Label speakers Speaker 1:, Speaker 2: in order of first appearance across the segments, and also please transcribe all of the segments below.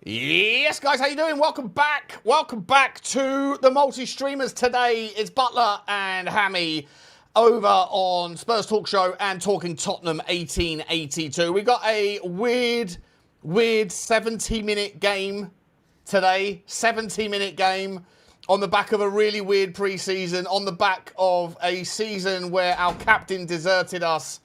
Speaker 1: Yes, guys, how you doing? Welcome back. Welcome back to the multi-streamers. Today it's Butler and Hammy over on Spurs Talk Show and talking Tottenham 1882. We got a weird 70-minute game today. 70-minute game on the back of a really weird pre-season, on the back of a season where our captain deserted us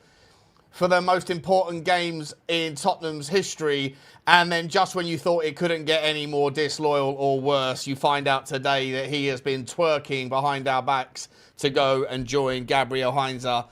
Speaker 1: for the most important games in Tottenham's history. And then just when you thought it couldn't get any more disloyal or worse, you find out today that he has been twerking behind our backs to go and join Gabriel Heinze and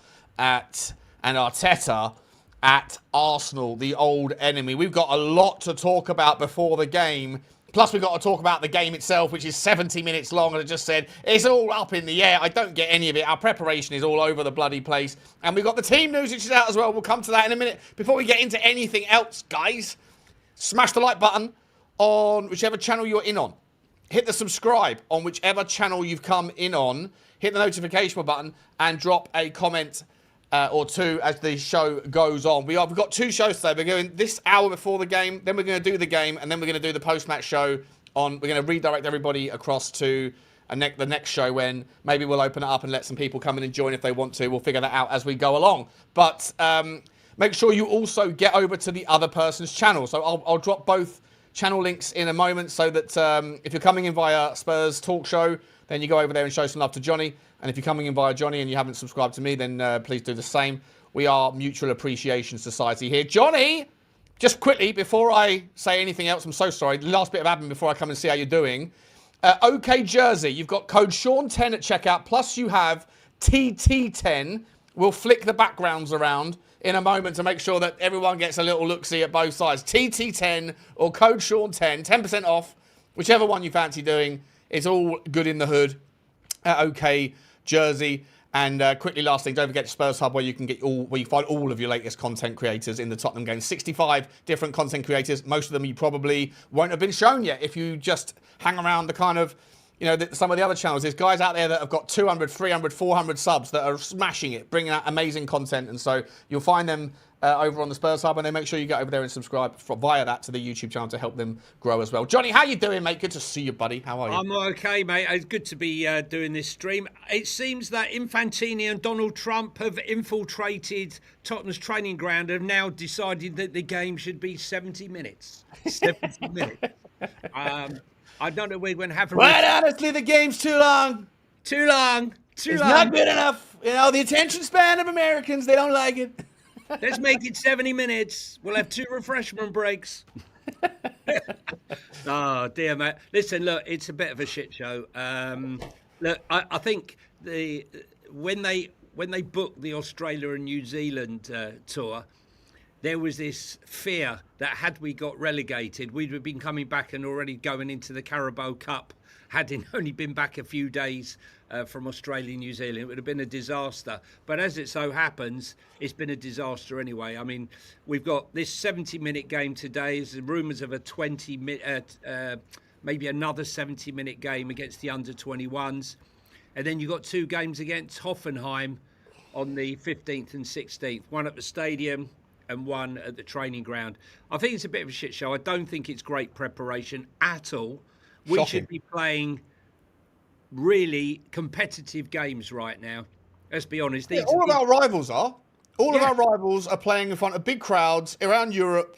Speaker 1: Arteta at Arsenal, the old enemy. We've got a lot to talk about before the game. Plus, we've got to talk about the game itself, which is 70 minutes long. And I just said, it's all up in the air. I don't get any of it. Our preparation is all over the bloody place. And we've got the team news, which is out as well. We'll come to that in a minute. Before we get into anything else, guys, smash the like button on whichever channel you're in on. Hit the subscribe on whichever channel you've come in on. Hit the notification button and drop a comment or two as the show goes on. We've got two shows today. We're going this hour before the game, then we're going to do the game, and then we're going to do the post-match show. We're going to redirect everybody across to the next show when maybe we'll open it up and let some people come in and join if they want to. We'll figure that out as we go along. But make sure you also get over to the other person's channel. So I'll drop both channel links in a moment so that if you're coming in via Spurs Talk Show, then you go over there and show some love to Johnny. And if you're coming in via Johnny and you haven't subscribed to me, then please do the same. We are Mutual Appreciation Society here. Johnny, just quickly, before I say anything else, I'm so sorry. The last bit of admin before I come and see how you're doing. OK Jersey, you've got code Sean10 at checkout, plus you have TT10. We'll flick the backgrounds around in a moment to make sure that everyone gets a little look-see at both sides. TT10 or code Sean10, 10% off, whichever one you fancy doing. It's all good in the hood at OK Jersey. And quickly, last thing, don't forget Spurs Hub, where you can where you find all of your latest content creators in the Tottenham game. 65 different content creators. Most of them you probably won't have been shown yet if you just hang around the kind of, some of the other channels. There's guys out there that have got 200, 300, 400 subs that are smashing it, bringing out amazing content. And so you'll find them over on the Spurs Hub, and then make sure you get over there and subscribe via that to the YouTube channel to help them grow as well. Johnny, how you doing, mate? Good to see you, buddy. How are you?
Speaker 2: I'm okay, mate. It's good to be doing this stream. It seems that Infantino and Donald Trump have infiltrated Tottenham's training ground and have now decided that the game should be 70 minutes. 70 minutes. I don't know we're going to have a...
Speaker 1: Quite honestly, the game's too long.
Speaker 2: Too long.
Speaker 1: It's not good enough. The attention span of Americans, they don't like it.
Speaker 2: Let's make it 70 minutes. We'll have 2 refreshment breaks. Oh, dear, mate. Listen, look, it's a bit of a shit show. Look, I think when they booked the Australia and New Zealand tour, there was this fear that had we got relegated, we'd have been coming back and already going into the Carabao Cup, had it only been back a few days from Australia and New Zealand. It would have been a disaster. But as it so happens, it's been a disaster anyway. I mean, we've got this 70-minute game today. There's rumours of a maybe another 70-minute game against the under-21s. And then you've got 2 games against Hoffenheim on the 15th and 16th. One at the stadium and one at the training ground. I think it's a bit of a shit show. I don't think it's great preparation at all. We should be playing really competitive games right now. Let's be honest.
Speaker 1: All of our rivals are. All of our rivals are playing in front of big crowds around Europe,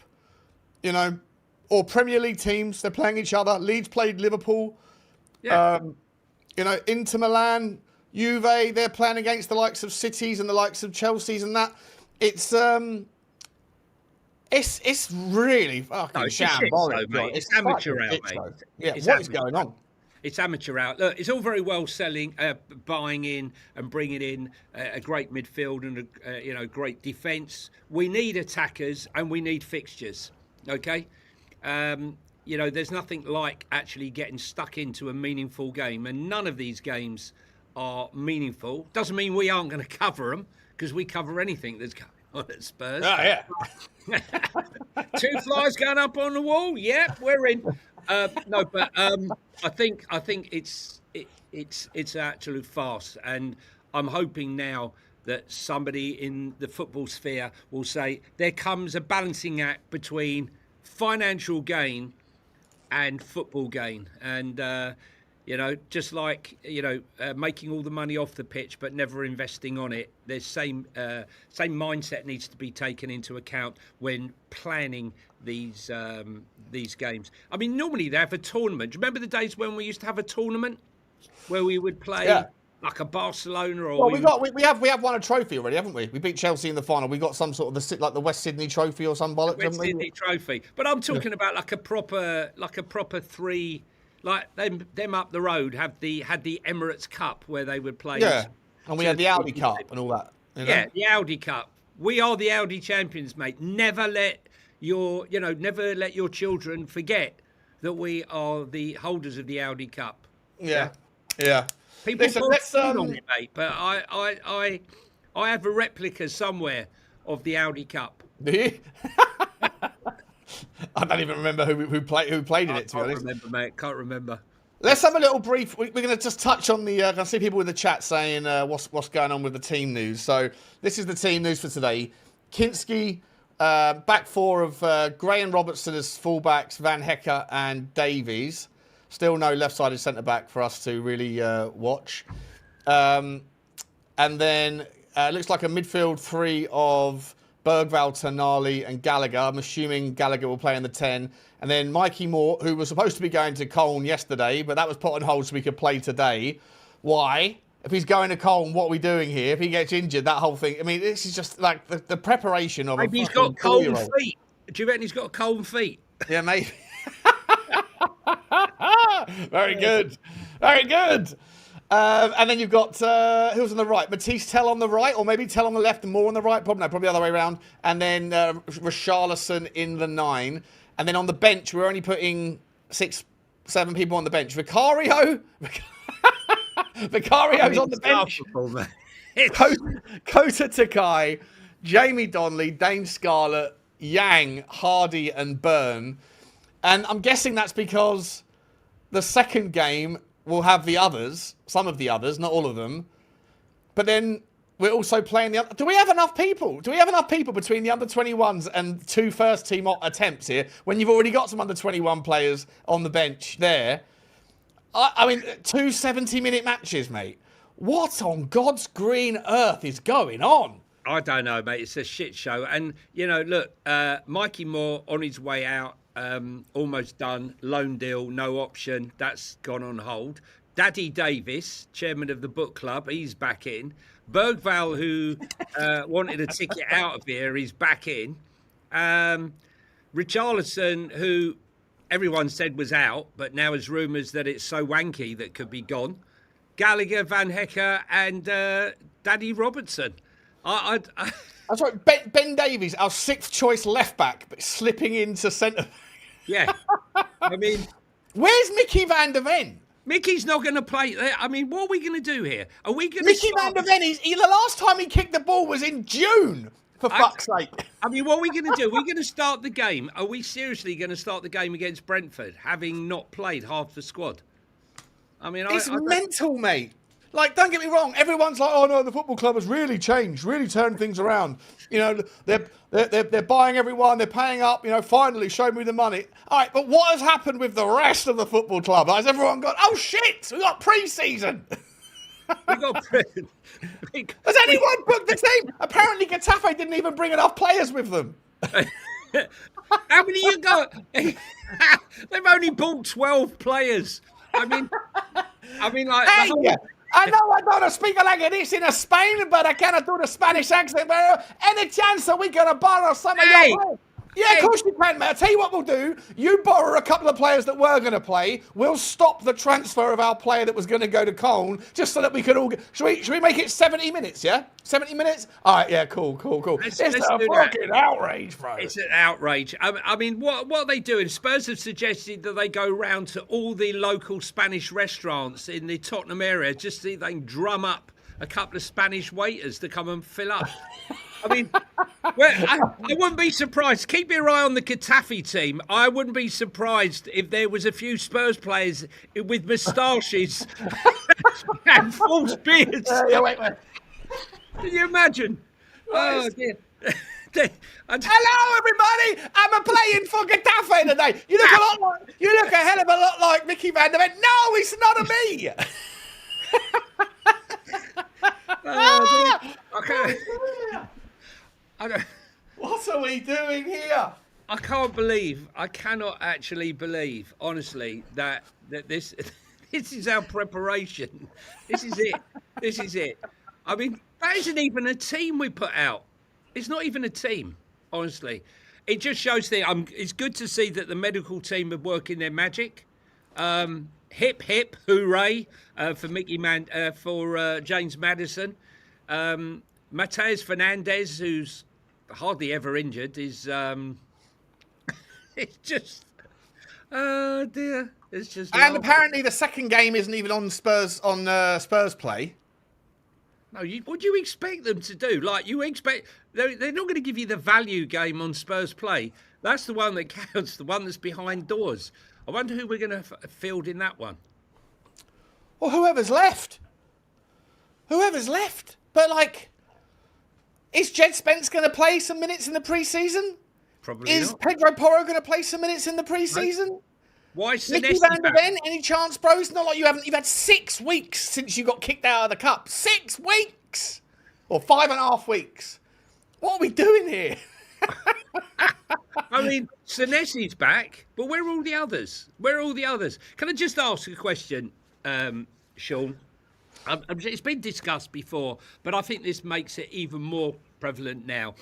Speaker 1: or Premier League teams. They're playing each other. Leeds played Liverpool. Yeah. Inter Milan, Juve, they're playing against the likes of Cities and the likes of Chelseas and that. It's really fucking shambolic.
Speaker 2: It's amateur out, mate.
Speaker 1: Yeah, what is going on?
Speaker 2: It's amateur out. Look, it's all very well selling, buying in and bringing in a great midfield and a great defence. We need attackers and we need fixtures. Okay, there's nothing like actually getting stuck into a meaningful game, and none of these games are meaningful. Doesn't mean we aren't going to cover them, because we cover anything that's going on at Spurs.
Speaker 1: Oh yeah.
Speaker 2: 2 flies going up on the wall. Yep, we're in. No, but I think it's an absolute farce, and I'm hoping now that somebody in the football sphere will say there comes a balancing act between financial gain and football gain. And, just like, making all the money off the pitch but never investing on it, there's same mindset needs to be taken into account when planning these games. I mean, normally they have a tournament. Do you remember the days when we used to have a tournament where we would play like a Barcelona or?
Speaker 1: Well, we have won a trophy already, haven't we? We beat Chelsea in the final. We got some sort of the West Sydney Trophy or some bollocks.
Speaker 2: West Sydney Trophy, but I'm talking about like a proper three, like them up the road had the Emirates Cup where they would play.
Speaker 1: Yeah, and we had the Audi Cup and all that.
Speaker 2: Yeah, the Audi Cup. We are the Audi champions, mate. Never let your children forget that we are the holders of the Audi Cup.
Speaker 1: Yeah.
Speaker 2: People on it, mate, but I have a replica somewhere of the Audi Cup.
Speaker 1: Do you? I don't even remember who played in it. To be honest,
Speaker 2: can't remember, mate. Can't remember.
Speaker 1: Let's have a little brief. We're going to just touch on the. I see people in the chat saying what's going on with the team news. So this is the team news for today. Kinsky, back four of Gray and Robertson as fullbacks, Van Hecke and Davies. Still no left-sided centre-back for us to really watch. And then looks like a midfield three of Berghvall, Tonali and Gallagher. I'm assuming Gallagher will play in the 10. And then Micky Moore, who was supposed to be going to Colne yesterday, but that was put on hold so we could play today. Why? If he's going to Colne, what are we doing here? If he gets injured, that whole thing. I mean, this is just like the preparation of
Speaker 2: maybe he's got cold feet. Do you reckon he's got cold feet?
Speaker 1: Yeah, maybe. Very good. Very good. And then you've got, who's on the right? Mathys Tel on the right, or maybe Tel on the left and Moore on the right? Probably the other way around. And then Richalison in the 9. And then on the bench, we're only putting 6, 7 people on the bench. Vicario. Vicario's on the bench. Kota Takai, Jamie Donnelly, Dane Scarlett, Yang, Hardy and Byrne. And I'm guessing that's because the second game will have the others, some of the others, not all of them. But then we're also playing the other. Do we have enough people? Do we have enough people between the under-21s and 2 first-team attempts here when you've already got some under-21 players on the bench there? I mean, 2 70-minute matches, mate. What on God's green earth is going on?
Speaker 2: I don't know, mate. It's a shit show. And, look, Micky Moore on his way out. Almost done. Loan deal, no option. That's gone on hold. Daddy Davis, chairman of the book club, he's back in. Berghvall, who wanted a ticket out of here, he's back in. Richalison, who everyone said was out, but now there's rumours that it's so wanky that could be gone. Gallagher, Van Hecke, and Daddy Robertson.
Speaker 1: That's right. Ben Davies, our 6th choice left back, but slipping into centre.
Speaker 2: Yeah. I mean,
Speaker 1: where's Micky van der Ven?
Speaker 2: Micky's not going to play there. I mean, what are we going to do here? Are we going to
Speaker 1: Micky van der Ven, the last time he kicked the ball was in June, for fuck's sake.
Speaker 2: I mean, what are we going to do? We're going to start the game. Are we seriously going to start the game against Brentford, having not played half the squad? I mean,
Speaker 1: it's mental, mate. Like, don't get me wrong. Everyone's like, "Oh no, the football club has really changed, really turned things around." They're buying everyone, they're paying up. Finally, show me the money. All right, but what has happened with the rest of the football club? Has everyone gone, "Oh shit, we got pre-season"?
Speaker 2: We got
Speaker 1: Has anyone booked the team? Apparently, Getafe didn't even bring enough players with them.
Speaker 2: How many you got? They've only bought 12 players. I mean, like.
Speaker 1: Hey, I know I don't speak like this in Spain, but I cannot do the Spanish accent. Any chance that we can borrow some of your players? Yeah, of course you can, mate. I'll tell you what we'll do. You borrow a couple of players that were going to play. We'll stop the transfer of our player that was going to go to Colne, just so that we could all get... Should we make it 70 minutes, yeah? 70 minutes? All right, yeah, cool. It's a fucking outrage, bro.
Speaker 2: It's an outrage. I mean, what are they doing? Spurs have suggested that they go round to all the local Spanish restaurants in the Tottenham area just so they can drum up a couple of Spanish waiters to come and fill up. I mean, I wouldn't be surprised. Keep your eye on the Getafe team. I wouldn't be surprised if there was a few Spurs players with moustaches and false beards.
Speaker 1: Yeah, wait.
Speaker 2: Can you imagine? Oh, dear.
Speaker 1: Hello, everybody. I'm playing for Getafe today. You look a hell of a lot like Micky van der Ven. No, it's not a me. What are we doing here?
Speaker 2: I cannot actually believe, honestly, that this this is our preparation. This is it. I mean, that isn't even a team we put out. It's not even a team, honestly. It just shows that it's good to see that the medical team are working their magic. Hip, hip, hooray for for James Maddison. Matheus Fernandes, who's hardly ever injured, is it's just dear. It's just
Speaker 1: apparently the second game isn't even on Spurs play.
Speaker 2: No, what do you expect them to do? Like, you expect they're not going to give you the value game on Spurs play. That's the one that counts, the one that's behind doors. I wonder who we're going to field in that one.
Speaker 1: Well, whoever's left. But like, is Jed Spence going to play some minutes in the pre-season?
Speaker 2: Probably
Speaker 1: Is
Speaker 2: not.
Speaker 1: Pedro Porro going to play some minutes in the pre-season?
Speaker 2: No. Why
Speaker 1: Micky
Speaker 2: Senesi
Speaker 1: van der Ven, any chance, bro? It's not like you've had 6 weeks since you got kicked out of the cup. 6 weeks! Or 5.5 weeks. What are we doing here?
Speaker 2: I mean, Senesi's back, but where are all the others? Can I just ask a question, Sean? It's been discussed before, but I think this makes it even more prevalent now.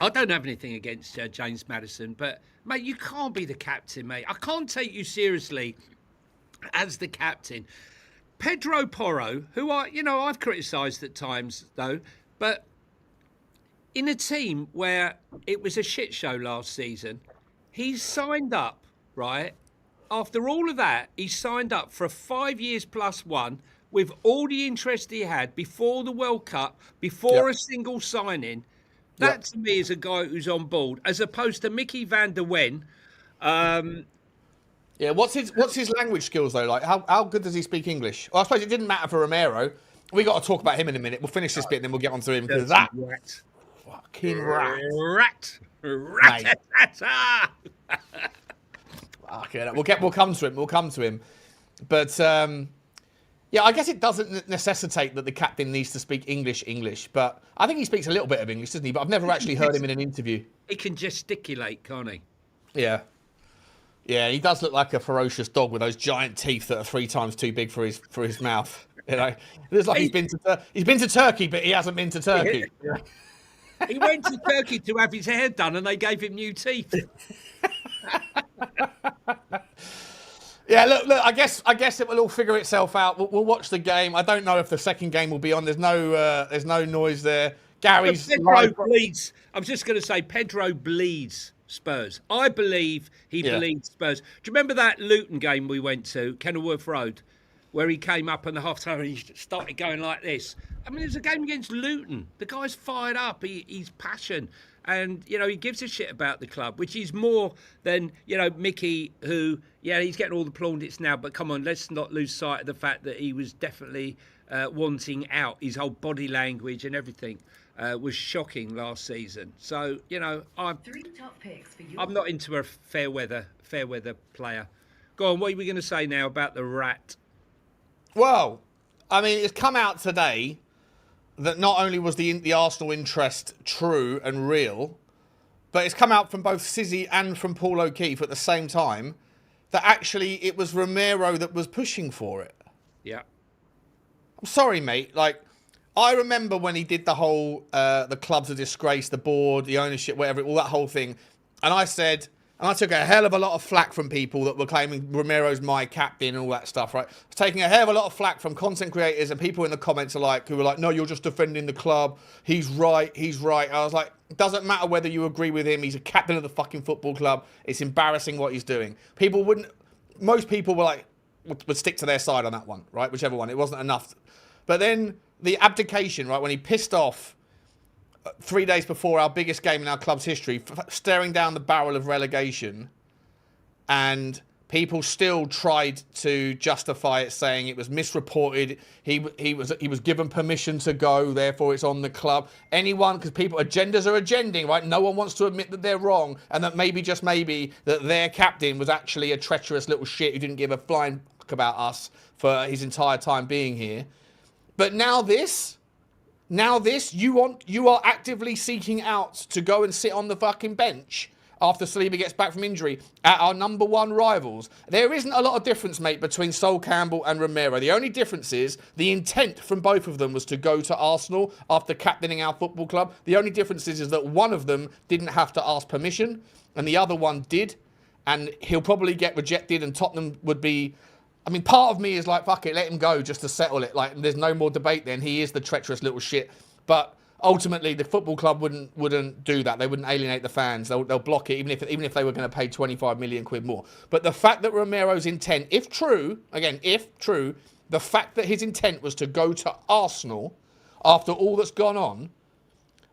Speaker 2: I don't have anything against James Maddison, but, mate, you can't be the captain, mate. I can't take you seriously as the captain. Pedro Porro, who I've criticised at times, though, but in a team where it was a shit show last season, he's signed up, right? After all of that, he signed up for a 5 years plus one with all the interest he had before the World Cup, before a single signing. That to me is a guy who's on board, as opposed to Micky van der Ven.
Speaker 1: What's his language skills though? Like, how good does he speak English? Well, I suppose it didn't matter for Romero. We got to talk about him in a minute. We'll finish this bit and then we'll get on to him because that fucking rat. Okay, we'll come to him. But I guess it doesn't necessitate that the captain needs to speak English, but I think he speaks a little bit of English, doesn't he? But I've never actually heard him in an interview.
Speaker 2: He can gesticulate, can't he?
Speaker 1: Yeah. Yeah, he does look like a ferocious dog with those giant teeth that are 3 times too big for his mouth. You know, it looks like he's been to Turkey, but he hasn't been to Turkey.
Speaker 2: He went to Turkey to have his hair done, and they gave him new teeth.
Speaker 1: Yeah, look. I guess it will all figure itself out. We'll watch the game. I don't know if the second game will be on. There's no noise there. Gary's
Speaker 2: Pedro bleeds. I'm just going to say Pedro bleeds Spurs. I believe he bleeds Spurs. Do you remember that Luton game we went to, Kenilworth Road, where he came up in the half time and he started going like this? I mean, it's a game against Luton. The guy's fired up. He's passion. And, he gives a shit about the club, which is more than, Micky, who, he's getting all the plaudits now. But come on, let's not lose sight of the fact that he was definitely wanting out. His whole body language and everything was shocking last season. So, I'm not into a fair weather player. Go on, what are we going to say now about the rat?
Speaker 1: Well, I mean, it's come out today that not only was the Arsenal interest true and real, but it's come out from both Sizzy and from Paul O'Keefe at the same time that actually it was Romero that was pushing for it.
Speaker 2: Yeah.
Speaker 1: I'm sorry, mate. Like, I remember when he did the whole, the club's a disgrace, the board, the ownership, whatever, all that whole thing. And I said, and I took a hell of a lot of flack from people that were claiming Romero's my captain and all that stuff, right? I was taking a hell of a lot of flack from content creators and people in the comments who were like, no, you're just defending the club. He's right. I was like, it doesn't matter whether you agree with him. He's a captain of the fucking football club. It's embarrassing what he's doing. Most people were like, would stick to their side on that one, right? Whichever one. It wasn't enough. But then the abdication, right? When he pissed off 3 days before our biggest game in our club's history, staring down the barrel of relegation and people still tried to justify it, saying it was misreported. He was given permission to go, therefore it's on the club. Anyone, because agendas are agending, right? No one wants to admit that they're wrong, and that maybe, just maybe, that their captain was actually a treacherous little shit who didn't give a flying fuck about us for his entire time being here. But now this, you are actively seeking out to go and sit on the fucking bench after Saliba gets back from injury at our number one rivals. There isn't a lot of difference, mate, between Sol Campbell and Romero. The only difference is the intent from both of them was to go to Arsenal after captaining our football club. The only difference is that one of them didn't have to ask permission and the other one did. And he'll probably get rejected, and Tottenham would be... I mean, part of me is like, fuck it, let him go just to settle it. Like, there's no more debate then. He is the treacherous little shit. But ultimately, the football club wouldn't do that. They wouldn't alienate the fans. They'll block it, even if they were going to pay 25 million quid more. But the fact that Romero's intent, if true, the fact that his intent was to go to Arsenal after all that's gone on,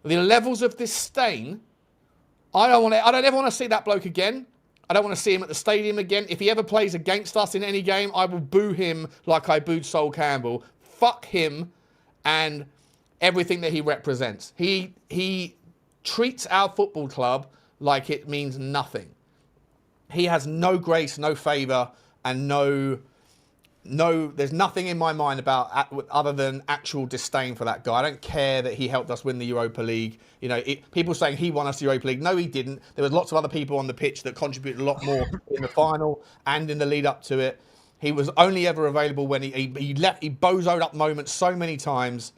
Speaker 1: the levels of disdain, I don't ever want to see that bloke again. I don't want to see him at the stadium again. If he ever plays against us in any game, I will boo him like I booed Sol Campbell. Fuck him and everything that he represents. He treats our football club like it means nothing. He has no grace, no favour, and there's nothing in my mind about other than actual disdain for that guy. I don't care that he helped us win the Europa League. You know, people saying he won us the Europa League. No, he didn't. There was lots of other people on the pitch that contributed a lot more in the final and in the lead up to it. He was only ever available when he left. He bozoed up moments so many times.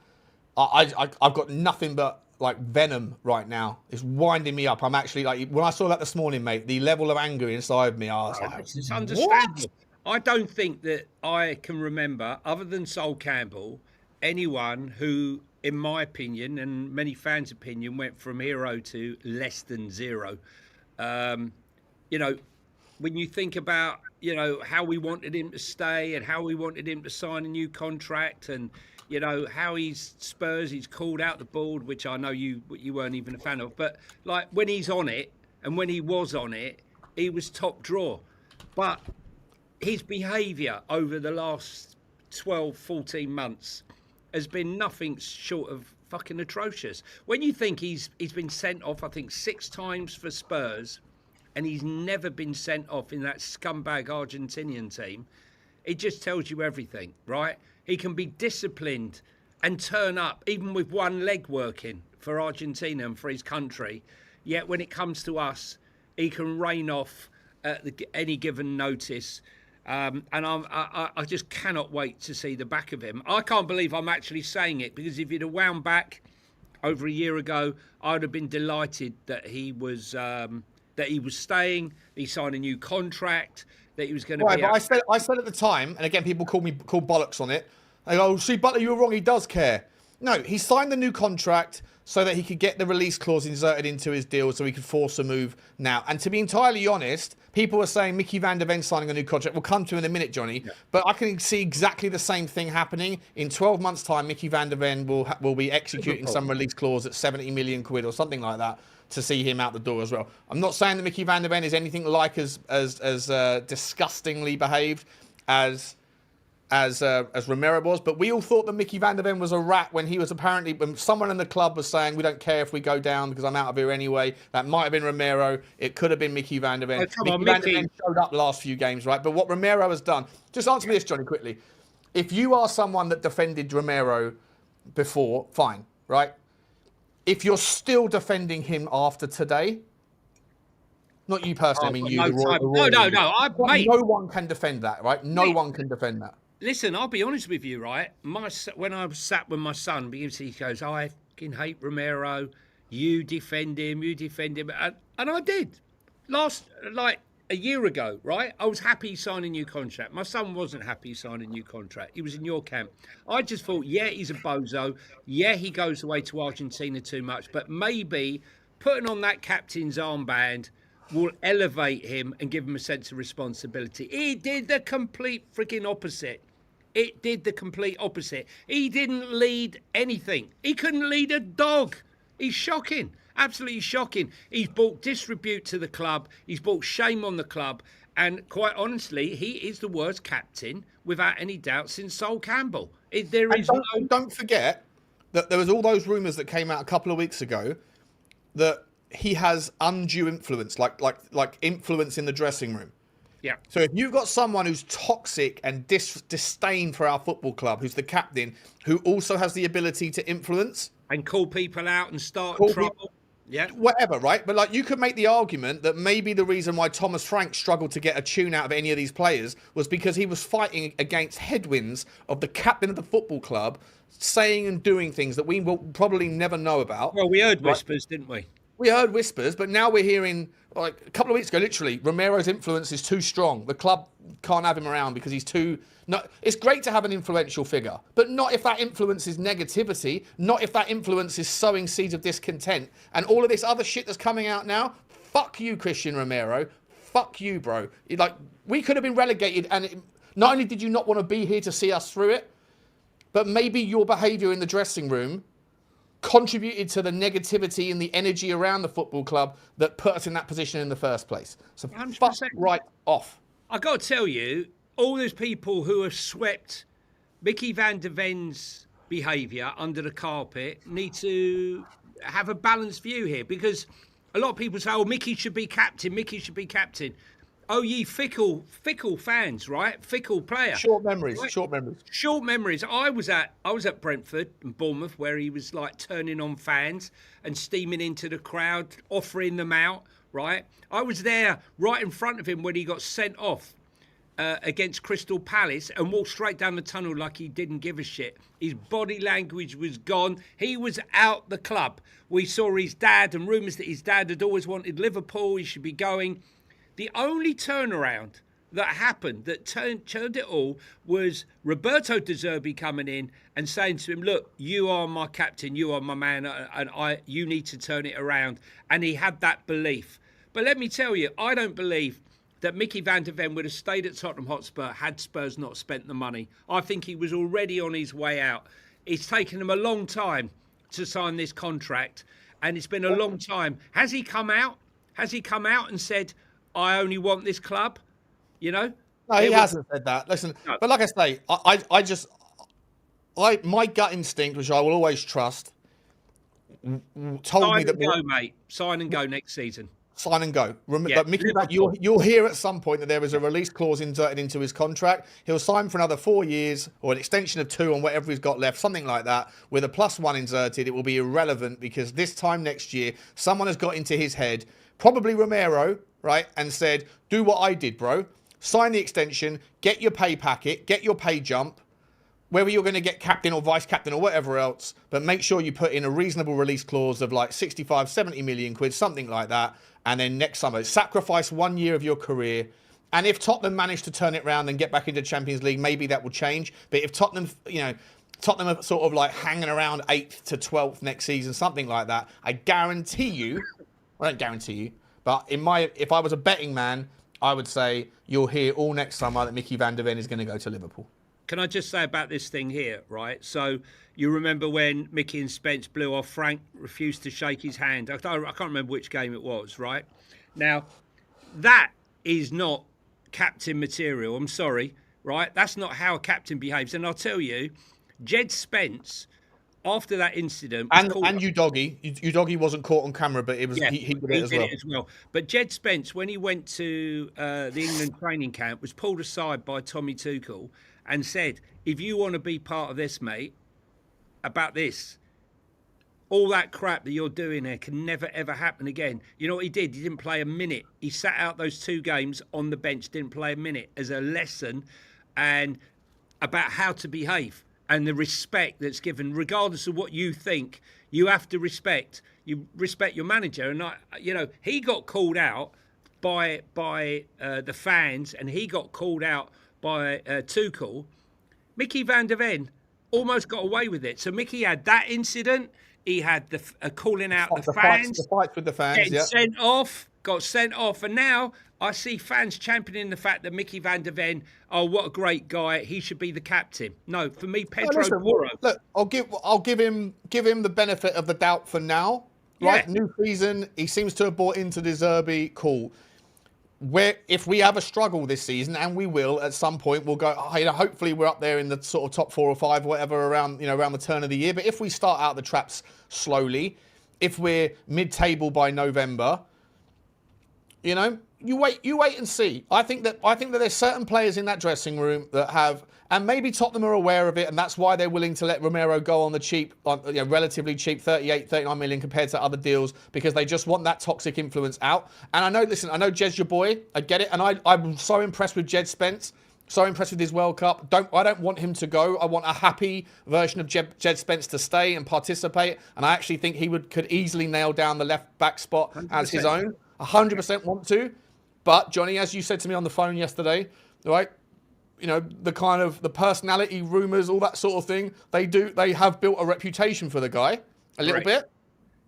Speaker 1: I've got nothing but like venom right now. It's winding me up. I'm actually like, when I saw that this morning, mate, the level of anger inside me, I was like,
Speaker 2: it's understandable. What? I don't think that I can remember, other than Sol Campbell, anyone who, in my opinion, and many fans' opinion, went from hero to less than zero. You know, when you think about, you know, how we wanted him to stay and how we wanted him to sign a new contract, and, you know, how he's called out the board, which I know you weren't even a fan of. But, like, when he's on it, and when he was on it, he was top draw. But his behaviour over the last 12, 14 months has been nothing short of fucking atrocious. When you think he's been sent off, I think 6 times for Spurs, and he's never been sent off in that scumbag Argentinian team, it just tells you everything, right? He can be disciplined and turn up, even with one leg working, for Argentina and for his country. Yet when it comes to us, he can rain off at any given notice. And I just cannot wait to see the back of him. I can't believe I'm actually saying it, because if you'd have wound back over a year ago, I'd have been delighted that he was staying. He signed a new contract. That he was going to be.
Speaker 1: But I said at the time, and again, people call bollocks on it. They go, "See, Butler, you were wrong. He does care." No, he signed the new contract so that he could get the release clause inserted into his deal, so he could force a move now. And to be entirely honest, people were saying Micky van der Ven signing a new contract. We'll come to in a minute, Johnny. Yeah. But I can see exactly the same thing happening. In 12 months' time, Micky van der Ven will be executing some release clause at 70 million quid or something like that to see him out the door as well. I'm not saying that Micky van der Ven is anything like as disgustingly behaved as Romero was, but we all thought that Micky van der Ven was a rat when he was apparently, when someone in the club was saying, we don't care if we go down because I'm out of here anyway. That might have been Romero. It could have been Micky van der Ven. Micky van der Ven showed up the last few games, right? But what Romero has done, just answer me this, Johnny, quickly. If you are someone that defended Romero before, fine, right? If you're still defending him after today, not you personally, I mean you. No one can defend that, right? No one can defend that.
Speaker 2: Listen, I'll be honest with you, right? When I sat with my son, because he goes, I fucking hate Romero. You defend him. And I did. A year ago, right? I was happy signing a new contract. My son wasn't happy signing a new contract. He was in your camp. I just thought, yeah, he's a bozo. Yeah, he goes away to Argentina too much. But maybe putting on that captain's armband will elevate him and give him a sense of responsibility. He did the complete freaking opposite. It did the complete opposite. He didn't lead anything. He couldn't lead a dog. He's shocking. Absolutely shocking. He's brought disrepute to the club. He's brought shame on the club. And quite honestly, he is the worst captain, without any doubt, since Sol Campbell.
Speaker 1: Don't forget that there was all those rumours that came out a couple of weeks ago that he has undue influence, like influence in the dressing room.
Speaker 2: Yeah.
Speaker 1: So if you've got someone who's toxic and disdain for our football club, who's the captain, who also has the ability to influence
Speaker 2: and call people out and start trouble. Yeah.
Speaker 1: Whatever, right? But like, you could make the argument that maybe the reason why Thomas Frank struggled to get a tune out of any of these players was because he was fighting against headwinds of the captain of the football club saying and doing things that we will probably never know about.
Speaker 2: Well, we heard whispers, didn't we?
Speaker 1: We heard whispers, but now we're hearing, like a couple of weeks ago, literally, Romero's influence is too strong. The club can't have him around because he's too... No, it's great to have an influential figure, but not if that influence is negativity, not if that influence is sowing seeds of discontent. And all of this other shit that's coming out now, fuck you, Christian Romero. Fuck you, bro. Like, we could have been relegated, and not only did you not want to be here to see us through it, but maybe your behaviour in the dressing room contributed to the negativity and the energy around the football club that put us in that position in the first place. So 100%. Fuck right off.
Speaker 2: I got to tell you, all those people who have swept Micky van der Ven's behaviour under the carpet need to have a balanced view here, because a lot of people say, oh, Micky should be captain, Micky should be captain. Oh, ye fickle fans, right? Fickle player.
Speaker 1: Short memories.
Speaker 2: I was at Brentford and Bournemouth, where he was like turning on fans and steaming into the crowd, offering them out, right? I was there right in front of him when he got sent off against Crystal Palace and walked straight down the tunnel like he didn't give a shit. His body language was gone. He was out the club. We saw his dad and rumours that his dad had always wanted Liverpool. He should be going. The only turnaround that happened that turned it all was Roberto De Zerbi coming in and saying to him, look, you are my captain, you are my man, and you need to turn it around. And he had that belief. But let me tell you, I don't believe that Micky van der Ven would have stayed at Tottenham Hotspur had Spurs not spent the money. I think he was already on his way out. It's taken him a long time to sign this contract, and it's been a long time. Has he come out? Has he come out and said, I only want this club? You know?
Speaker 1: No, he hasn't said that. Listen, no. But like I say, my gut instinct, which I will always trust, told me that...
Speaker 2: mate. Sign and go next season.
Speaker 1: Sign and go. But Micky, you'll hear at some point that there is a release clause inserted into his contract. He'll sign for another 4 years or an extension of 2 on whatever he's got left, something like that, with a +1 inserted. It will be irrelevant because this time next year, someone has got into his head, probably Romero, right, and said, do what I did, bro. Sign the extension, get your pay packet, get your pay jump, whether you're going to get captain or vice captain or whatever else, but make sure you put in a reasonable release clause of like 65, 70 million quid, something like that. And then next summer, sacrifice 1 year of your career. And if Tottenham manage to turn it around and get back into Champions League, maybe that will change. But if Tottenham are sort of like hanging around 8th to 12th next season, something like that, I guarantee you, I don't guarantee you, but if I was a betting man, I would say you'll hear all next summer that Micky van der Ven is going to go to Liverpool.
Speaker 2: Can I just say about this thing here, right? So you remember when Micky and Spence blew off, Frank refused to shake his hand. I can't remember which game it was, right? Now, that is not captain material. I'm sorry, right? That's not how a captain behaves. And I'll tell you, Jed Spence, after that incident...
Speaker 1: And Udogie wasn't caught on camera, but it was he did it as well.
Speaker 2: But Jed Spence, when he went to the England training camp, was pulled aside by Tommy Tuchel and said, if you want to be part of this, mate, about this, all that crap that you're doing here can never, ever happen again. You know what he did? He didn't play a minute. He sat out those 2 games on the bench, didn't play a minute, as a lesson and about how to behave and the respect that's given. Regardless of what you think, you have to respect. You respect your manager. And, he got called out by the fans, and he got called out by Tuchel. Micky van der Ven almost got away with it. So Micky had that incident. He had the calling out the fans.
Speaker 1: The fights with the fans,
Speaker 2: got sent off. And now I see fans championing the fact that Micky van der Ven, oh, what a great guy. He should be the captain. No, for me, Pedro Porro.
Speaker 1: Look, I'll give him the benefit of the doubt for now. right?
Speaker 2: Yeah.
Speaker 1: New season. He seems to have bought into De Zerbi. Cool. If we have a struggle this season, and we will at some point, we'll go. Hopefully we're up there in the sort of top 4 or 5, whatever, around the turn of the year. But if we start out the traps slowly, if we're mid-table by November, you wait and see. I think that there's certain players in that dressing room that have, and maybe Tottenham are aware of it, and that's why they're willing to let Romero go on the cheap, relatively cheap, 38, 39 million compared to other deals, because they just want that toxic influence out. And I know Jed's your boy. I get it. And I'm so impressed with Jed Spence. So impressed with his World Cup. I don't want him to go. I want a happy version of Jed Spence to stay and participate. And I actually think he could easily nail down the left back spot 100%. As his own. 100% want to. But Johnny, as you said to me on the phone yesterday, right? The personality rumours, all that sort of thing. They have built a reputation for the guy a little bit.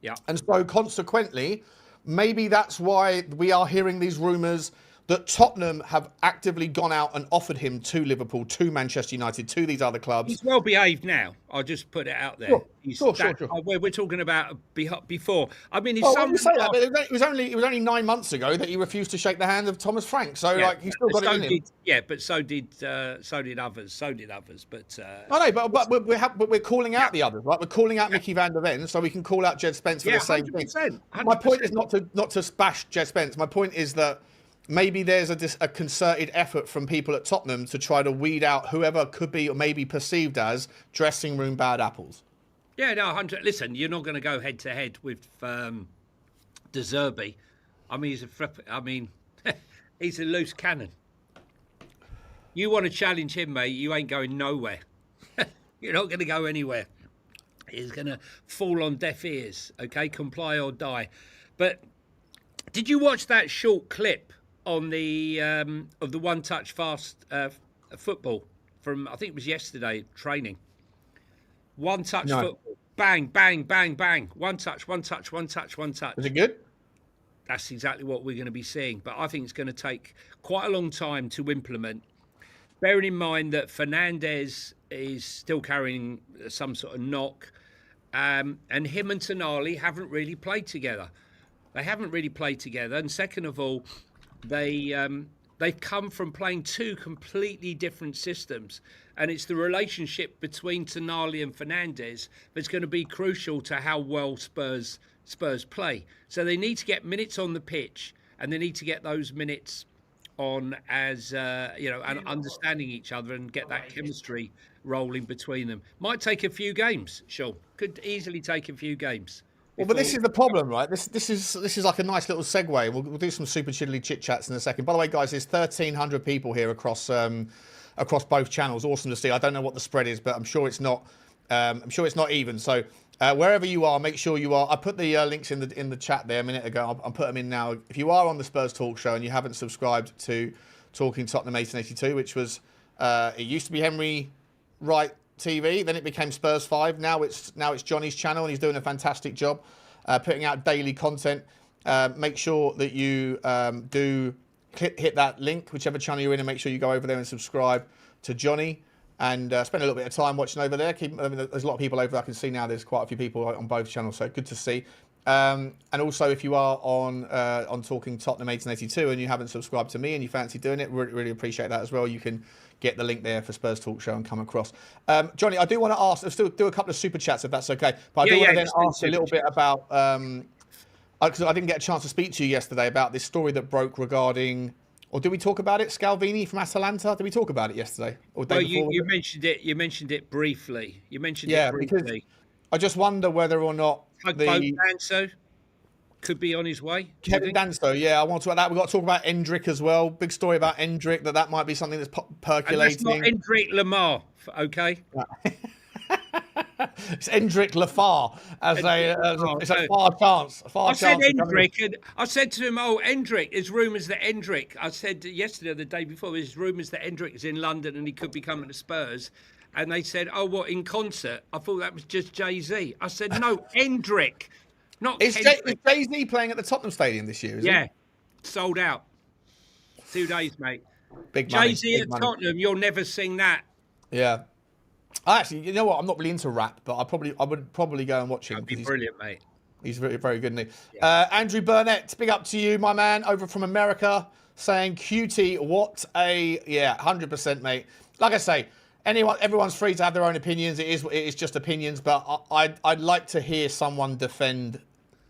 Speaker 2: Yeah.
Speaker 1: And so consequently, maybe that's why we are hearing these rumours that Tottenham have actively gone out and offered him to Liverpool, to Manchester United, to these other clubs.
Speaker 2: He's well behaved now. I'll just put it out there.
Speaker 1: Sure.
Speaker 2: We're talking about before. I mean,
Speaker 1: it was only 9 months ago that he refused to shake the hand of Thomas Frank. So he's still got it in him.
Speaker 2: Yeah, but so did others. But
Speaker 1: I know, but we're calling out the others, right? We're calling out Micky van der Ven, so we can call out Jed Spence for the same
Speaker 2: 100%,
Speaker 1: thing.
Speaker 2: 100%.
Speaker 1: My point is not to bash Jed Spence. My point is that maybe there's a concerted effort from people at Tottenham to try to weed out whoever could be or maybe perceived as dressing room bad apples.
Speaker 2: Yeah, no, 100. Listen, you're not going to go head to head with De Zerbi. I mean, he's a loose cannon. You want to challenge him, mate? You ain't going nowhere. You're not going to go anywhere. He's going to fall on deaf ears. Okay, comply or die. But did you watch that short clip on the of the one-touch fast football from, I think it was yesterday, training? One-touch football. Bang, bang, bang, bang. One touch.
Speaker 1: Is it good?
Speaker 2: That's exactly what we're going to be seeing. But I think it's going to take quite a long time to implement. Bearing in mind that Fernandes is still carrying some sort of knock. And him and Tonali haven't really played together. They haven't really played together. And second of all, they've come from playing two completely different systems. And it's the relationship between Tonali and Fernandes that's going to be crucial to how well Spurs play. So they need to get minutes on the pitch, and they need to get those minutes on as, and understanding each other and get that chemistry rolling between them. Might take a few games, Sean. Could easily take a few games.
Speaker 1: Well, but this is the problem, right? This is like a nice little segue. We'll do some super chiddly chit chats in a second. By the way, guys, there's 1,300 people here across both channels. Awesome to see. I don't know what the spread is, but I'm sure it's not. I'm sure it's not even. So wherever you are, make sure you are. I put the links in the chat there a minute ago. I'll put them in now. If you are on the Spurs Talk Show and you haven't subscribed to Talking Tottenham 1882, which was it used to be Henry Wright TV, then it became Spurs 5. Now it's Johnny's channel, and he's doing a fantastic job putting out daily content. Make sure that you do hit that link, whichever channel you're in, and make sure you go over there and subscribe to Johnny and spend a little bit of time watching over there. There's a lot of people over there. I can see now there's quite a few people on both channels, so good to see. And also, if you are on Talking Tottenham 1882 and you haven't subscribed to me and you fancy doing it, really appreciate that as well. You can get the link there for Spurs Talk Show and come across. Johnny, I do want to ask, I'll still do a couple of super chats if that's okay, but I do want to then ask a little bit about, because I didn't get a chance to speak to you yesterday about this story that broke regarding, or did we talk about it? Scalvini from Atalanta? Did we talk about it yesterday? Or day before?
Speaker 2: You mentioned it. You mentioned it briefly.
Speaker 1: Because I just wonder whether or not
Speaker 2: Danso could be on his way.
Speaker 1: Kevin Danso, I want to talk about that. We've got to talk about Endrick as well. Big story about Endrick, that might be something that's percolating.
Speaker 2: And that's not Endrick Lamar, okay?
Speaker 1: It's Endrick Lafar it's a far chance.
Speaker 2: I said Endrick, and I said to him, Endrick, there's rumours that Endrick, I said yesterday or the day before, there's rumours that Endrick is in London and he could be coming to Spurs. And they said, what, in concert? I thought that was just Jay-Z. I said, no, Endrick, not
Speaker 1: Is Jay-Z playing at the Tottenham Stadium this year, is he?
Speaker 2: Sold out. 2 days, mate.
Speaker 1: Big money.
Speaker 2: Jay-Z at Tottenham, you'll never sing that.
Speaker 1: Yeah. Actually, you know what? I'm not really into rap, but I would probably go and watch him.
Speaker 2: That'd be brilliant, mate.
Speaker 1: He's very, very good, isn't he?
Speaker 2: Yeah.
Speaker 1: Andrew Burnett, big up to you, my man, over from America, saying, "Cutie, what a..." Yeah, 100%, mate. Like I say, everyone's free to have their own opinions. It is just opinions, but I'd like to hear someone defend.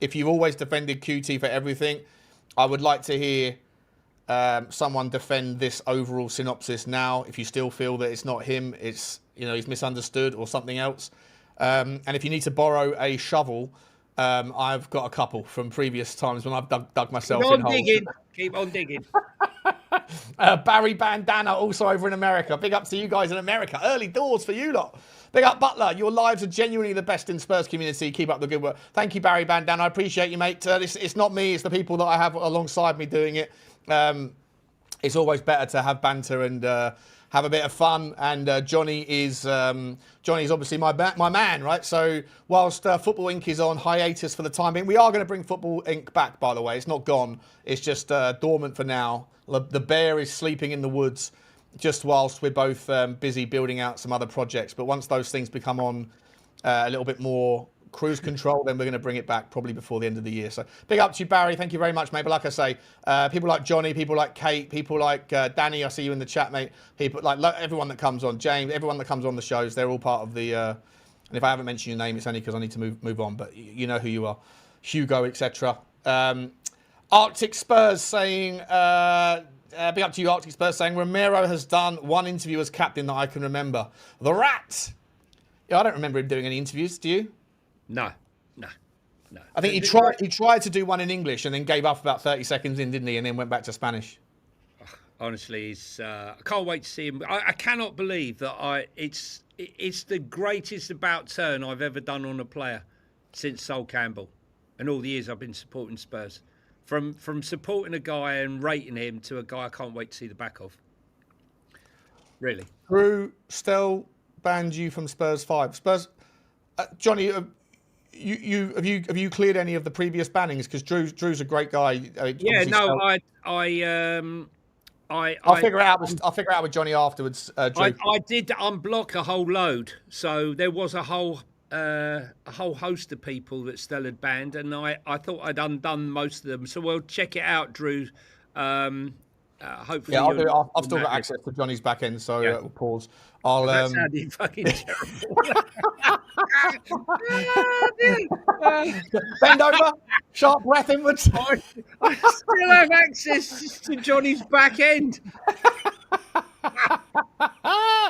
Speaker 1: If you've always defended Cutie for everything, I would like to hear someone defend this overall synopsis now. If you still feel that it's not him, it's, he's misunderstood or something else. And if you need to borrow a shovel, I've got a couple from previous times when I've dug myself in holes.
Speaker 2: Keep on digging.
Speaker 1: Barry Bandana, also over in America. Big up to you guys in America. Early doors for you lot. Big up, Butler. Your lives are genuinely the best in Spurs community. Keep up the good work. Thank you, Barry Bandana. I appreciate you, mate. It's not me. It's the people that I have alongside me doing it. It's always better to have banter and have a bit of fun. And Johnny's obviously my man, right? So whilst Football Inc. is on hiatus for the time being, we are going to bring Football Inc. back, by the way. It's not gone. It's just dormant for now. The bear is sleeping in the woods just whilst we're both busy building out some other projects. But once those things become on a little bit more cruise control, then we're going to bring it back probably before the end of the year. So big up to you, Barry. Thank you very much, mate. But like I say, people like Johnny, people like Kate, people like Danny, I see you in the chat, mate. People like everyone that comes on, James, everyone that comes on the shows, they're all part of the... and if I haven't mentioned your name, it's only because I need to move on. But you know who you are. Hugo, etc. Arctic Spurs saying... big up to you, Arctic Spurs, saying Romero has done one interview as captain that I can remember. The Rat. Yeah, I don't remember him doing any interviews. Do you?
Speaker 2: No.
Speaker 1: I think he tried to do one in English and then gave up about 30 seconds in, didn't he? And then went back to Spanish.
Speaker 2: Honestly, I can't wait to see him. I cannot believe that it's the greatest about turn I've ever done on a player since Sol Campbell and all the years I've been supporting Spurs. From supporting a guy and rating him to a guy I can't wait to see the back of. Really.
Speaker 1: Drew Stell banned you from Spurs 5. Spurs, Johnny, have you cleared any of the previous bannings? Because Drew's a great guy. I'll figure it out. I'll figure it out with Johnny afterwards. Drew.
Speaker 2: I did unblock a whole load, so there was a whole host of people that Stell had banned, and I thought I'd undone most of them. So we'll check it out, Drew. Hopefully,
Speaker 1: I'll do it. I've still got access to Johnny's back end, so we'll pause.
Speaker 2: That sounded fucking terrible.
Speaker 1: Bend over, sharp breath inwards.
Speaker 2: I still have access to Johnny's back end.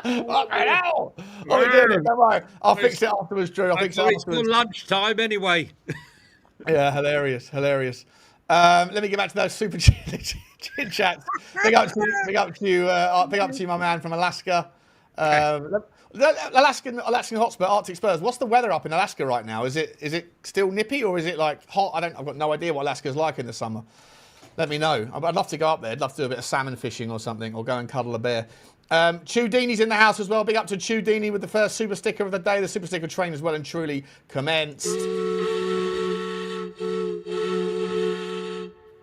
Speaker 1: Don't worry. I'll fix it afterwards, Drew. I'll fix it afterwards.
Speaker 2: It's lunchtime anyway.
Speaker 1: Yeah, hilarious. Let me get back to those super chats. Big up to you, my man from Alaska. Alaskan Hotspur, Arctic Spurs. What's the weather up in Alaska right now? Is it still nippy or is it like hot? I've got no idea what Alaska's like in the summer. Let me know. I'd love to go up there. I'd love to do a bit of salmon fishing or something, or go and cuddle a bear. Chudini's in the house as well. Big up to Chudini with the first super sticker of the day. The super sticker train has well and truly commenced.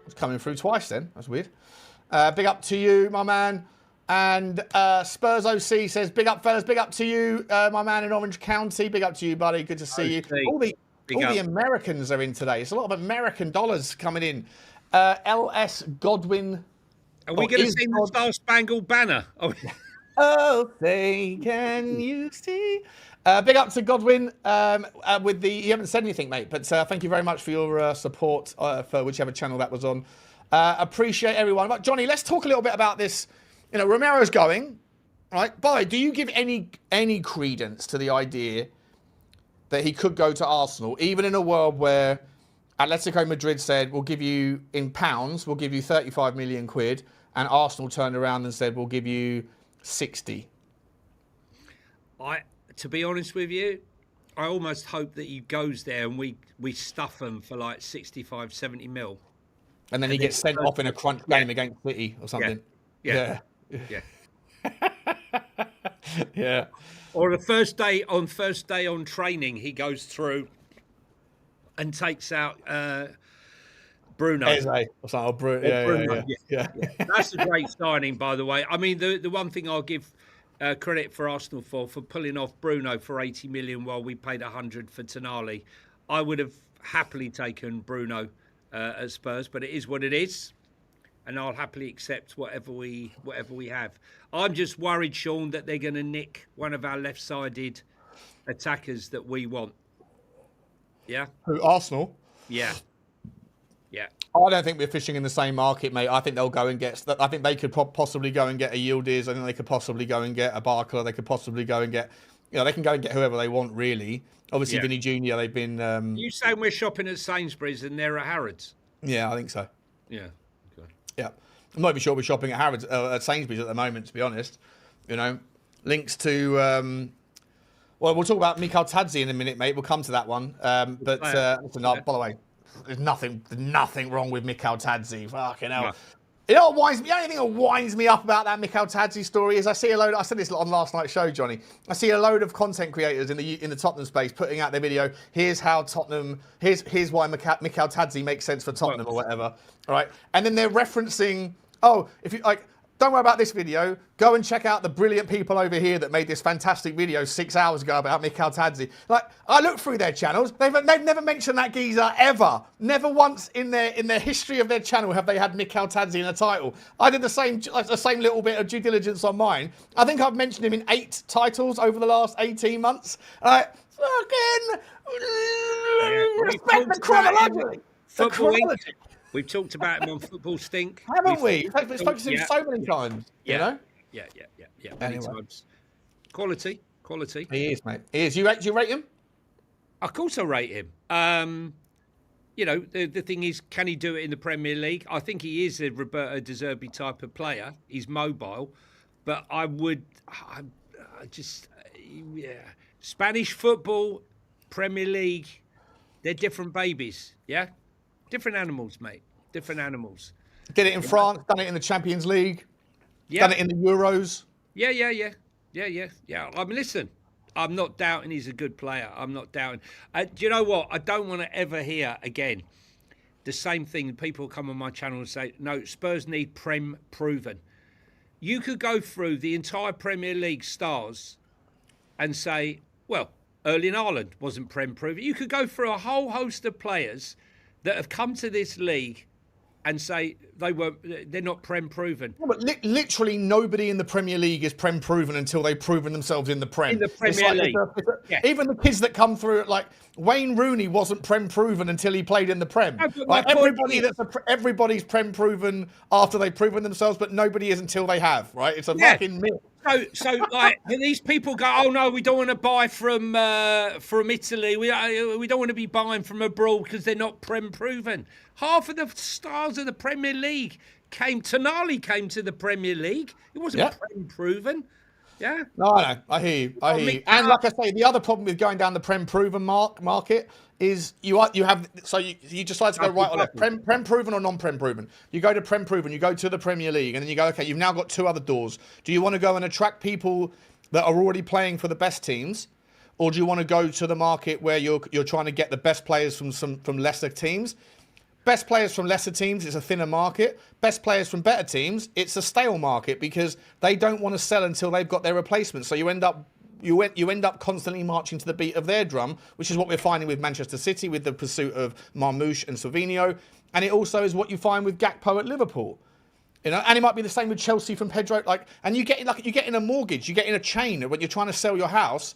Speaker 1: It's coming through twice then. That's weird. Big up to you, my man. And Spurs OC says, big up, fellas. Big up to you, my man in Orange County. Big up to you, buddy. Good to see you. All the Americans are in today. It's a lot of American dollars coming in. LS Godwin.
Speaker 2: Are we going to sing the Star Spangled Banner?
Speaker 1: Oh, say, can you see? Big up to Godwin. You haven't said anything, mate, but thank you very much for your support for whichever channel that was on. Appreciate everyone. But Johnny, let's talk a little bit about this. Romero's going, right? By the way, do you give any credence to the idea that he could go to Arsenal, even in a world where Atletico Madrid said, we'll give you, in pounds, we'll give you 35 million quid, and Arsenal turned around and said, we'll give you 60?
Speaker 2: To be honest with you, I almost hope that he goes there and we stuff him for like 65, 70 mil.
Speaker 1: And then he gets sent off in a crunch game against City or something.
Speaker 2: Yeah.
Speaker 1: Yeah.
Speaker 2: Or the first day on training, he goes through and takes out Bruno.
Speaker 1: Eze or something. Bruno. Yeah.
Speaker 2: That's a great signing, by the way. I mean, the one thing I'll give credit for Arsenal for pulling off Bruno for 80 million while we paid 100 for Tonali. I would have happily taken Bruno at Spurs, but it is what it is, and I'll happily accept whatever we have. I'm just worried, Sean, that they're going to nick one of our left-sided attackers that we want. Yeah.
Speaker 1: Who, Arsenal?
Speaker 2: Yeah. Yeah.
Speaker 1: I don't think we're fishing in the same market, mate. I think they'll go and get. I think they could possibly go and get a Yildiz. I think they could possibly go and get a Barker. They could possibly go and get. They can go and get whoever they want, really. Obviously, Vinny Junior. They've been.
Speaker 2: You saying we're shopping at Sainsbury's and they're at Harrods?
Speaker 1: Yeah, I think so.
Speaker 2: Yeah. Okay.
Speaker 1: Yeah, I'm not even sure we're shopping at Harrods at Sainsbury's at the moment. To be honest, links to. Well, we'll talk about Mikel Tadzi in a minute, mate. We'll come to that one. But listen, by the way, there's nothing wrong with Mikel Tadzi. Fucking hell. No. You know what winds me? The only thing that winds me up about that Mikel Tadzi story is I see a load. I said this on last night's show, Johnny. I see a load of content creators in the Tottenham space putting out their video. Here's how Tottenham. Here's why Mikel Tadzi makes sense for Tottenham or whatever. All right, and then they're referencing. Oh, if you like. Don't worry about this video. Go and check out the brilliant people over here that made this fantastic video 6 hours ago about Mikel Tadzi. Like, I looked through their channels. They've never mentioned that geezer ever. Never once in their history of their channel have they had Mikel Tadzi in a title. I did the same little bit of due diligence on mine. I think I've mentioned him in 8 titles over the last 18 months. Fucking respect the chronology.
Speaker 2: The chronology. We've talked about him on Football Stink.
Speaker 1: Haven't we? We've spoken to him so many times.
Speaker 2: Yeah. Yeah. Many times. Quality.
Speaker 1: He is, mate. He is. Do you rate him?
Speaker 2: Of course I rate him. The thing is, can he do it in the Premier League? I think he is a Roberto De Zerbi type of player. He's mobile. But Spanish football, Premier League, they're different babies, yeah? Different animals, mate. Different animals.
Speaker 1: Did it in France, done it in the Champions League, done it in the Euros.
Speaker 2: Yeah. I mean, listen, I'm not doubting he's a good player. I'm not doubting. Do you know what? I don't want to ever hear again the same thing. People come on my channel and say, no, Spurs need Prem proven. You could go through the entire Premier League stars and say, well, Erling Haaland wasn't Prem proven. You could go through a whole host of players that have come to this league and say they're not Prem proven.
Speaker 1: No, but literally nobody in the Premier League is Prem proven until they've proven themselves in the Prem.
Speaker 2: In the Premier League.
Speaker 1: Even the kids that come through, like Wayne Rooney wasn't Prem proven until he played in the Prem. No, like everybody's Prem proven after they've proven themselves, but nobody is until they have, right? It's a fucking myth.
Speaker 2: So like these people go, oh no, we don't want to buy from Italy. We don't want to be buying from abroad because they're not Prem proven. Half of the stars of the Premier League Tonali came to the Premier League. It wasn't Prem proven. Yeah.
Speaker 1: No, I know. I hear you. And like I say, the other problem with going down the Prem proven market is you decide to go right or left. Prem proven or non-Prem proven. You go to Prem proven, you go to the Premier League, and then you go, okay, you've now got 2 other doors. Do you want to go and attract people that are already playing for the best teams, or do you want to go to the market where you're trying to get the best players from lesser teams? Best players from lesser teams, it's a thinner market. Best players from better teams, it's a stale market because they don't want to sell until they've got their replacements. So you end up constantly marching to the beat of their drum, which is what we're finding with Manchester City with the pursuit of Marmoush and Savinho, and it also is what you find with Gakpo at Liverpool. And it might be the same with Chelsea from Pedro. And you get in a mortgage, you get in a chain when you're trying to sell your house.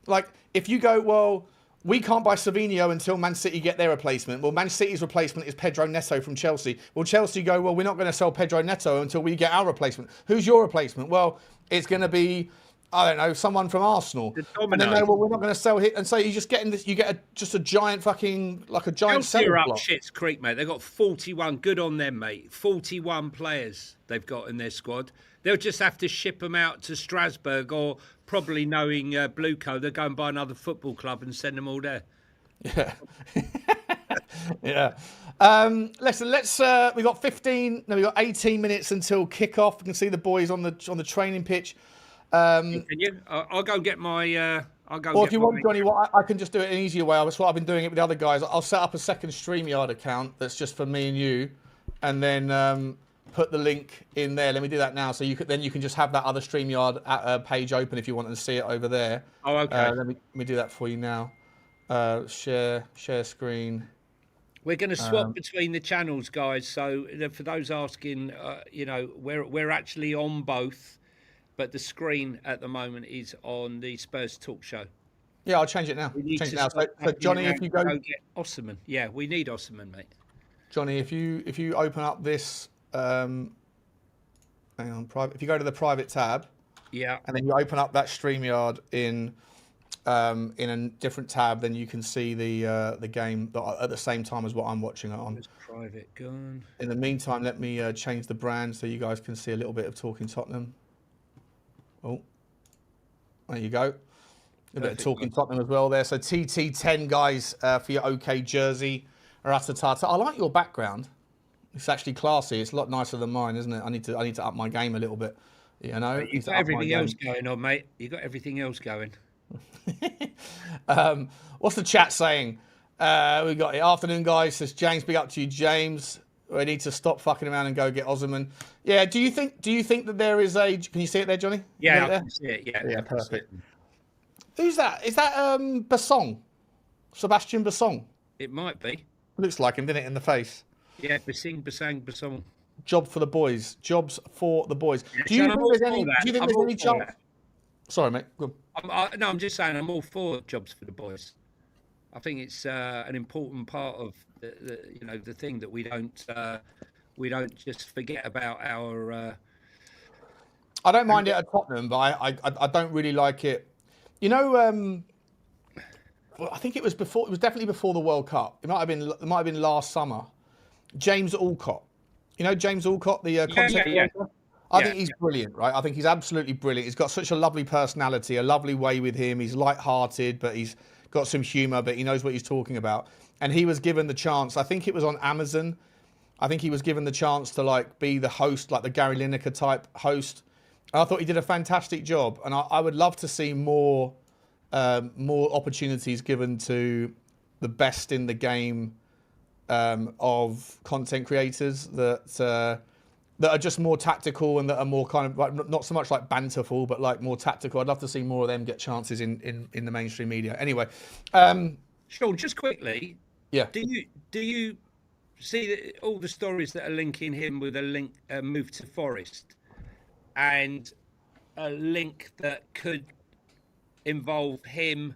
Speaker 1: Like if you go, well, we can't buy Savinho until Man City get their replacement. Well, Man City's replacement is Pedro Neto from Chelsea. Well, Chelsea go, well, we're not going to sell Pedro Neto until we get our replacement. Who's your replacement? Well, it's going to be, I don't know, someone from Arsenal. And then they, well, we're not going to sell it. And so you just getting this, you get just a giant fucking, like a giant
Speaker 2: Chelsea are up shit's creek, mate. They've got 41. Good on them, mate. 41 players they've got in their squad. They'll just have to ship them out to Strasbourg or probably knowing Blueco, they'll go and buy another football club and send them all there.
Speaker 1: Yeah. Yeah. Listen, we've got 18 minutes until kickoff. You can see the boys on the training pitch.
Speaker 2: Can you? I'll go get my...
Speaker 1: Or if you want, Johnny, I can just do it an easier way. That's what I've been doing it with the other guys. I'll set up a second StreamYard account that's just for me and you, and then put the link in there. Let me do that now. So you can just have that other StreamYard page open if you want to see it over there.
Speaker 2: Oh, okay.
Speaker 1: Let me do that for you now. Share screen.
Speaker 2: We're going to swap between the channels, guys. So for those asking, we're actually on both, but the screen at the moment is on the Spurs Talk Show.
Speaker 1: Yeah, I'll change it now.
Speaker 2: We need
Speaker 1: change
Speaker 2: to
Speaker 1: it now. So Johnny, if you go
Speaker 2: get Osman. Yeah, we need Osman, mate.
Speaker 1: Johnny, if you open up this, hang on, private. If you go to the private tab,
Speaker 2: yeah,
Speaker 1: and then you open up that StreamYard in a different tab, then you can see the game at the same time as what I'm watching it on.
Speaker 2: There's private gone.
Speaker 1: In the meantime, let me change the brand so you guys can see a little bit of Talking Tottenham. Oh, there you go. A bit of Talking Tottenham as well there. So TT10 guys for your OK jersey. Ratatata. I like your background. It's actually classy. It's a lot nicer than mine, isn't it? I need to up my game a little bit. You know,
Speaker 2: you've got everything else going on, mate. You've got everything else going.
Speaker 1: What's the chat saying? We got it. Afternoon, guys. Says James. Big up to you, James. We need to stop fucking around and go get Osman. Yeah. Do you think that there is a? Can you see it there, Johnny?
Speaker 2: Yeah, I can see it. Yeah.
Speaker 1: Yeah. Perfect. Who's that? Is that Basong? Sebastian Basong?
Speaker 2: It might be.
Speaker 1: Looks like him, didn't it, in the face?
Speaker 2: Yeah, Basong.
Speaker 1: Job for the boys. Jobs for the boys.
Speaker 2: Yeah,
Speaker 1: do you think there's any chance? Sorry, mate. Go on.
Speaker 2: I'm just saying I'm all for jobs for the boys. I think it's an important part of the thing that we don't just forget about our.
Speaker 1: I don't mind it at Tottenham, but I don't really like it. You know, I think it was before. It was definitely before the World Cup. It might have been last summer. James Alcott. You know James Alcott, the content creator. I think he's brilliant, right? I think he's absolutely brilliant. He's got such a lovely personality, a lovely way with him. He's light-hearted, but he's got some humour, but he knows what he's talking about. And he was given the chance. I think it was on Amazon. I think he was given the chance to be the host, like the Gary Lineker type host. And I thought he did a fantastic job, and I would love to see more opportunities given to the best in the game of content creators that are just more tactical and that are more kind of not so much like banterful, but more tactical. I'd love to see more of them get chances in the mainstream media. Anyway,
Speaker 2: Sean, just quickly,
Speaker 1: yeah.
Speaker 2: Do you see all the stories that are linking him with a move to Forest, and a link that could involve him,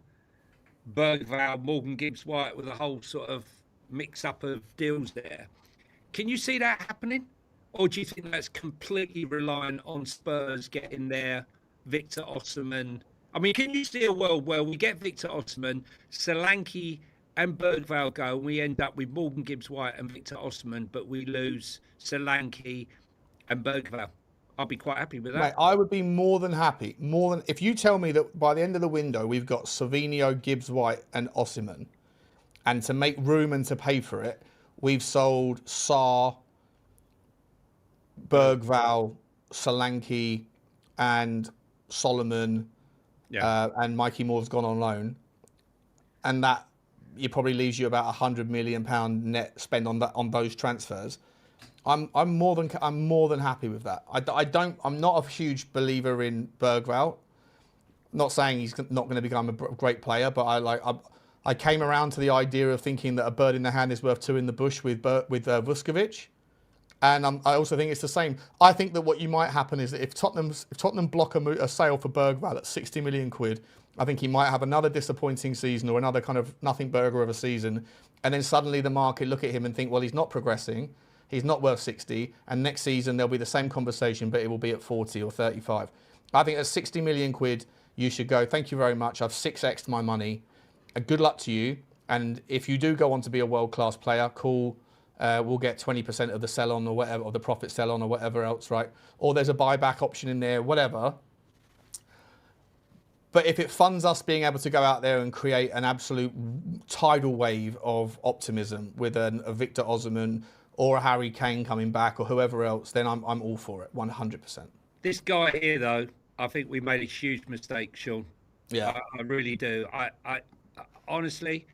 Speaker 2: Berghvall, Morgan Gibbs-White, with a whole sort of mix-up of deals there? Can you see that happening? Or do you think that's completely reliant on Spurs getting their Victor Osimhen? I mean, can you see a world where we get Victor Osimhen, Solanke and Berghvall go, and we end up with Morgan Gibbs-White and Victor Osimhen, but we lose Solanke and Berghvall? I'll be quite happy with that.
Speaker 1: Mate, I would be more than happy. If you tell me that by the end of the window we've got Savinho, Gibbs-White and Osimhen, and to make room and to pay for it, we've sold Sarr, Berghvall, Solanke, and Solomon, and Mikey Moore's gone on loan, and that probably leaves you about £100 million net spend on those transfers. I'm more than happy with that. I'm not a huge believer in Berghvall. Not saying he's not going to become a great player, but I came around to the idea of thinking that a bird in the hand is worth two in the bush with Vuskovic. And I also think it's the same. I think that what you might happen is that if Tottenham block a sale for Berghvall at 60 million quid, I think he might have another disappointing season or another kind of nothing burger of a season. And then suddenly the market look at him and think, well, he's not progressing. He's not worth 60. And next season there'll be the same conversation, but it will be at 40 or 35. I think at 60 million quid, you should go, thank you very much. I've 6x'd my money. Good luck to you. And if you do go on to be a world-class player, cool. We'll get 20% of the sell-on or whatever, or the profit sell-on or whatever else, right? Or there's a buyback option in there, whatever. But if it funds us being able to go out there and create an absolute tidal wave of optimism with a Victor Osimhen or a Harry Kane coming back or whoever else, then I'm all for it, 100%.
Speaker 2: This guy here, though, I think we made a huge mistake, Sean.
Speaker 1: Yeah.
Speaker 2: I really do. I honestly,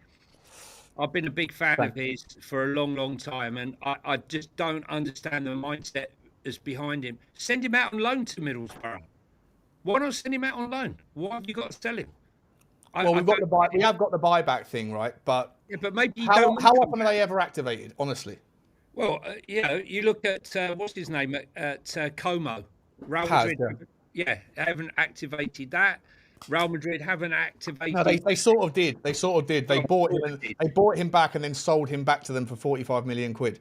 Speaker 2: I've been a big fan of his for a long, long time, and I just don't understand the mindset that's behind him. Send him out on loan to Middlesbrough. Why not send him out on loan? Why have you got to sell him?
Speaker 1: Well, we have got the buyback thing, right? But
Speaker 2: yeah, but maybe you
Speaker 1: how
Speaker 2: don't.
Speaker 1: often are they ever activated? Honestly,
Speaker 2: Well, you look at what's his name at Como, Real
Speaker 1: Paz,
Speaker 2: Madrid.
Speaker 1: yeah.
Speaker 2: Yeah, haven't activated that. Real Madrid haven't
Speaker 1: No,
Speaker 2: activated.
Speaker 1: they sort of did. They sort of did. They
Speaker 2: Well,
Speaker 1: bought him.
Speaker 2: sort of
Speaker 1: And
Speaker 2: did.
Speaker 1: they bought him back and then sold him back to them for 45 million quid.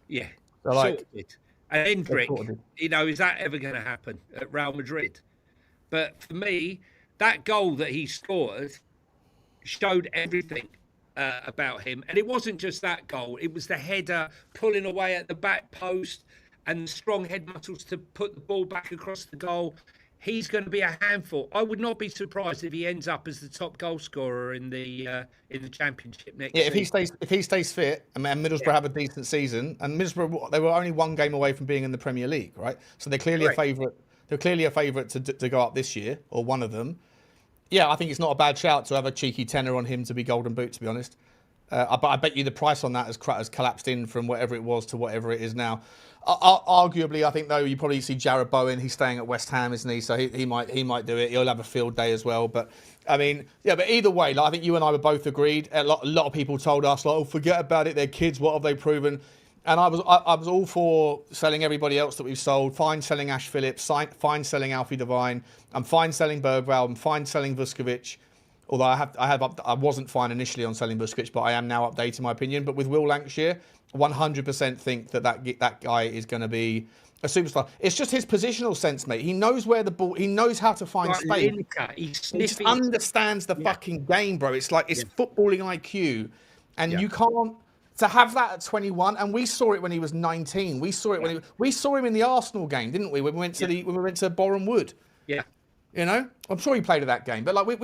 Speaker 2: Yeah,
Speaker 1: So
Speaker 2: sort
Speaker 1: like,
Speaker 2: of did. And
Speaker 1: they
Speaker 2: Hendrick,
Speaker 1: sort of did.
Speaker 2: is that ever going to happen at Real Madrid? But for me, that goal that he scored showed everything about him. And it wasn't just that goal, it was the header pulling away at the back post and the strong head muscles to put the ball back across the goal. He's going to be a handful. I would not be surprised if he ends up as the top goal scorer in the championship next
Speaker 1: Yeah,
Speaker 2: season.
Speaker 1: if he stays fit and Middlesbrough have a decent season, and Middlesbrough they were only one game away from being in the Premier League, right? So they're clearly
Speaker 2: Correct.
Speaker 1: a favourite. They're clearly a favourite to go up this year, or one of them. Yeah, I think it's not a bad shout to have a cheeky tenner on him to be Golden Boot, to be honest. But I bet you the price on that has collapsed in from whatever it was to whatever it is now. Arguably, I think though you probably see Jared Bowen. He's staying at West Ham, isn't he? So he might do it. He'll have a field day as well. But I mean, yeah. But either way, like, I think you and I were both agreed. A lot of people told us, like, oh, forget about it. They're kids. What have they proven? And I was all for selling everybody else that we've sold. Fine selling Ash Phillips. Fine selling Alfie Devine. I'm fine selling Berghvall. I'm fine selling Vuskovic. Although I wasn't fine initially on selling Vuskovic, but I am now updating my opinion. But with Will Lancashire, 100% think that guy is going to be a superstar. It's just his positional sense, mate. He knows where the ball. He knows how to find space. He just understands the fucking game, bro. It's like footballing IQ, and you can't. To have that at 21, and we saw it when he was 19. We saw it when we saw him in the Arsenal game, didn't we? When we went to Boreham Wood.
Speaker 2: Yeah.
Speaker 1: You know, I'm sure he played at that game, but like we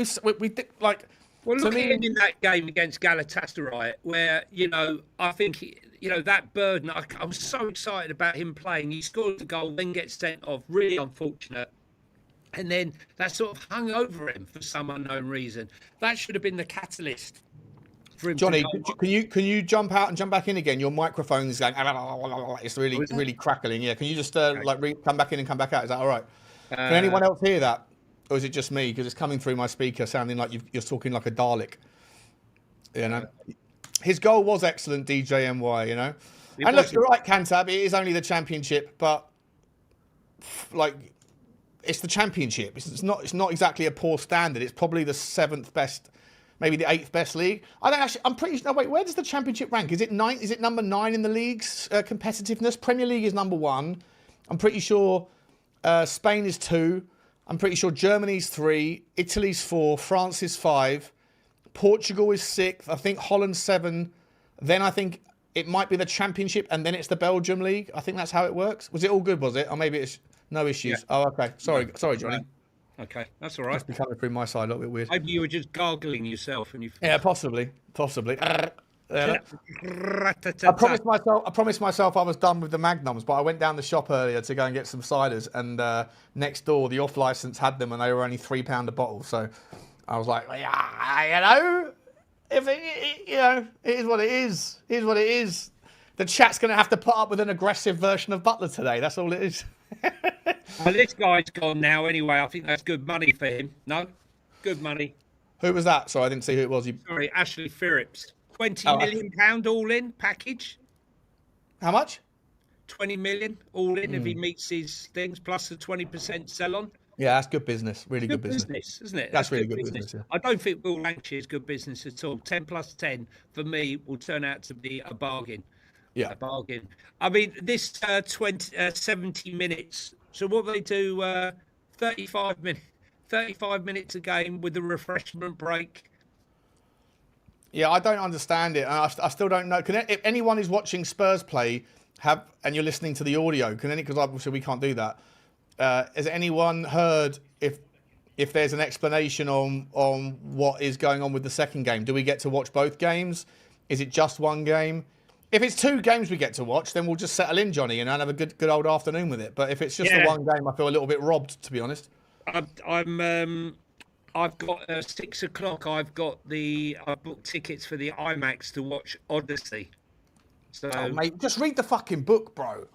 Speaker 1: did, like.
Speaker 2: Well, look at him in that game against Galatasaray, where I think that burden. I was so excited about him playing. He scored the goal, then gets sent off. Really unfortunate, and then that sort of hung over him for some unknown reason. That should have been the catalyst for him.
Speaker 1: Johnny, can you jump out and jump back in again? Your microphone is going. It's really crackling. Yeah, can you just come back in and come back out? Is that all right? Can anyone else hear that? Or is it just me? Because it's coming through my speaker sounding like you're talking like a Dalek. You know? His goal was excellent, DJMY, you know? And look, you're right, Cantab, it is only the championship, but like it's the championship. It's not exactly a poor standard. It's probably the 7th best, maybe the 8th best league. I'm pretty sure. No, wait, where does the championship rank? Is it number 9 in the league's competitiveness? Premier League is number 1. I'm pretty sure Spain is 2. I'm pretty sure Germany's 3, Italy's 4, France is 5, Portugal is 6th, I think Holland's 7. Then I think it might be the Championship, and then it's the Belgium League. I think that's how it works. Was it all good, was it? Or maybe it's no issues. Yeah. Oh, okay. Sorry, Johnny.
Speaker 2: Okay, that's all right.
Speaker 1: Must be coming through my side a little bit weird.
Speaker 2: Maybe you were just gargling yourself and you.
Speaker 1: Yeah, possibly. I promised myself I was done with the Magnums, but I went down the shop earlier to go and get some ciders, and next door the off license had them, and they were only £3 a bottle. So I was like, yeah, if it is what it is. It is what it is. The chat's going to have to put up with an aggressive version of Butler today. That's all it is.
Speaker 2: Well, this guy's gone now anyway. I think that's good money for him. No, good money.
Speaker 1: Who was that? Sorry, I didn't see who it was.
Speaker 2: Sorry, Ashley Phillips. £20 million all in package.
Speaker 1: How much?
Speaker 2: 20 million all in if he meets his things, plus the 20% sell on.
Speaker 1: Yeah, that's good business. Really good
Speaker 2: business, isn't it?
Speaker 1: That's really good business. Yeah.
Speaker 2: I don't think Will Lancashire is good business at all. 10 plus 10 for me will turn out to be a bargain.
Speaker 1: Yeah,
Speaker 2: a bargain. I mean, this 70 minutes. So what they do? 35 minutes a game with a refreshment break.
Speaker 1: Yeah, I don't understand it. I still don't know. If anyone who's watching Spurs play and you're listening to the audio, because obviously we can't do that. Has anyone heard if there's an explanation on what is going on with the second game? Do we get to watch both games? Is it just one game? If it's 2 games we get to watch, then we'll just settle in, Johnny, and have a good old afternoon with it. But if it's just the one game, I feel a little bit robbed, to be honest.
Speaker 2: I've got 6 o'clock. I've booked tickets for the IMAX to watch Odyssey. So,
Speaker 1: mate, just read the fucking book, bro.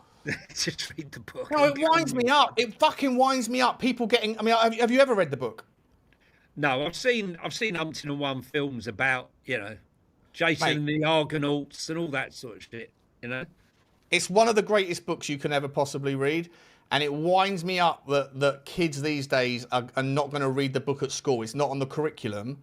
Speaker 2: Just read the book.
Speaker 1: No, it winds me up. It fucking winds me up. People getting. I mean, have you ever read the book?
Speaker 2: No, I've seen umpteen and one films about, Jason
Speaker 1: Mate.
Speaker 2: and the Argonauts and all that sort of shit,
Speaker 1: It's one of the greatest books you can ever possibly read. And it winds me up that kids these days are not going to read the book at school. It's not on the curriculum.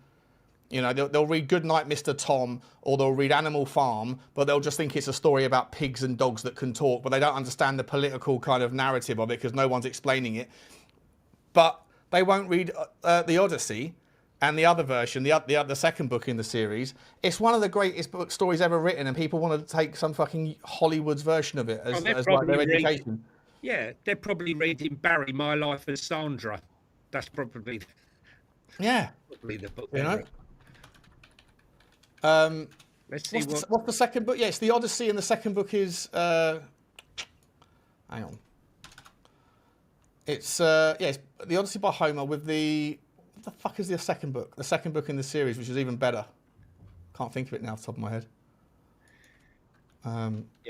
Speaker 1: They'll read Goodnight, Mr. Tom, or they'll read Animal Farm, but they'll just think it's a story about pigs and dogs that can talk, but they don't understand the political kind of narrative of it because no one's explaining it. But they won't read the Odyssey and the other version, the second book in the series. It's one of the greatest book stories ever written, and people want to take some fucking Hollywood's version of it as like their education.
Speaker 2: Yeah, they're probably reading Barry, My Life as Sandra. That's probably the book. Let's see
Speaker 1: what's the second book? Yeah, it's the Odyssey, and the second book is hang on. It's it's the Odyssey by Homer with what the fuck is the second book? The second book in the series, which is even better. Can't think of it now off the top of my head.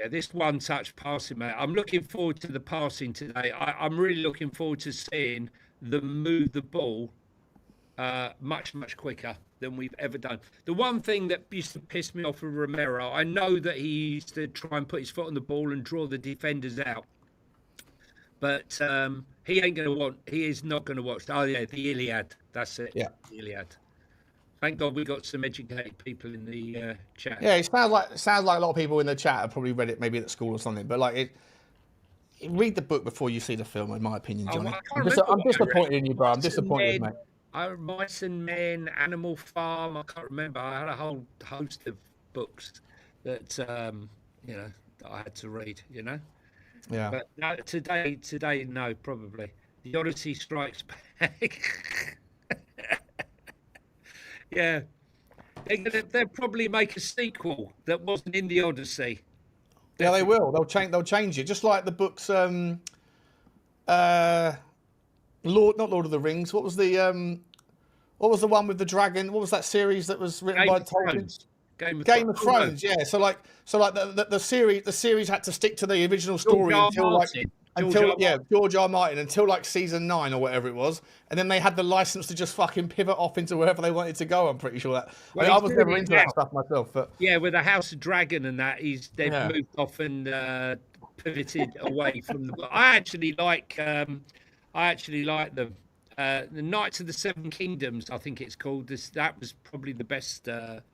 Speaker 2: This one touch passing, mate. I'm looking forward to the passing today. I'm really looking forward to seeing them move the ball much, much quicker than we've ever done. The one thing that used to piss me off with Romero, I know that he used to try and put his foot on the ball and draw the defenders out. But he is not going to watch. Oh, yeah, the Iliad. That's it.
Speaker 1: Yeah.
Speaker 2: The Iliad. Thank God we got some educated people in the chat.
Speaker 1: Yeah, it sounds like a lot of people in the chat have probably read it maybe at school or something. But read the book before you see the film, in my opinion, Johnny. I'm disappointed in you, bro. I'm disappointed, mate.
Speaker 2: Mice and Men, Animal Farm. I can't remember. I had a whole host of books that that I had to read.
Speaker 1: Yeah.
Speaker 2: But no, today, no, probably. The Odyssey Strikes Back. Yeah, they'll probably make a sequel that wasn't in the Odyssey.
Speaker 1: Yeah, they will. They'll change it, just like the books. Not Lord of the Rings. What was the one with the dragon? What was that series that was written by Tolkien? Game of Thrones. Yeah. So the series had to stick to the original story George R. Martin until like season 9 or whatever it was, and then they had the license to just fucking pivot off into wherever they wanted to go. I'm pretty sure that. I was never into that stuff myself, but
Speaker 2: yeah, with the House of Dragon and that, they've moved off and pivoted away from the. I actually like them. The Knights of the Seven Kingdoms, I think it's called. That was probably the best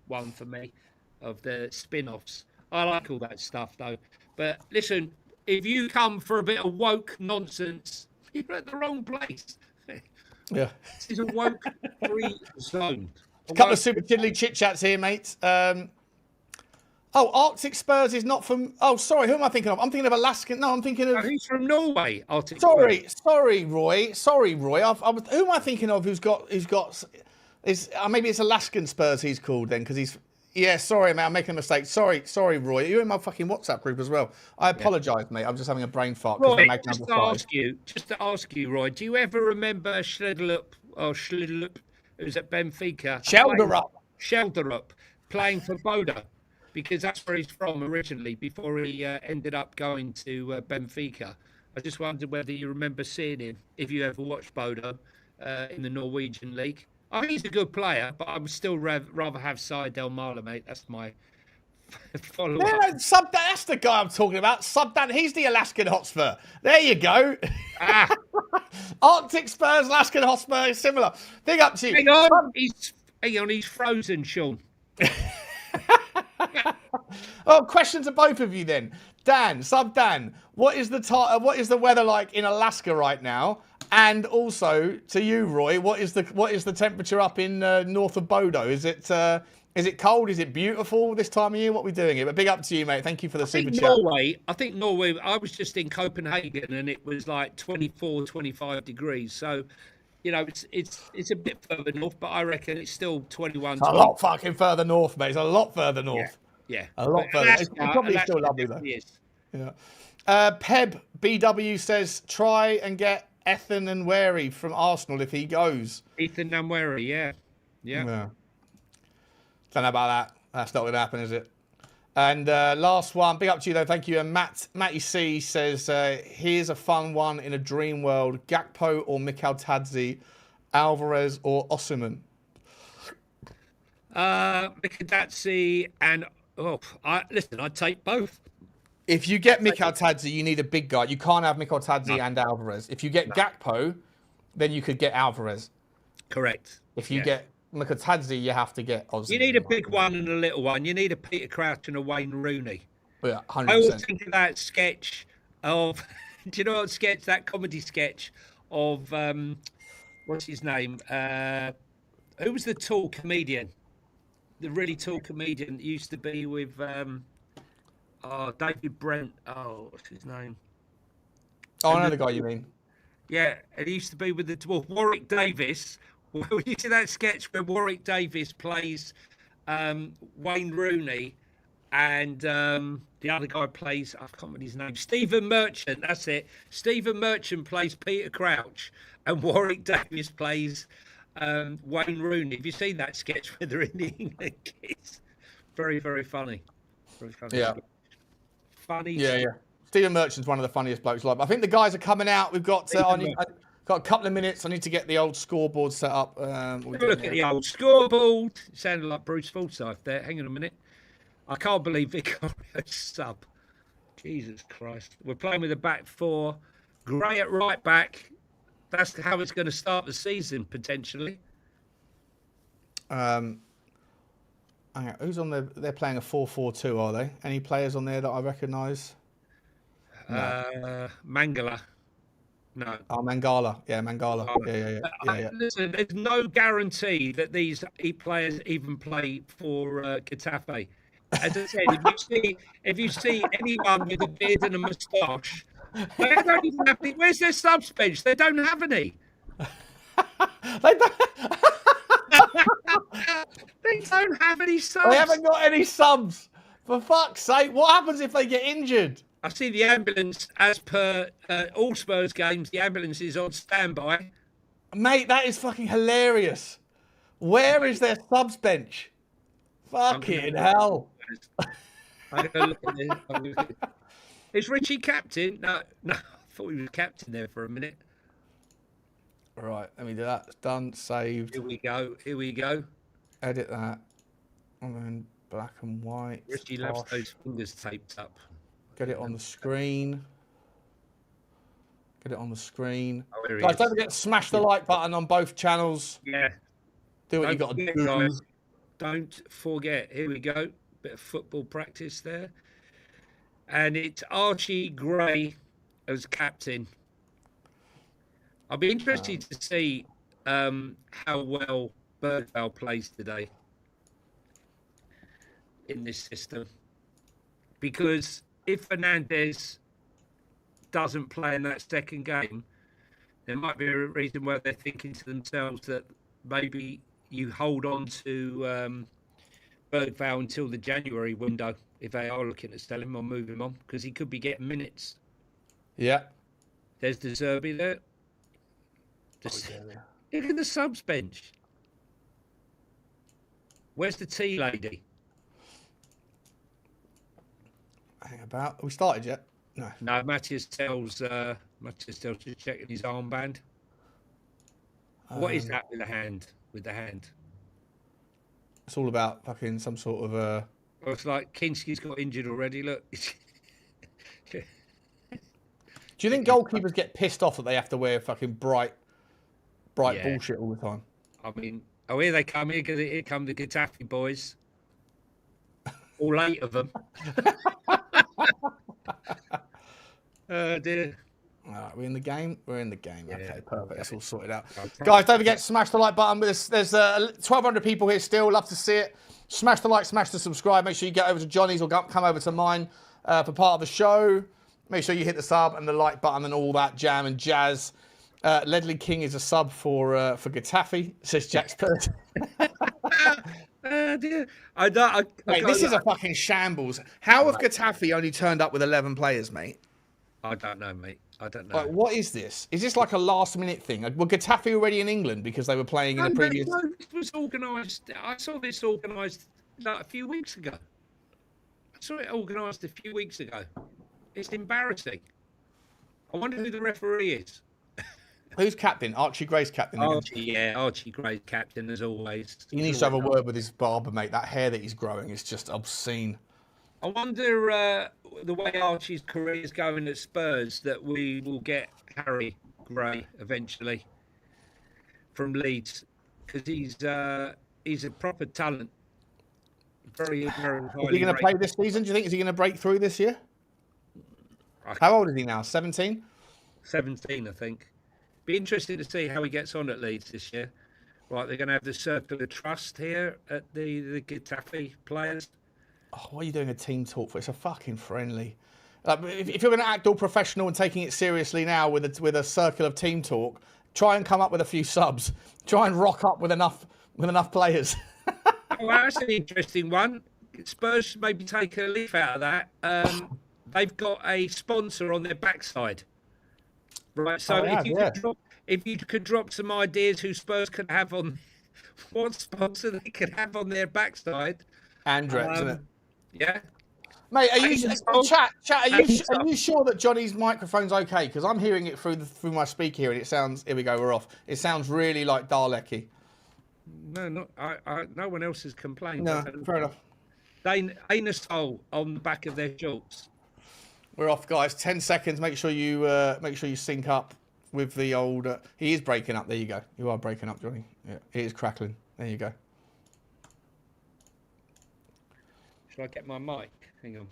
Speaker 2: one for me of the spin-offs. I like all that stuff though. But listen, if you come for a bit of woke nonsense, you're at the wrong place.
Speaker 1: Yeah.
Speaker 2: This is a woke-free zone.
Speaker 1: A couple of super tiddly chit-chats here, mate. Arctic Spurs is not from... Oh, sorry, who am I thinking of? I'm thinking of Alaskan... No, I'm thinking of...
Speaker 2: He's from Norway, Arctic
Speaker 1: Spurs.
Speaker 2: Spurs.
Speaker 1: Sorry, Roy. Who am I thinking of who's got... maybe it's Alaskan Spurs he's called then, because he's... Yeah, sorry, mate, I'm making a mistake. Sorry, Roy. You're in my fucking WhatsApp group as well. I apologise, mate. I'm just having a brain fart.
Speaker 2: Roy, just to ask you, Roy, do you ever remember Schledelup, who's at Benfica? Schelderup, playing for Bodo? Because that's where he's from originally, before he ended up going to Benfica. I just wondered whether you remember seeing him, if you ever watched Bodo in the Norwegian league. I think he's a good player, but I would still rather have Seidel Marla, mate. That's my follow-up.
Speaker 1: Yeah, that's the guy I'm talking about. Subdan, he's the Alaskan Hotspur. There you go. Arctic Spurs, Alaskan Hotspur is similar. Big up to you.
Speaker 2: Hang on, he's frozen, Sean.
Speaker 1: Oh, question to both of you then. Dan, what is the weather like in Alaska right now? And also to you, Roy, what is the temperature up in north of Bodo? Is it cold? Is it beautiful this time of year? What are we doing here? But big up to you, mate. Thank you for the super chat.
Speaker 2: I think Norway. I was just in Copenhagen and it was like 24, 25 degrees. So, it's a bit further north, but I reckon it's still 21.
Speaker 1: It's a lot fucking further north, mate. It's a lot further north.
Speaker 2: Yeah.
Speaker 1: A lot further. It's probably still lovely though. Yeah. Peb BW says try and get Ethan and Wary from Arsenal if he goes.
Speaker 2: Ethan and Wary, yeah.
Speaker 1: Don't know about that. That's not going to happen, is it? And last one, big up to you though, thank you. And Matty C says, here's a fun one in a dream world: Gakpo or Mikhail Tadzi Alvarez or Osimhen?
Speaker 2: Mikadazzi and listen, I'd take both.
Speaker 1: If you get Mikadazzi, you need a big guy. You can't have Mikadazzi and Alvarez. If you get Gakpo, then you could get Alvarez.
Speaker 2: Correct.
Speaker 1: If you get Mikadazzi, you have to get Osimhen.
Speaker 2: You need a big one and a little one. You need a Peter Crouch and a Wayne Rooney.
Speaker 1: Yeah, 100%.
Speaker 2: I always think of that sketch of, do you know what sketch? That comedy sketch of, what's his name? Who was the tall comedian? The really tall comedian that used to be with David Brent. Oh, what's his name?
Speaker 1: Oh, I know the guy you mean.
Speaker 2: Yeah, it used to be with Warwick Davis. When you see that sketch where Warwick Davis plays Wayne Rooney and the other guy plays, I can't remember his name, Stephen Merchant, that's it. Stephen Merchant plays Peter Crouch and Warwick Davis plays Wayne Rooney. Have you seen that sketch where they're in the England kids? Very, very funny. Very funny.
Speaker 1: Yeah.
Speaker 2: Sketch. Funny.
Speaker 1: Yeah. Stephen Merchant's one of the funniest blokes alive. I think the guys are coming out. We've got got a couple of minutes. I need to get the old scoreboard set up.
Speaker 2: Look at the old scoreboard. It sounded like Bruce Forsyth there. Hang on a minute. I can't believe Vicario sub. Jesus Christ. We're playing with a back four. Gray at right back. That's how it's going to start the season, potentially.
Speaker 1: Who's on there? They're playing a 4-4-2, are they? Any players on there that I recognise?
Speaker 2: No. Mangala. No.
Speaker 1: Oh, Mangala. Yeah, Mangala. Yeah.
Speaker 2: Listen, there's no guarantee that these players even play for Getafe. As I said, if you see anyone with a beard and a moustache, they don't even have any. Where's their subs bench? They don't have any. They don't have any subs.
Speaker 1: They haven't got any subs. For fuck's sake, what happens if they get injured?
Speaker 2: I see the ambulance, as per all Spurs games, the ambulance is on standby.
Speaker 1: Mate, that is fucking hilarious. Where is their subs bench? Fucking hell.
Speaker 2: I'm going to look at this. Is Richie captain? No, I thought he was captain there for a minute.
Speaker 1: Right, let me do that. It's done, saved.
Speaker 2: Here we go.
Speaker 1: Edit that. And then black and white.
Speaker 2: Richie loves those fingers taped up.
Speaker 1: Get it on the screen.
Speaker 2: Oh,
Speaker 1: Guys, don't forget to smash the like button on both channels.
Speaker 2: Yeah.
Speaker 1: Do what you got to do.
Speaker 2: Guys, don't forget. Here we go. Bit of football practice there. And it's Archie Gray as captain. I'll be interested to see how well Berghvall plays today in this system. Because if Fernandes doesn't play in that second game, there might be a reason why they're thinking to themselves that maybe you hold on to Berghvall until the January window if they are looking at selling him or move him on, because he could be getting minutes.
Speaker 1: Yeah.
Speaker 2: There's the Zerbi there. Look at the subs bench. Where's the tea lady?
Speaker 1: Hang about. Have we started yet? No.
Speaker 2: No, Mathys Tel's just checking his armband. What is that with the hand?
Speaker 1: It's all about fucking some sort of
Speaker 2: Well, it's like Kinsky's got injured already. Look.
Speaker 1: Do you think goalkeepers get pissed off that they have to wear fucking bright bullshit all the time?
Speaker 2: I mean, here they come. Here come the Getafe boys. All 8 of them. Oh, dear.
Speaker 1: All right, we're in the game.
Speaker 2: Yeah.
Speaker 1: Okay, perfect. That's all sorted out. Okay. Guys, don't forget to smash the like button. There's 1,200 people here still. Love to see it. Smash the like, smash the subscribe. Make sure you get over to Johnny's or come over to mine for part of the show. Make sure you hit the sub and the like button and all that jam and jazz. Ledley King is a sub for Getafe, says Jack Spurs.
Speaker 2: Dear.
Speaker 1: Mate, this is a fucking shambles. How have Getafe only turned up with 11 players, mate?
Speaker 2: I don't know, mate. I don't know.
Speaker 1: Like, what is this? Is this like a last-minute thing? Were Getafe already in England because they were playing in a previous...
Speaker 2: No, this was organised. I saw this organised like a few weeks ago. I saw it organised a few weeks ago. It's embarrassing. I wonder who the referee is.
Speaker 1: Who's captain? Archie Gray's captain again.
Speaker 2: Archie Gray, captain as always.
Speaker 1: He needs to have a word with his barber, mate. That hair that he's growing is just obscene.
Speaker 2: I wonder the way Archie's career is going at Spurs that we will get Harry Gray eventually from Leeds, because he's a proper talent. Very, very highly.
Speaker 1: Is he going to play this season? Do you think? Is he going to break through this year? How old is he now? 17?
Speaker 2: 17, I think. Be interested to see how he gets on at Leeds this year. Right, they're going to have the circle of trust here at the Getafe players.
Speaker 1: Oh, what are you doing a team talk for? It's a fucking friendly. If you're going to act all professional and taking it seriously now with a circle of team talk, try and come up with a few subs. Try and rock up with enough players.
Speaker 2: Oh, that's an interesting one. Spurs should maybe take a leaf out of that. They've got a sponsor on their backside. Right, so if you could drop some ideas who Spurs could have on what sponsor they could have on their backside.
Speaker 1: Andrex, isn't it?
Speaker 2: Yeah.
Speaker 1: Mate, are you sure that Johnny's microphone's okay? Because I'm hearing it through my speaker here, and it sounds. Here we go. We're off. It sounds really like Dalek-y.
Speaker 2: No, not. No one else has complained.
Speaker 1: No, fair enough.
Speaker 2: Anus hole on the back of their shorts.
Speaker 1: We're off, guys. 10 seconds. Make sure you sync up with the old. He is breaking up. There you go. You are breaking up, Johnny. Yeah, it is crackling. There you go.
Speaker 2: Should I get my mic? Hang on.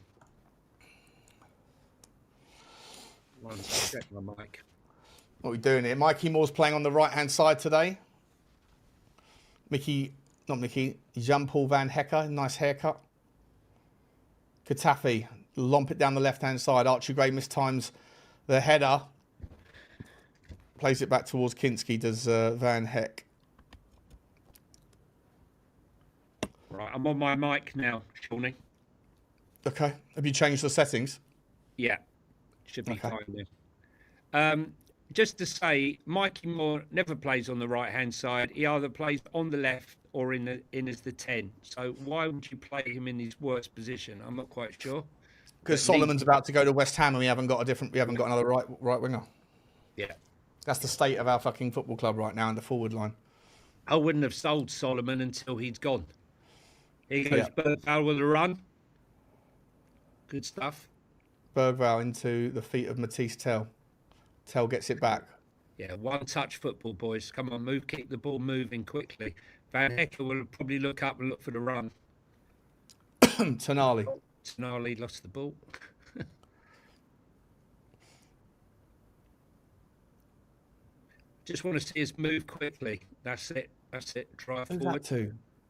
Speaker 2: Check my mic.
Speaker 1: What are we doing here? Mikey Moore's playing on the right-hand side today. Jean-Paul Van Hecke, nice haircut. Getafe, lump it down the left-hand side. Archie Gray mistimes the header. Plays it back towards Kinsky, does Van Hecke.
Speaker 2: Right, I'm on my mic now, Shawnee.
Speaker 1: Okay. Have you changed the settings?
Speaker 2: Yeah, should be fine then. Just to say, Mikey Moore never plays on the right-hand side. He either plays on the left or in as the 10. So why would you play him in his worst position? I'm not quite sure.
Speaker 1: Because Solomon's about to go to West Ham and we haven't got another right winger.
Speaker 2: Yeah.
Speaker 1: That's the state of our fucking football club right now in the forward line.
Speaker 2: I wouldn't have sold Solomon until he's gone. Here goes Berghvall with a run. Good stuff.
Speaker 1: Berghvall into the feet of Mathys Tel. Tel gets it back.
Speaker 2: Yeah, one-touch football, boys. Come on, keep the ball moving quickly. Van Hecke will probably look up and look for the run.
Speaker 1: Tonali.
Speaker 2: Tonali lost the ball. Just want to see us move quickly. That's it. Drive forward.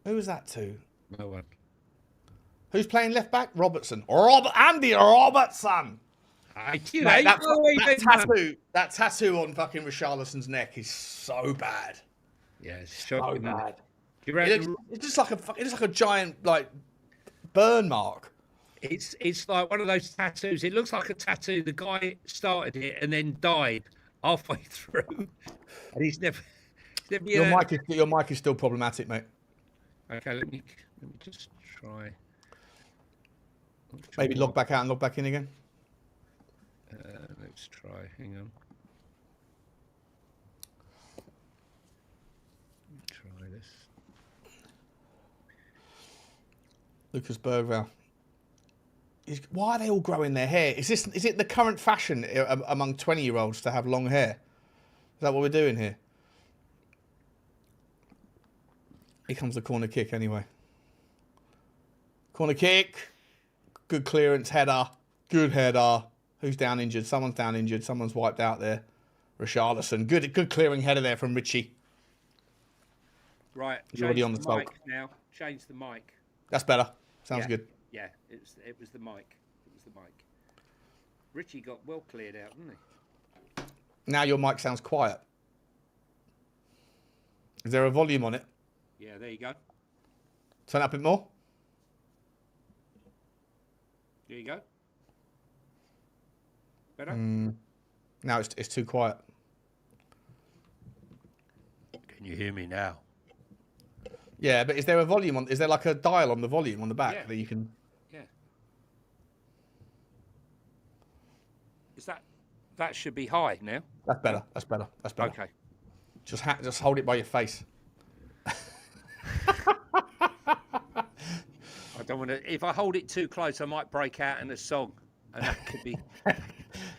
Speaker 1: Who was that to?
Speaker 2: No one.
Speaker 1: Who's playing left back? Robertson. Andy Robertson. Mate, that tattoo on fucking Richalison's neck is so bad.
Speaker 2: Yeah, it's shocking.
Speaker 1: So bad. It's just like a giant burn mark.
Speaker 2: It's like one of those tattoos. It looks like a tattoo. The guy started it and then died halfway through, and he's never.
Speaker 1: Your mic is still problematic, mate.
Speaker 2: Okay, let me just try.
Speaker 1: Maybe log back out and log back in again.
Speaker 2: Let's try. Hang on. Try this.
Speaker 1: Lucas Berghvall. Why are they all growing their hair? Is it the current fashion among 20-year-olds to have long hair? Is that what we're doing here? Here comes the corner kick anyway. Corner kick. Good clearance, header. Good header. Who's down injured? Someone's down injured. Someone's wiped out there. Richalison. Good clearing header there from Richie.
Speaker 2: Right.
Speaker 1: He's already on the
Speaker 2: mic now. Change the mic.
Speaker 1: That's better. Sounds good.
Speaker 2: Yeah, it was the mic. Richie got well cleared out, didn't he?
Speaker 1: Now your mic sounds quiet. Is there a volume on it?
Speaker 2: Yeah, there you go.
Speaker 1: Turn up a bit more.
Speaker 2: There you go. Better?
Speaker 1: Now it's too quiet.
Speaker 2: Can you hear me now?
Speaker 1: Yeah, but is there a volume on? Is there like a dial on the volume on the back that you can?
Speaker 2: Yeah. Is that that should be high now.
Speaker 1: That's better. That's better. That's better.
Speaker 2: Okay.
Speaker 1: Just hold it by your face.
Speaker 2: I don't want to. If I hold it too close, I might break out in a song, and that could be.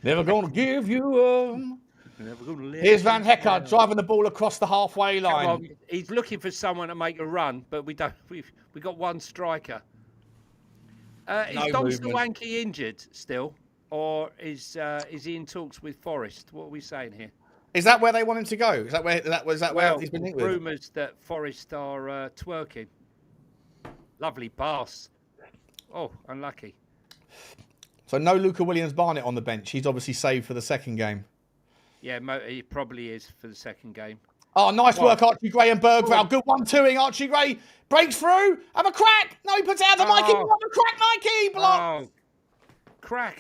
Speaker 1: Never gonna give you
Speaker 2: Never gonna let
Speaker 1: Here's Van
Speaker 2: you
Speaker 1: Hecke
Speaker 2: down.
Speaker 1: driving the ball across the halfway line.
Speaker 2: Well, he's looking for someone to make a run, but we don't. We got one striker. Is Dom Swanky injured still, or is he in talks with Forest? What are we saying here?
Speaker 1: Is that where they want him to go? Is that where where he's been linked with?
Speaker 2: Rumours that Forest are twerking. Lovely pass. Oh, unlucky.
Speaker 1: So no Luca Williams-Barnett on the bench. He's obviously saved for the second game.
Speaker 2: Yeah, he probably is for the second game.
Speaker 1: Oh, nice work, Archie Gray and Berghvall. Good 1-2ing. Archie Gray breaks through. Have a crack. No, he puts it out to Micky. Have a crack, Micky. Block.
Speaker 2: Oh,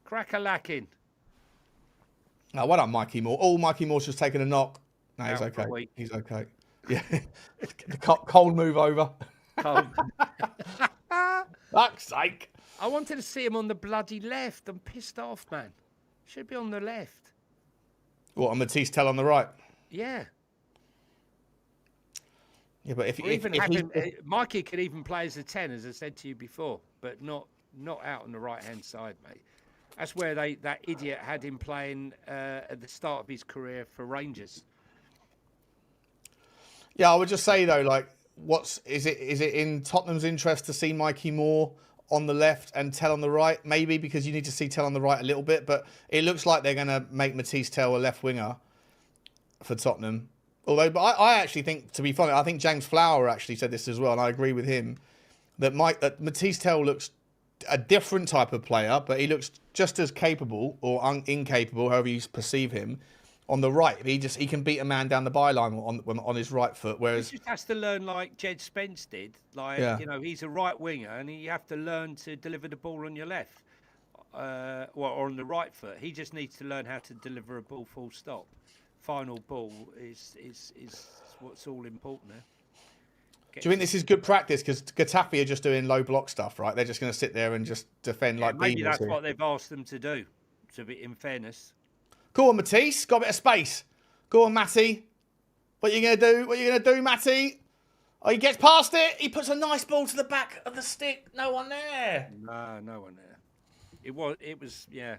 Speaker 2: crack-a-lacking.
Speaker 1: Oh, well done, Micky Moore. Oh, Micky Moore's just taken a knock. No, he's
Speaker 2: Out for a
Speaker 1: okay.
Speaker 2: week.
Speaker 1: He's okay. Yeah. The cold move over.
Speaker 2: Cold.
Speaker 1: Fuck's sake.
Speaker 2: I wanted to see him on the bloody left. I'm pissed off, man. Should be on the left.
Speaker 1: What, and Mathys Tel on the right?
Speaker 2: Yeah.
Speaker 1: Yeah, but if
Speaker 2: Micky could even play as a 10, as I said to you before, but not out on the right-hand side, mate. That's where that idiot had him playing at the start of his career for Rangers.
Speaker 1: Yeah, I would just say though, like, is it in Tottenham's interest to see Micky Moore on the left and Tel on the right? Maybe because you need to see Tel on the right a little bit, but it looks like they're going to make Mathys Tel a left winger for Tottenham. Although, but I actually think, to be funny, I think James Flower actually said this as well, and I agree with him that Mathys Tel looks a different type of player, but he looks just as capable or incapable, however you perceive him, on the right. He can beat a man down the byline on his right foot, whereas
Speaker 2: he just has to learn like Jed Spence did. Like, you know, he's a right winger, and you have to learn to deliver the ball on your left, or on the right foot. He just needs to learn how to deliver a ball full stop. Final ball is what's all important there.
Speaker 1: Do you think this is good practice? Because Getafe are just doing low block stuff, right? They're just going to sit there and just defend like
Speaker 2: maybe
Speaker 1: demons.
Speaker 2: That's what they've asked them to do. To be in fairness.
Speaker 1: Go on, Mathys. Got a bit of space. Go on, Matty. What are you going to do? What are you going to do, Matty? Oh, he gets past it. He puts a nice ball to the back of the stick. No one there.
Speaker 2: No one there. It was, yeah.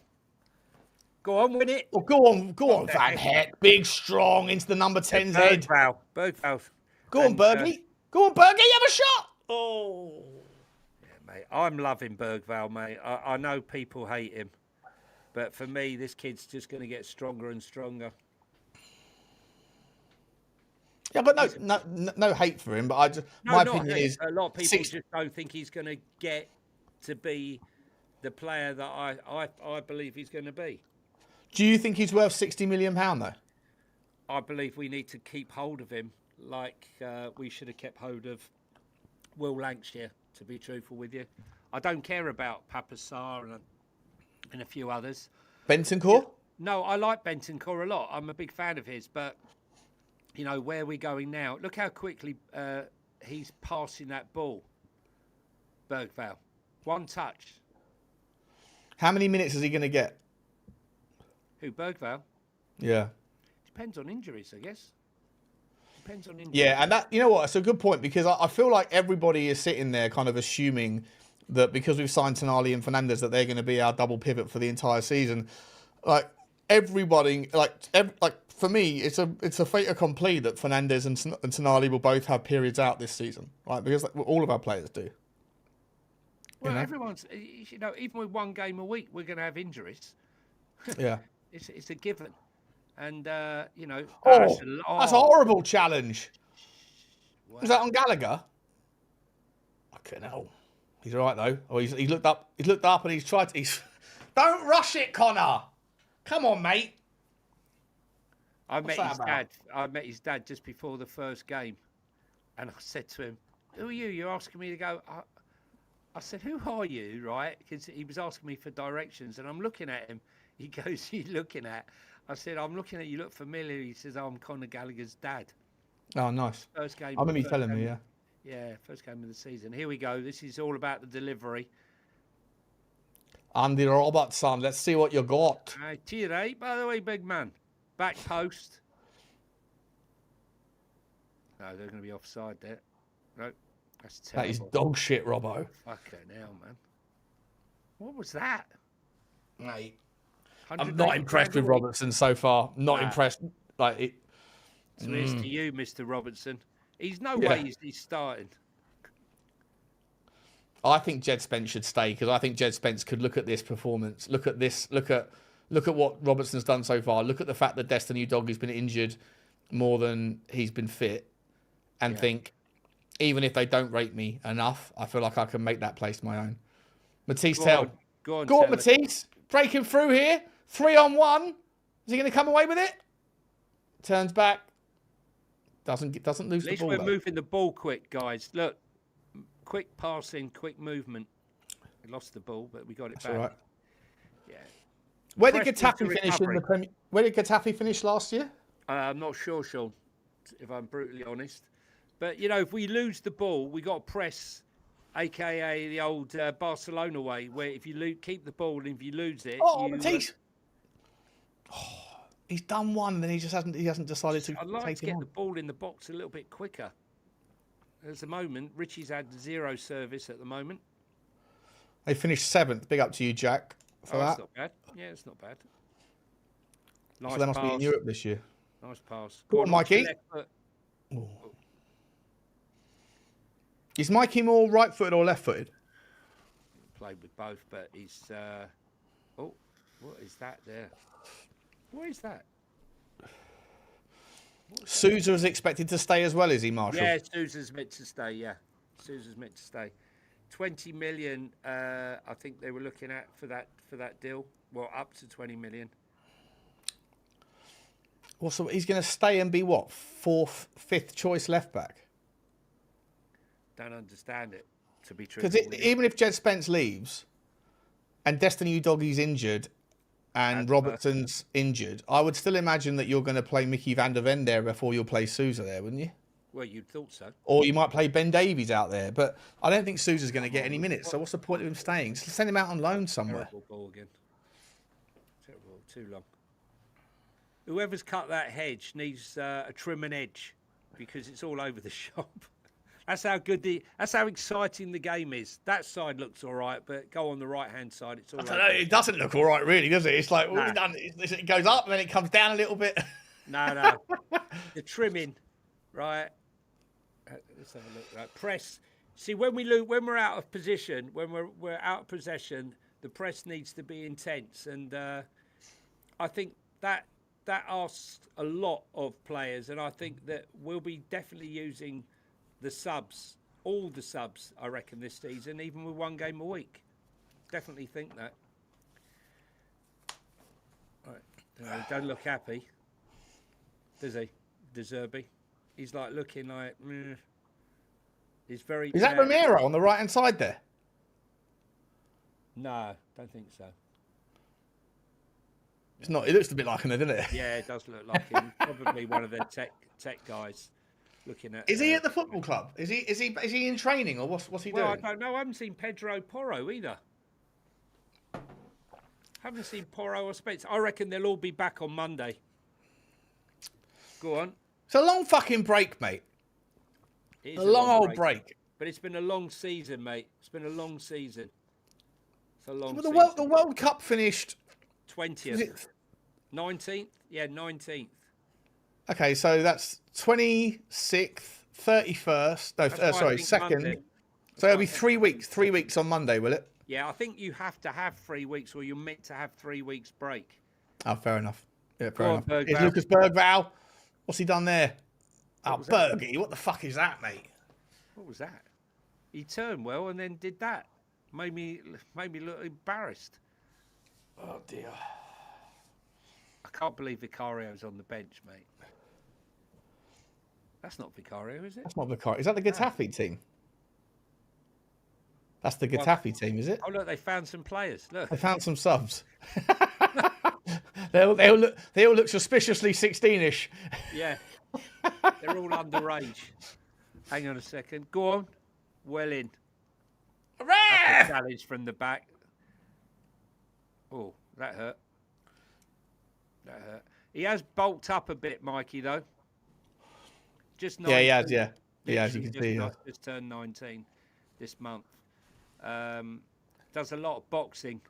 Speaker 2: Go on, win it.
Speaker 1: Oh, go on, Van Hecke. Big, strong, into the number 10's head.
Speaker 2: Berghvall.
Speaker 1: Go on, Bergie. Go on, Bergie, have a shot. Oh.
Speaker 2: Yeah, mate. I'm loving Berghvall, mate. I know people hate him. But for me, this kid's just going to get stronger and stronger.
Speaker 1: Yeah, but no hate for him. But my opinion is
Speaker 2: a lot of people just don't think he's going to get to be the player that I believe he's going to be.
Speaker 1: Do you think he's worth £60 million though?
Speaker 2: I believe we need to keep hold of him, like we should have kept hold of Will Lancashire. To be truthful with you, I don't care about Pape Matar Sarr and a few others.
Speaker 1: Bentancur?
Speaker 2: No, I like Bentancur a lot. I'm a big fan of his, but you know where we're going now. Look how quickly he's passing that ball. Berghvall, one touch.
Speaker 1: How many minutes is he going to get?
Speaker 2: Who, Berghvall?
Speaker 1: Yeah.
Speaker 2: Depends on injuries, I guess. Depends on injuries.
Speaker 1: Yeah, and that, you know what, it's a good point, because I feel like everybody is sitting there kind of assuming that because we've signed Tonali and Fernandes that they're going to be our double pivot for the entire season. Like everybody, for me, it's a fait accompli that Fernandes and Tonali will both have periods out this season, right? Because all of our players do.
Speaker 2: Well, everyone's, you know, even with one game a week, we're going to have injuries.
Speaker 1: Yeah.
Speaker 2: It's a given. And, you know...
Speaker 1: that's a horrible challenge.
Speaker 2: Wow.
Speaker 1: Was that on Gallagher? Fucking hell. He's all right, though. Oh, he's looked up. He's looked up and he's tried to... Don't rush it, Connor. Come on, mate.
Speaker 2: I met his dad just before the first game. And I said to him, who are you? You're asking me to go... I said, who are you, right? Because he was asking me for directions. And I'm looking at him. He goes, you looking at... I said, I'm looking at you, look familiar. He says, I'm Conor Gallagher's dad.
Speaker 1: Oh, nice.
Speaker 2: First game.
Speaker 1: I remember you telling me, yeah.
Speaker 2: Yeah, first game of the season. Here we go. This is all about the delivery.
Speaker 1: Andy Robertson, let's see what you got.
Speaker 2: To your right, by the way, big man. Back post. No, they're going to be offside there. No, that's terrible.
Speaker 1: That is dog shit, Robbo.
Speaker 2: Fucking hell, man. What was that?
Speaker 1: Mate, I'm not impressed with Robertson so far. Not impressed. Like it.
Speaker 2: So here's to you, Mr. Robertson. He's no way he's starting.
Speaker 1: I think Jed Spence should stay because I think Jed Spence could look at this performance, look at this, look at what Robertson's done so far. Look at the fact that Destiny Udogie has been injured more than he's been fit, and think, even if they don't rate me enough, I feel like I can make that place my own. Mathys Tel.
Speaker 2: Go on,
Speaker 1: Mathys. Breaking through here. 3-on-1. Is he going to come away with it? Turns back. Doesn't lose the ball.
Speaker 2: At least we're moving the ball quick, guys. Look, quick passing, quick movement. We lost the ball, but we got it back.
Speaker 1: All right.
Speaker 2: Yeah.
Speaker 1: Where did Getafe finish in the Premier? Where did Getafe finish last year?
Speaker 2: I'm not sure, Sean, if I'm brutally honest. But, you know, if we lose the ball, we got to press, a.k.a. the old Barcelona way, where if you keep the ball and if you lose it...
Speaker 1: Mathys! He's done one, and then he hasn't decided to
Speaker 2: I'd like
Speaker 1: take
Speaker 2: to get
Speaker 1: him
Speaker 2: the ball in the box a little bit quicker. At the moment, Richie's had 0 service at the moment.
Speaker 1: They finished 7th. Big up to you, Jack, for that.
Speaker 2: That's not bad. Yeah, it's not bad. Nice
Speaker 1: so they must
Speaker 2: pass.
Speaker 1: be in Europe this year.
Speaker 2: Nice pass.
Speaker 1: Go on, Mikey. Is Mikey more right-footed or left-footed?
Speaker 2: Played with both, but he's... Oh, what is that there? What is that?
Speaker 1: Sousa is expected to stay as well, is he, Marshall?
Speaker 2: Yeah, Sousa's meant to stay, yeah. Sousa's meant to stay. 20 million, I think they were looking at for that deal. Well, up to 20 million.
Speaker 1: Well, so he's going to stay and be what? 4th, 5th choice left back?
Speaker 2: Don't understand it, to be true.
Speaker 1: Because even if Jed Spence leaves and Destiny Udogie's injured and Robertson's injured, I would still imagine that you're going to play Micky van der Ven there before you'll play Sousa there, wouldn't you?
Speaker 2: Well, you'd thought so.
Speaker 1: Or you might play Ben Davies out there, but I don't think Sousa's going to get any minutes. So what's the point of him staying? Just send him out on loan somewhere.
Speaker 2: Terrible ball again. Terrible, too long. Whoever's cut that hedge needs a trim and edge because it's all over the shop. That's how exciting the game is. That side looks all right, but go on the right-hand side, it's all right.
Speaker 1: It doesn't look all right, really, does it? It's like, what we've done, it goes up and then it comes down a little bit.
Speaker 2: No. The trimming, right? Let's have a look. Right. Press. See, when we're out of position, when we're out of possession, the press needs to be intense, and I think that asks a lot of players, and I think that we'll be definitely using the subs, all the subs, I reckon, this season, even with 1 game a week. Definitely think that. Right. Don't look happy, does he? De Zerbi. He's like looking like... He's very...
Speaker 1: Is that Romero on the right-hand side there?
Speaker 2: No, don't think so.
Speaker 1: It's not. It looks a bit like him, doesn't it?
Speaker 2: Yeah, it does look like him. Probably one of the tech guys. Looking at.
Speaker 1: Is he at the football club? Is he in training or what's he doing?
Speaker 2: Well, I don't know. I haven't seen Pedro Porro either. Haven't seen Porro or Spence. I reckon they'll all be back on Monday. Go on.
Speaker 1: It's a long fucking break, mate.
Speaker 2: It is
Speaker 1: a long old break.
Speaker 2: But it's been a long season, mate. It's been a long season. It's a long.
Speaker 1: Well, the World Cup finished
Speaker 2: 20th, 19th. Yeah, 19th.
Speaker 1: Okay, so that's 26th, 31st. No, sorry, 2nd.
Speaker 2: Monday.
Speaker 1: So it'll be 3 weeks. 3 weeks on Monday, will it?
Speaker 2: Yeah, I think you have to have 3 weeks, or you're meant to have 3 weeks break.
Speaker 1: Oh, fair enough. Yeah, fair enough.
Speaker 2: On,
Speaker 1: It's Lucas Berghvall. What's he done there? Bergie. What the fuck is that, mate?
Speaker 2: What was that? He turned well and then did that. Made me look embarrassed.
Speaker 1: Oh dear.
Speaker 2: I can't believe Vicario's on the bench, mate. That's not Vicario, is it?
Speaker 1: That's not Vicario. Is that the Getafe team? That's the Getafe team, is it?
Speaker 2: Oh, look, they found some players. Look.
Speaker 1: They found some subs. they all look suspiciously 16-ish.
Speaker 2: Yeah. They're all underage. Hang on a second. Go on. Well in. That's a challenge from the back. Oh, that hurt. That hurt. He has bulked up a bit, Mikey, though. Just 19.
Speaker 1: Yeah, he has, yeah. He has, you
Speaker 2: Literally
Speaker 1: can see.
Speaker 2: just turned 19 this month. Does a lot of boxing.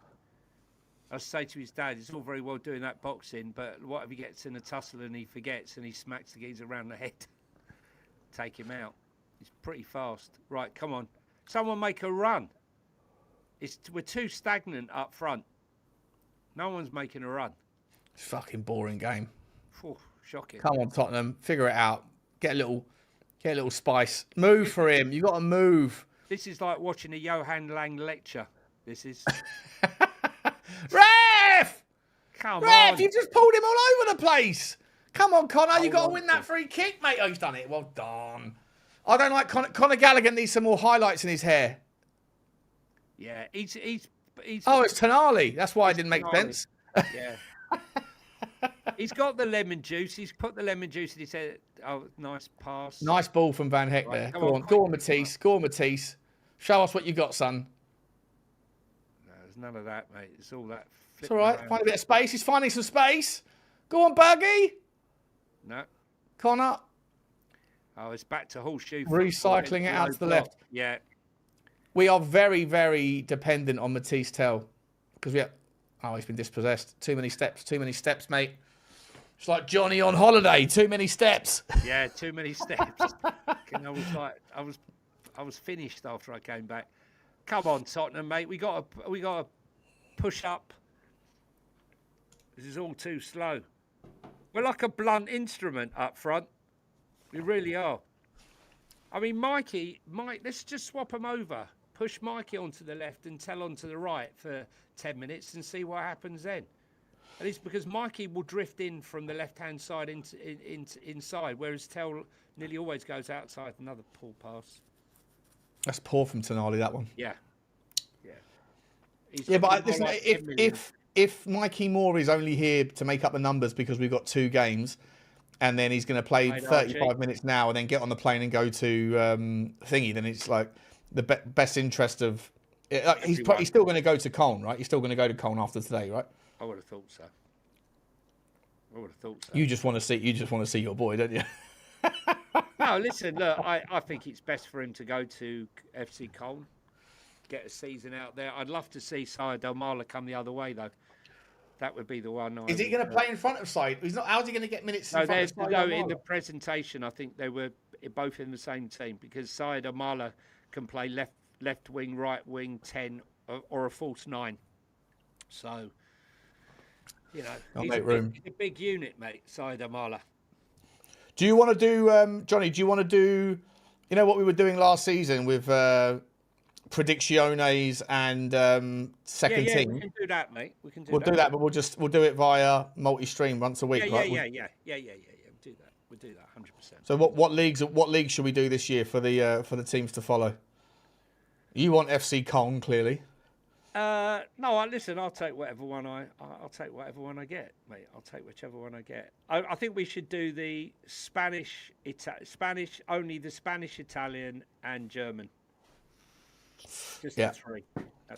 Speaker 2: I say to his dad, it's all very well doing that boxing, but what if he gets in a tussle and he forgets and he smacks the geezer around the head? Take him out. He's pretty fast. Right, come on. Someone make a run. We're too stagnant up front. No one's making a run.
Speaker 1: It's a fucking boring game.
Speaker 2: Whew, shocking.
Speaker 1: Come on, Tottenham. Figure it out. Get a little spice. Move for him. You got to move.
Speaker 2: This is like watching a Johan Lang lecture. This is...
Speaker 1: Ref!
Speaker 2: Come
Speaker 1: Ref,
Speaker 2: on.
Speaker 1: you just pulled him all over the place. Come on, Connor. You got to win that free kick, mate. Oh, he's done it. Well done. I don't like Conor Gallagher needs some more highlights in his hair.
Speaker 2: Yeah, he's
Speaker 1: Oh, it's Tonali. That's why it didn't make sense.
Speaker 2: Yeah. He's got the lemon juice. He's put the lemon juice in his head. Oh, nice pass.
Speaker 1: Nice ball from Van Hecke there. Go on, Mathys. Go on, Mathys. Show us what you got, son.
Speaker 2: No, there's none of that, mate. It's all that.
Speaker 1: It's all right. Find a bit of space. He's finding some space. Go on, Berghvall.
Speaker 2: No.
Speaker 1: Connor.
Speaker 2: Oh, it's back to horseshoe.
Speaker 1: Recycling it out to the left.
Speaker 2: Yeah.
Speaker 1: We are very, very dependent on Mathys Tel because he's been dispossessed. Too many steps, mate. It's like Johnny on holiday. Too many steps.
Speaker 2: Yeah, too many steps. And I was finished after I came back. Come on, Tottenham, mate. We got to push up. This is all too slow. We're like a blunt instrument up front. We really are. I mean, Mike, let's just swap him over. Push Mikey onto the left and Tel onto the right for 10 minutes and see what happens then. At least because Mikey will drift in from the left-hand side inside, whereas Tel nearly always goes outside. Another poor pass.
Speaker 1: That's poor from Tonali, that one.
Speaker 2: Yeah.
Speaker 1: Yeah, but listen, if Mikey Moore is only here to make up the numbers because we've got 2 games, and then he's going to play 35 minutes now and then get on the plane and go to thingy, then it's like the best interest of... he's still going to go to Cologne, right? He's still going to go to Cologne after today, right?
Speaker 2: I would have thought so.
Speaker 1: You just want to see your boy, don't you?
Speaker 2: No, listen, look, I think it's best for him to go to FC Cologne, get a season out there. I'd love to see Saïd Elmala come the other way, though. That would be the one.
Speaker 1: Is he going to play in front of Saïd? He's not. How's he going to get minutes in front of Saïd Elmala?
Speaker 2: In the presentation, I think they were both in the same team because Saïd Elmala can play left wing, right wing, 10 or a false 9. So, you know, he's a big unit, mate, Saïd Elmala.
Speaker 1: Do you want to do, Johnny, do you want to do, you know what we were doing last season with predicciones and second team?
Speaker 2: Yeah, we can do that, mate.
Speaker 1: We'll do that, but we'll do it via multi-stream once a week, right?
Speaker 2: Yeah. We'll do that 100%.
Speaker 1: So what leagues should we do this year for the teams to follow? You want FC Cologne, clearly.
Speaker 2: No, listen. I'll take whatever one I get, mate. I'll take whichever one I get. I think we should do the Spanish, only the Spanish, Italian, and German. Just the 3.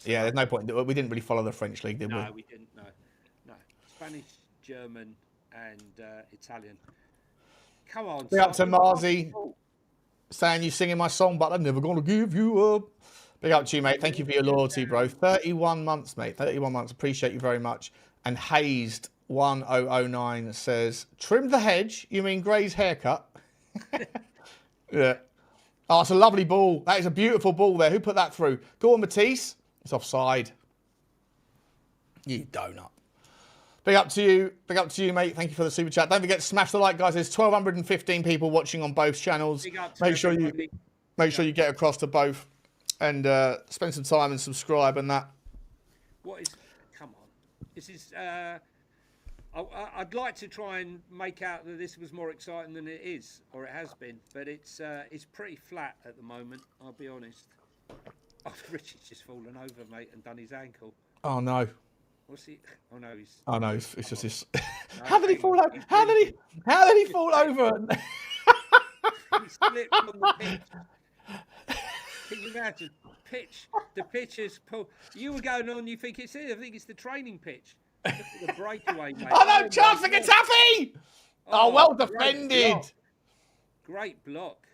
Speaker 1: There's no point. We didn't really follow the French league, did we?
Speaker 2: No, we didn't. No. Spanish, German, and Italian. Come on.
Speaker 1: Big up to Marzi, saying you're singing my song, but I'm never going to give you up. Big up to you, mate. Thank you for your loyalty, bro. 31 months, mate. 31 months. Appreciate you very much. And Hazed 1009 says, trim the hedge. You mean Gray's haircut? Yeah. Oh, it's a lovely ball. That is a beautiful ball there. Who put that through? Go on, Mathys. It's offside. You donut. Big up to you, mate. Thank you for the super chat. Don't forget to smash the like, guys. There's 1,215 people watching on both channels. Make sure you get across to both and spend some time and subscribe and that.
Speaker 2: Come on. This is... I'd like to try and make out that this was more exciting than it is, or it has been, but it's pretty flat at the moment, I'll be honest. Oh, Richie's just fallen over, mate, and done his ankle.
Speaker 1: Oh, no.
Speaker 2: What's he? Oh, no, he's...
Speaker 1: Oh, no, it's just this... How did he fall over? How did he fall over?
Speaker 2: He slipped on the pitch. Can you imagine? The pitch is pulled. You were going on. You think it's it? I think it's the training pitch. Look at the breakaway, mate.
Speaker 1: Oh no, chance for Getafe! Oh, well defended.
Speaker 2: Great block.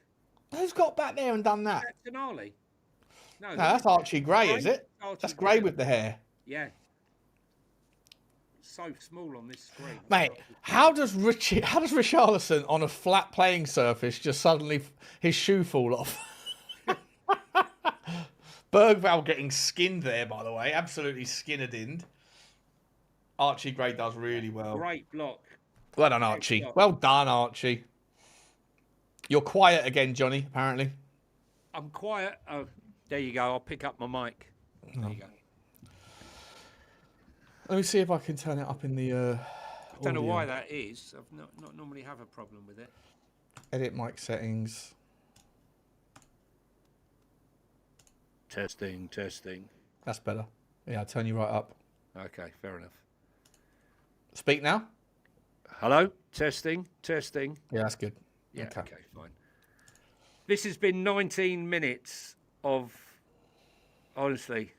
Speaker 1: Who's got back there and done that?
Speaker 2: Tonali. No,
Speaker 1: that's Archie Gray, is it? That's Gray with the hair.
Speaker 2: Yeah. So small on this screen.
Speaker 1: Mate, how does Richalison on a flat playing surface just suddenly his shoe fall off? Berghvall getting skinned there, by the way. Absolutely skinned. Archie Gray does really well.
Speaker 2: Great block.
Speaker 1: Well done, Archie. Well done, Archie. You're quiet again, Johnny, apparently.
Speaker 2: I'm quiet. Oh, there you go. I'll pick up my mic. There you go.
Speaker 1: Let me see if I can turn it up in the
Speaker 2: I don't know why that is. I've not normally have a problem with it.
Speaker 1: Edit mic settings.
Speaker 2: Testing.
Speaker 1: That's better. Yeah, I'll turn you right up.
Speaker 2: Okay, fair enough.
Speaker 1: Speak now.
Speaker 2: Hello? Testing.
Speaker 1: Yeah, that's good.
Speaker 2: Yeah, okay, fine. This has been 19 minutes of, honestly,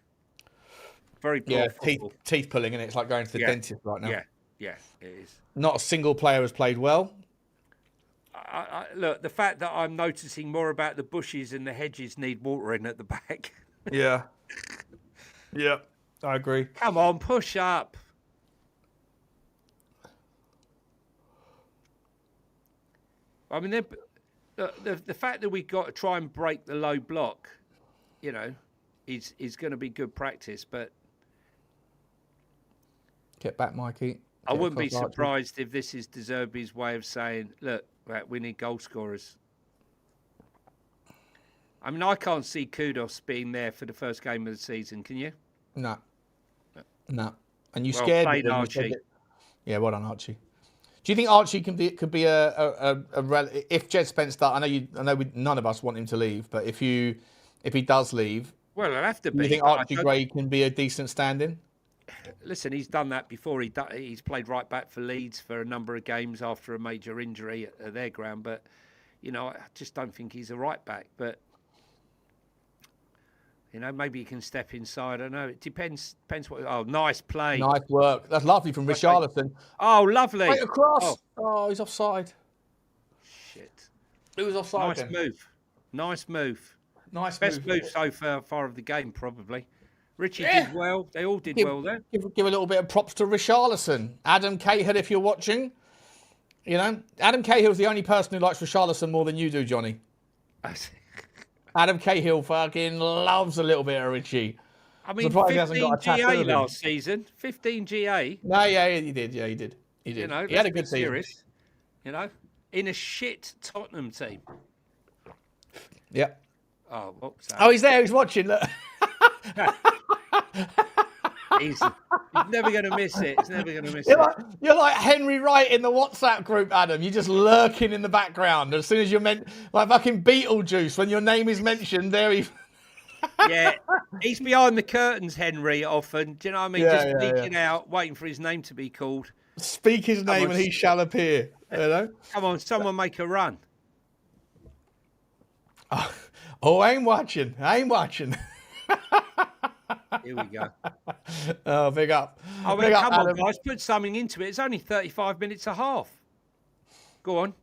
Speaker 2: very poor football.
Speaker 1: Teeth pulling, and it's like going to the dentist right now.
Speaker 2: Yeah, it is.
Speaker 1: Not a single player has played well.
Speaker 2: Look, the fact that I'm noticing more about the bushes and the hedges need watering at the back.
Speaker 1: Yeah. Yeah, I agree.
Speaker 2: Come on, push up. I mean, the fact that we've got to try and break the low block, you know, is going to be good practice. But
Speaker 1: get back, Mikey.
Speaker 2: I wouldn't be surprised if this is De Zerbi's way of saying, look, we need goal scorers. I mean, I can't see Kudos being there for the first game of the season. Can you?
Speaker 1: No. And you scared me.
Speaker 2: Archie.
Speaker 1: Yeah, well done, Archie. Do you think Archie could be a if Jed Spence start? I know none of us want him to leave, but if he does leave,
Speaker 2: well, it'll have to be.
Speaker 1: Do you think Archie Gray can be a decent stand-in?
Speaker 2: Listen, he's done that before. He's played right back for Leeds for a number of games after a major injury at their ground. But you know, I just don't think he's a right back. But you know, maybe he can step inside. I don't know. It depends what. Oh, nice play.
Speaker 1: Nice work. That's lovely from Richalison.
Speaker 2: Oh, lovely.
Speaker 1: Right across. Oh, he's offside.
Speaker 2: Shit.
Speaker 1: Who was offside?
Speaker 2: Nice move.
Speaker 1: Best
Speaker 2: move so far of the game, probably. Richie did well. They all did well there.
Speaker 1: Give a little bit of props to Richalison. Adam Cahill, if you're watching. You know, Adam Cahill's the only person who likes Richalison more than you do, Johnny. Adam Cahill fucking loves a little bit of Richie.
Speaker 2: I mean, 15 GA last season. 15 GA.
Speaker 1: No, yeah, he did. Yeah, he did.
Speaker 2: You know,
Speaker 1: he had a good season.
Speaker 2: You know, in a shit Tottenham team.
Speaker 1: Yeah.
Speaker 2: Oh, what was that?
Speaker 1: Oh, he's there. He's watching. Look.
Speaker 2: He's never going to miss it. He's never going to miss
Speaker 1: You're like Henry Wright in the WhatsApp group, Adam. You're just lurking in the background. As soon as you're like fucking Beetlejuice, when your name is mentioned, there he...
Speaker 2: Yeah, he's behind the curtains, Henry, often. Do you know what I mean? Just leaking out, waiting for his name to be called.
Speaker 1: Speak his name and he shall appear. You know?
Speaker 2: Come on, someone make a run.
Speaker 1: Oh, I ain't watching.
Speaker 2: Here we go.
Speaker 1: Oh, big up.
Speaker 2: Oh, well, come on, guys. Put something into it. It's only 35 minutes a half. Go on.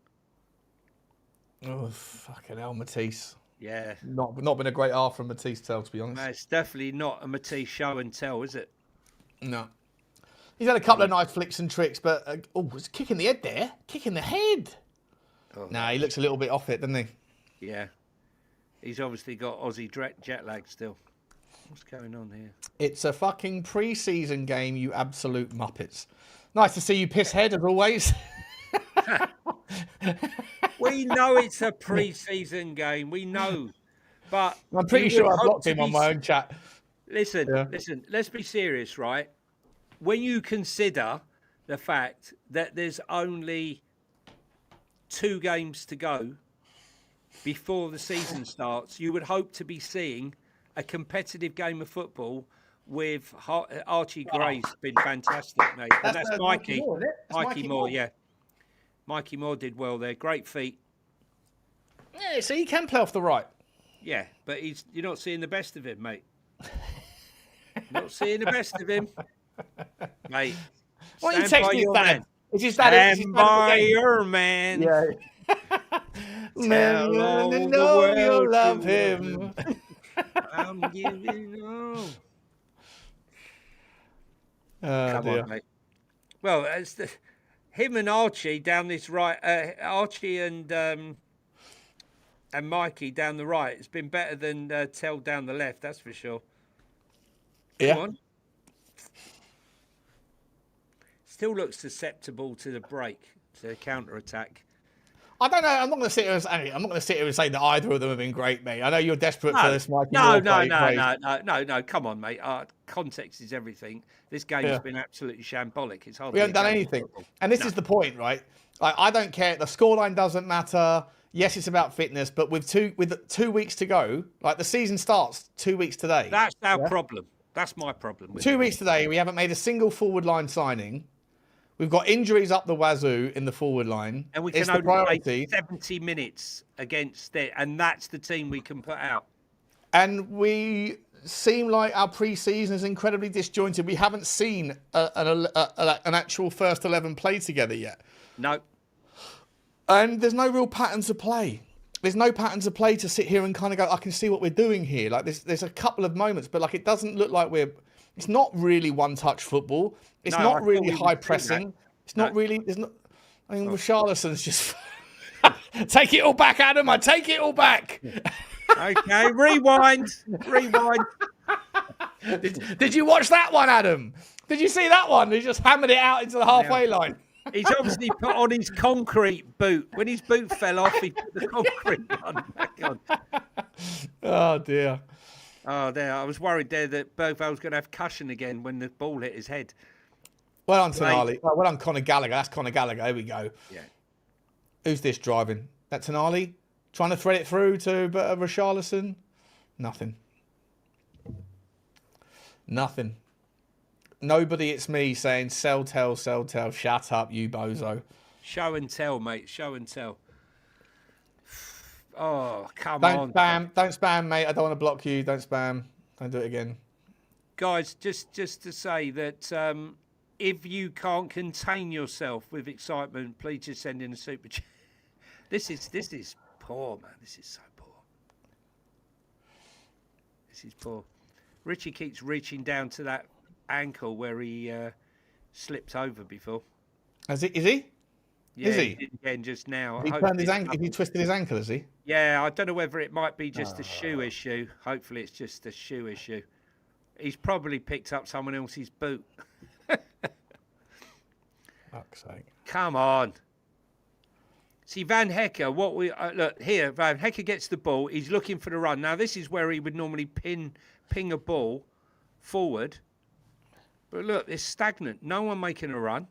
Speaker 1: Oh, fucking hell, Mathys.
Speaker 2: Yeah.
Speaker 1: Not been a great half from Mathys Tel, to be honest.
Speaker 2: No, it's definitely not a Mathys show and tell, is it?
Speaker 1: No. He's had a couple of nice flicks and tricks, but... was kicking the head there. Kicking the head. Oh, nah, he looks a little bit off it, doesn't he?
Speaker 2: Yeah. He's obviously got Aussie jet lag still. What's going on here? It's
Speaker 1: a fucking pre-season game, you absolute muppets. Nice to see you piss head, as always.
Speaker 2: We know it's a pre-season game. We know. But
Speaker 1: I'm pretty sure I blocked him on my own chat.
Speaker 2: Listen. Let's be serious, right? When you consider the fact that there's only 2 games to go before the season starts, you would hope to be seeing a competitive game of football with Archie Gray's been fantastic, mate. And that's Mikey. Mikey Moore, yeah. Mikey Moore did well there. Great feet.
Speaker 1: Yeah, so he can play off the right.
Speaker 2: Yeah, but you're not seeing the best of him, mate. Not seeing the best of him, mate.
Speaker 1: What are you
Speaker 2: Stand by
Speaker 1: texting his
Speaker 2: your
Speaker 1: dad?
Speaker 2: man.
Speaker 1: Is his dad? Is his
Speaker 2: Stand
Speaker 1: dad
Speaker 2: by
Speaker 1: again?
Speaker 2: your man.
Speaker 1: Yeah.
Speaker 2: Tell
Speaker 1: Man,
Speaker 2: all the
Speaker 1: know you
Speaker 2: world
Speaker 1: love
Speaker 2: you
Speaker 1: him.
Speaker 2: I'm giving all.
Speaker 1: Oh,
Speaker 2: Come
Speaker 1: dear.
Speaker 2: on, mate. Well, it's him and Archie down this right. Archie and Micky down the right. It's been better than Tel down the left. That's for sure. Come on. Still looks susceptible to the break, to the counter attack.
Speaker 1: I don't know. I'm not going to sit here and say, I'm not going to sit here and say that either of them have been great, mate. I know you're desperate for this, Mikey.
Speaker 2: No. Come on, mate. Context is everything. This game's been absolutely shambolic. It's hardly.
Speaker 1: We haven't done anything, and this is the point, right? Like, I don't care. The scoreline doesn't matter. Yes, it's about fitness, but with 2 weeks to go, like the season starts 2 weeks today.
Speaker 2: That's our problem. That's my problem. With
Speaker 1: 2 weeks today, we haven't made a single forward line signing. We've got injuries up the wazoo in the forward line.
Speaker 2: And we can only play 70 minutes against it, and that's the team we can put out.
Speaker 1: And we seem like our pre-season is incredibly disjointed. We haven't seen an actual first 11 play together yet.
Speaker 2: No.
Speaker 1: And there's no real patterns of play. There's no patterns of play to sit here and kind of go, I can see what we're doing here. Like there's a couple of moments, but like it doesn't look like it's not really one-touch football. It's not really high pressing. It's not really. There's not. I mean, Richalison's just take it all back, Adam. I take it all back.
Speaker 2: Okay, rewind.
Speaker 1: Did you watch that one, Adam? Did you see that one? He just hammered it out into the halfway line.
Speaker 2: He's obviously put on his concrete boot. When his boot fell off, he put the concrete one back on.
Speaker 1: Oh dear.
Speaker 2: Oh, there. I was worried there that Berghvall was going to have cushion again when the ball hit his head.
Speaker 1: Well done, Tonali. Well done, Conor Gallagher. That's Conor Gallagher. Here we go.
Speaker 2: Yeah.
Speaker 1: Who's this driving? That Tonali? Trying to thread it through to Richalison? Nothing. Nobody, it's me saying, sell, tell, shut up, you bozo.
Speaker 2: Show and tell, mate. Show and tell. Oh, come
Speaker 1: on. Don't spam, mate. I don't want to block you. Don't spam. Don't do it again.
Speaker 2: Guys, just to say that if you can't contain yourself with excitement, please just send in a super chat. This is poor, man. This is so poor. This is poor. Richie keeps reaching down to that ankle where he slipped over before.
Speaker 1: Is he?
Speaker 2: Yeah,
Speaker 1: is he?
Speaker 2: Again just now.
Speaker 1: He turned his ankle. He twisted his ankle, is he?
Speaker 2: Yeah, I don't know whether it might be just a shoe issue. Hopefully, it's just a shoe issue. He's probably picked up someone else's boot.
Speaker 1: Fuck's sake!
Speaker 2: Come on. See, Van Hecke, what we look here. Van Hecke gets the ball. He's looking for the run. Now, this is where he would normally ping a ball forward. But look, it's stagnant. No one making a run.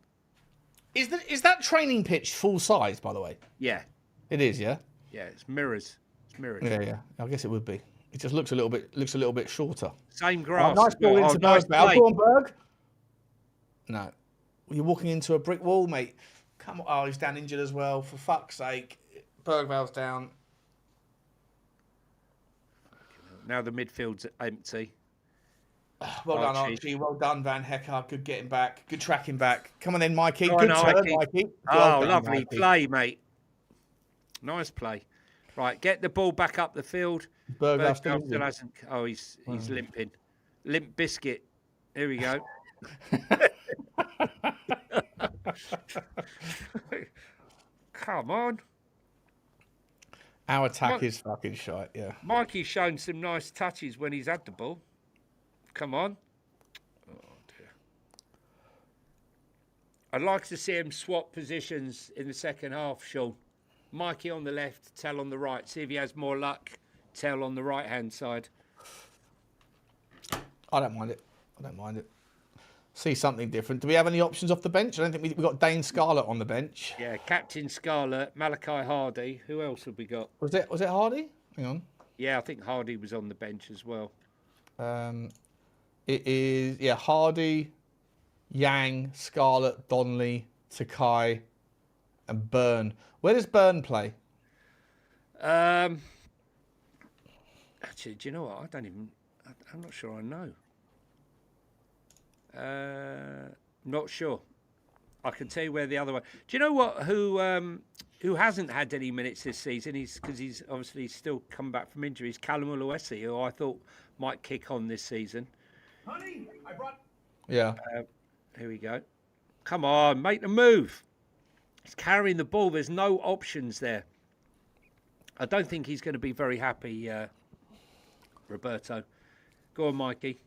Speaker 1: Is that training pitch full size, by the way?
Speaker 2: Yeah.
Speaker 1: It is, yeah?
Speaker 2: Yeah, it's mirrors. It's mirrors.
Speaker 1: Yeah. I guess it would be. It just looks a little bit shorter.
Speaker 2: Same grass.
Speaker 1: Nice ball into
Speaker 2: nice
Speaker 1: Berg. Go on, Berg. No. You're walking into a brick wall, mate. Come on. Oh, he's down injured as well. For fuck's sake. Berghvall's down.
Speaker 2: Now the midfield's empty.
Speaker 1: Well done, Archie. Well done, Van Hecke. Good getting back. Good tracking back. Come on then, Mikey.
Speaker 2: Good
Speaker 1: turn, Mikey.
Speaker 2: Well done, lovely Mikey. Play, mate. Nice play. Right, get the ball back up the field.
Speaker 1: Berghvall still
Speaker 2: hasn't. Oh, he's limping. Limp biscuit. Here we go. Come on.
Speaker 1: Our attack is fucking shite, yeah.
Speaker 2: Mikey's shown some nice touches when he's had the ball. Come on. Oh, dear. I'd like to see him swap positions in the second half, Sean. Micky on the left, Tel on the right. See if he has more luck. Tel on the right-hand side.
Speaker 1: I don't mind it. See something different. Do we have any options off the bench? I don't think we got Dane Scarlett on the bench.
Speaker 2: Yeah, Captain Scarlett, Malachi Hardy. Who else have we got?
Speaker 1: Was it Hardy? Hang on.
Speaker 2: Yeah, I think Hardy was on the bench as well.
Speaker 1: It is Hardy, Yang, Scarlett, Donnelly, Takai, and Byrne. Where does Byrne play?
Speaker 2: Actually, do you know what? I'm not sure I know. Not sure. I can tell you where the other one. Do you know what? Who hasn't had any minutes this season? Because he's obviously still come back from injuries. Callum Oluwesi, who I thought might kick on this season.
Speaker 3: Honey, I brought.
Speaker 1: Yeah.
Speaker 2: Here we go. Come on, make the move. He's carrying the ball. There's no options there. I don't think he's going to be very happy, Roberto. Go on, Mikey.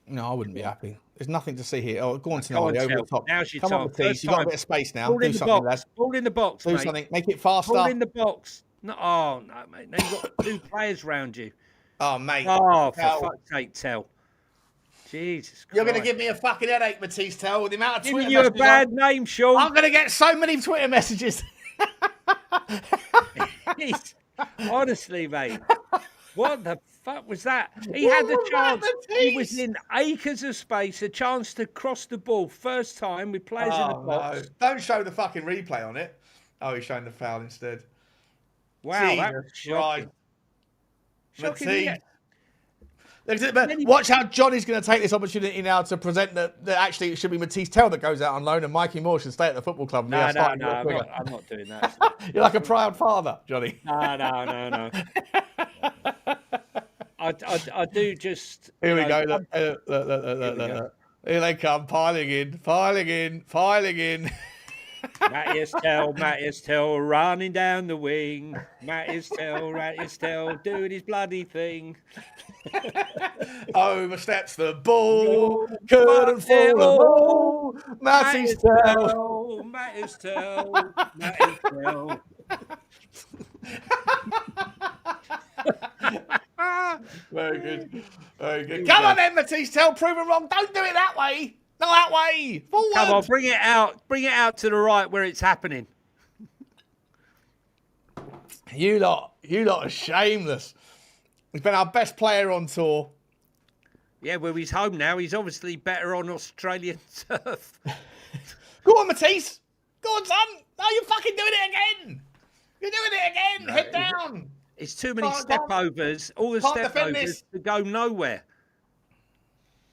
Speaker 1: No, I wouldn't be happy. There's nothing to see here. Oh, go on,
Speaker 2: Come on,
Speaker 1: Tonali, over
Speaker 2: Tel.
Speaker 1: the top.
Speaker 2: Now's your
Speaker 1: Come on,
Speaker 2: time.
Speaker 1: Mathys. You've got a bit of space now.
Speaker 2: Ball
Speaker 1: Do
Speaker 2: in the
Speaker 1: something,
Speaker 2: box.
Speaker 1: lad.
Speaker 2: Ball in the box,
Speaker 1: Do
Speaker 2: mate.
Speaker 1: something. Make it faster.
Speaker 2: Ball in the box. No, oh, no, mate. Now you've got 2 players round you.
Speaker 1: Oh, mate.
Speaker 2: Oh, for
Speaker 1: Tel.
Speaker 2: fuck's sake, Tel. Jesus Christ.
Speaker 1: You're going to give me a fucking headache, Mathys Tel, with the amount of
Speaker 2: Giving
Speaker 1: Twitter
Speaker 2: you a
Speaker 1: messages.
Speaker 2: bad name, Sean.
Speaker 1: I'm going to get so many Twitter messages.
Speaker 2: Honestly, mate. What the fuck was that? He had the chance. He was in acres of space, a chance to cross the ball first time with players in the box.
Speaker 1: No. Don't show the fucking replay on it. Oh, he's showing the foul instead.
Speaker 2: Wow, that
Speaker 1: Jesus
Speaker 2: was shocking. Shocking,
Speaker 1: Mathys.
Speaker 2: yeah.
Speaker 1: Watch how Johnny's going to take this opportunity now to present that actually it should be Mathys Tel that goes out on loan and Mikey Moore should stay at the football club.
Speaker 2: No, I'm not doing that.
Speaker 1: You're like a proud father, Johnny.
Speaker 2: No. I do just.
Speaker 1: Here we go. Look. Here they come, piling in.
Speaker 2: Mathys Tel, running down the wing. Mathys Tel, doing his bloody thing.
Speaker 1: Oversteps the ball, couldn't fall the ball. Mathys Tel.
Speaker 2: Mathys Tel.
Speaker 1: Very good. Come on then, Mathys Tel, prove it wrong. Don't do it that way. Not that way. Forward.
Speaker 2: Come on, bring it out to the right where it's happening.
Speaker 1: You lot are shameless. He's been our best player on tour.
Speaker 2: Yeah, well, he's home now. He's obviously better on Australian turf.
Speaker 1: Go on, Mathys. Go on, son. No, you're fucking doing it again. You're doing it again. Head down.
Speaker 2: It's too many step overs. All the step overs to go nowhere.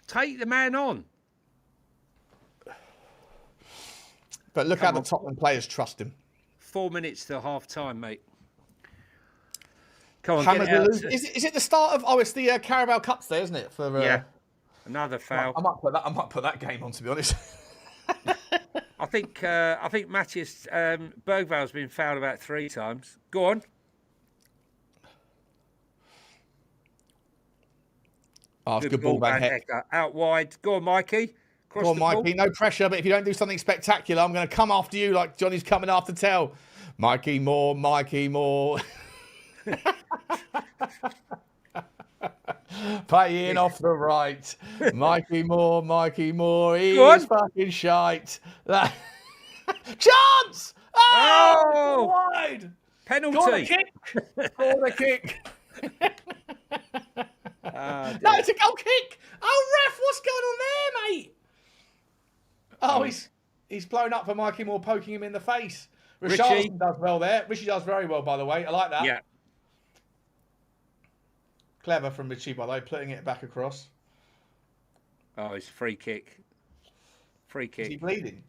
Speaker 2: Take the man on.
Speaker 1: But look how the Tottenham players trust him.
Speaker 2: 4 minutes to half time, mate. Come on, get it out.
Speaker 1: Is it the start of? Oh, it's the Carabao Cups there, isn't it? For
Speaker 2: yeah, another foul.
Speaker 1: I might put that game on, to be honest.
Speaker 2: I think Matthias Berghvall's been fouled about 3 times. Go on.
Speaker 1: Oh, it's good ball, Van Hecke.
Speaker 2: Out wide. Go on, Mikey.
Speaker 1: Go on, Mikey. No pressure, but if you don't do something spectacular, I'm going to come after you like Johnny's coming after Tel. Mikey Moore. Play in off the right. Mikey Moore. He's fucking shite. Chance! Oh! Wide.
Speaker 2: Penalty.
Speaker 1: Corner kick. No, it's a goal kick. Oh, ref, what's going on there, mate? Oh, he's blown up for Mikey Moore poking him in the face. Richalison does well there. Richie does very well, by the way. I like that.
Speaker 2: Yeah.
Speaker 1: Clever from Richie, by the way, putting it back across.
Speaker 2: Oh, it's free kick.
Speaker 1: Is he bleeding?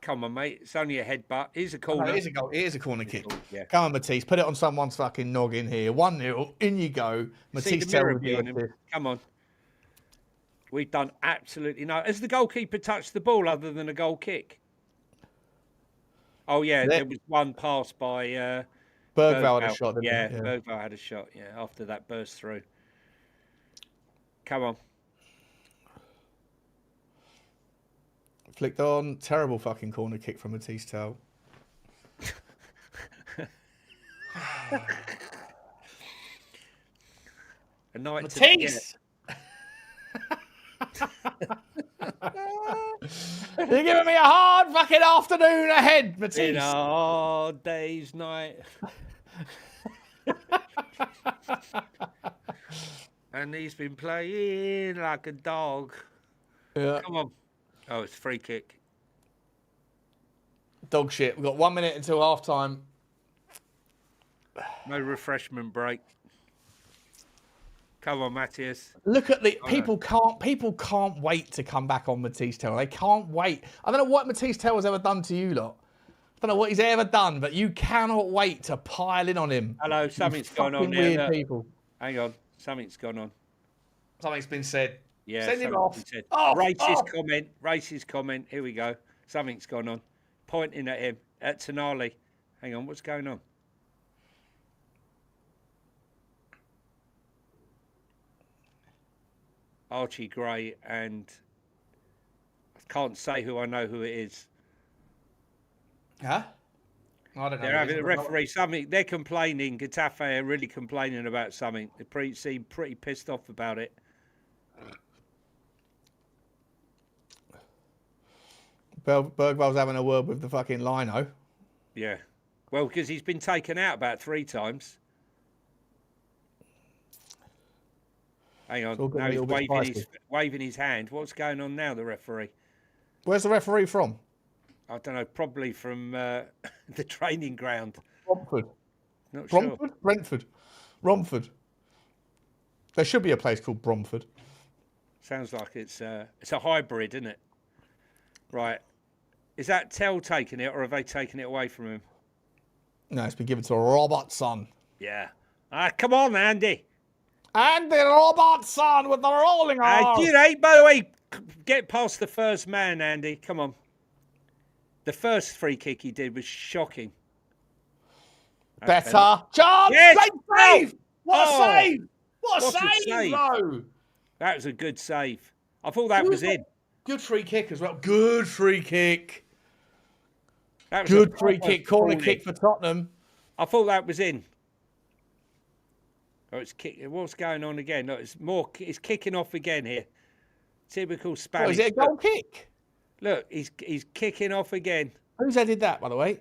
Speaker 2: Come on, mate. It's only a headbutt. Here's a corner.
Speaker 1: No, it is a corner kick.
Speaker 2: Yeah.
Speaker 1: Come on, Mathys. Put it on someone's fucking noggin here. 1-0. In you go. Mathys Tel.
Speaker 2: Come on. We've done absolutely no. Has the goalkeeper touched the ball other than a goal kick? Oh, yeah. There was one pass by
Speaker 1: Berghvall had a shot.
Speaker 2: Yeah, Berghvall had a shot. Yeah, after that burst through. Come on.
Speaker 1: Flicked on. Terrible fucking corner kick from Mathys Tel.
Speaker 2: A night
Speaker 1: Mathys! You're giving me a hard fucking afternoon ahead, Mathys.
Speaker 2: In a hard day's night. And he's been playing like a dog.
Speaker 1: Yeah.
Speaker 2: Come on. Oh, it's a free kick.
Speaker 1: Dog shit. We've got 1 minute until half time.
Speaker 2: No refreshment break. Come on, Matthias.
Speaker 1: Look at the people can't wait to come back on Mathys Tel. They can't wait. I don't know what Mathys Tel has ever done to you lot. I don't know what he's ever done, but you cannot wait to pile in on him.
Speaker 2: Hello, something's gone on there.
Speaker 1: Weird people.
Speaker 2: Hang on, something's gone on.
Speaker 1: Something's been said.
Speaker 2: Yeah,
Speaker 1: send him off.
Speaker 2: Said.
Speaker 1: Off.
Speaker 2: Racist comment. Here we go. Something's gone on. Pointing at him, at Tonali. Hang on, what's going on? Archie Gray and I can't say who I know who it is.
Speaker 1: Huh? I don't know.
Speaker 2: They're having a referee something. They're complaining. Getafe are really complaining about something. They seem pretty pissed off about it.
Speaker 1: Berghvall's having a word with the fucking lino.
Speaker 2: Yeah. Well, because he's been taken out about 3 times. Hang on. Now he's waving his hand. What's going on now, the referee?
Speaker 1: Where's the referee from?
Speaker 2: I don't know. Probably from the training ground.
Speaker 1: Romford.
Speaker 2: Not
Speaker 1: Bromford?
Speaker 2: sure.
Speaker 1: Brentford. Romford. There should be a place called Bromford.
Speaker 2: Sounds like it's a hybrid, isn't it? Right. Is that Tel taking it, or have they taken it away from him?
Speaker 1: No, it's been given to Robertson.
Speaker 2: Yeah. Come on, Andy.
Speaker 1: Andy Robertson with the rolling arm.
Speaker 2: By the way, get past the first man, Andy. Come on. The first free kick he did was shocking.
Speaker 1: Better. Chance!
Speaker 2: Yes!
Speaker 1: Great save! What a save! What a save, bro!
Speaker 2: That was a good save. I thought that was in.
Speaker 1: Good free kick as well. Good free kick.
Speaker 2: That was
Speaker 1: good free kick. Corner kick for Tottenham.
Speaker 2: I thought that was in. Oh, it's kick. What's going on again? No, it's kicking off again here. Typical Spanish.
Speaker 1: Oh, is it a goal kick?
Speaker 2: Look, he's kicking off again.
Speaker 1: Who's headed that, by the way?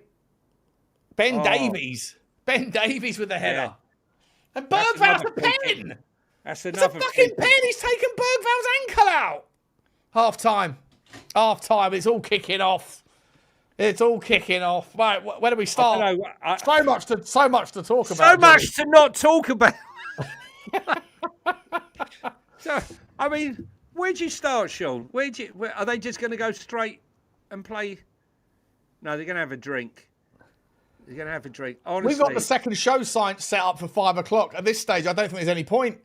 Speaker 1: Ben Davies. Ben Davies with the header. Yeah. And Berghvall's a pen.
Speaker 2: That's another.
Speaker 1: It's a fucking pen. He's taken Berghvall's ankle out. Half time. It's all kicking off. It's all kicking off. Right, where do we start?
Speaker 2: I don't know.
Speaker 1: So much to talk about.
Speaker 2: So much to not talk about. So, I mean, where'd you start, Sean? Are they just going to go straight and play? No, they're going to have a drink. They're going to have a drink. Honestly,
Speaker 1: we've got the second show set up for 5 o'clock. At this stage, I don't think there's any point.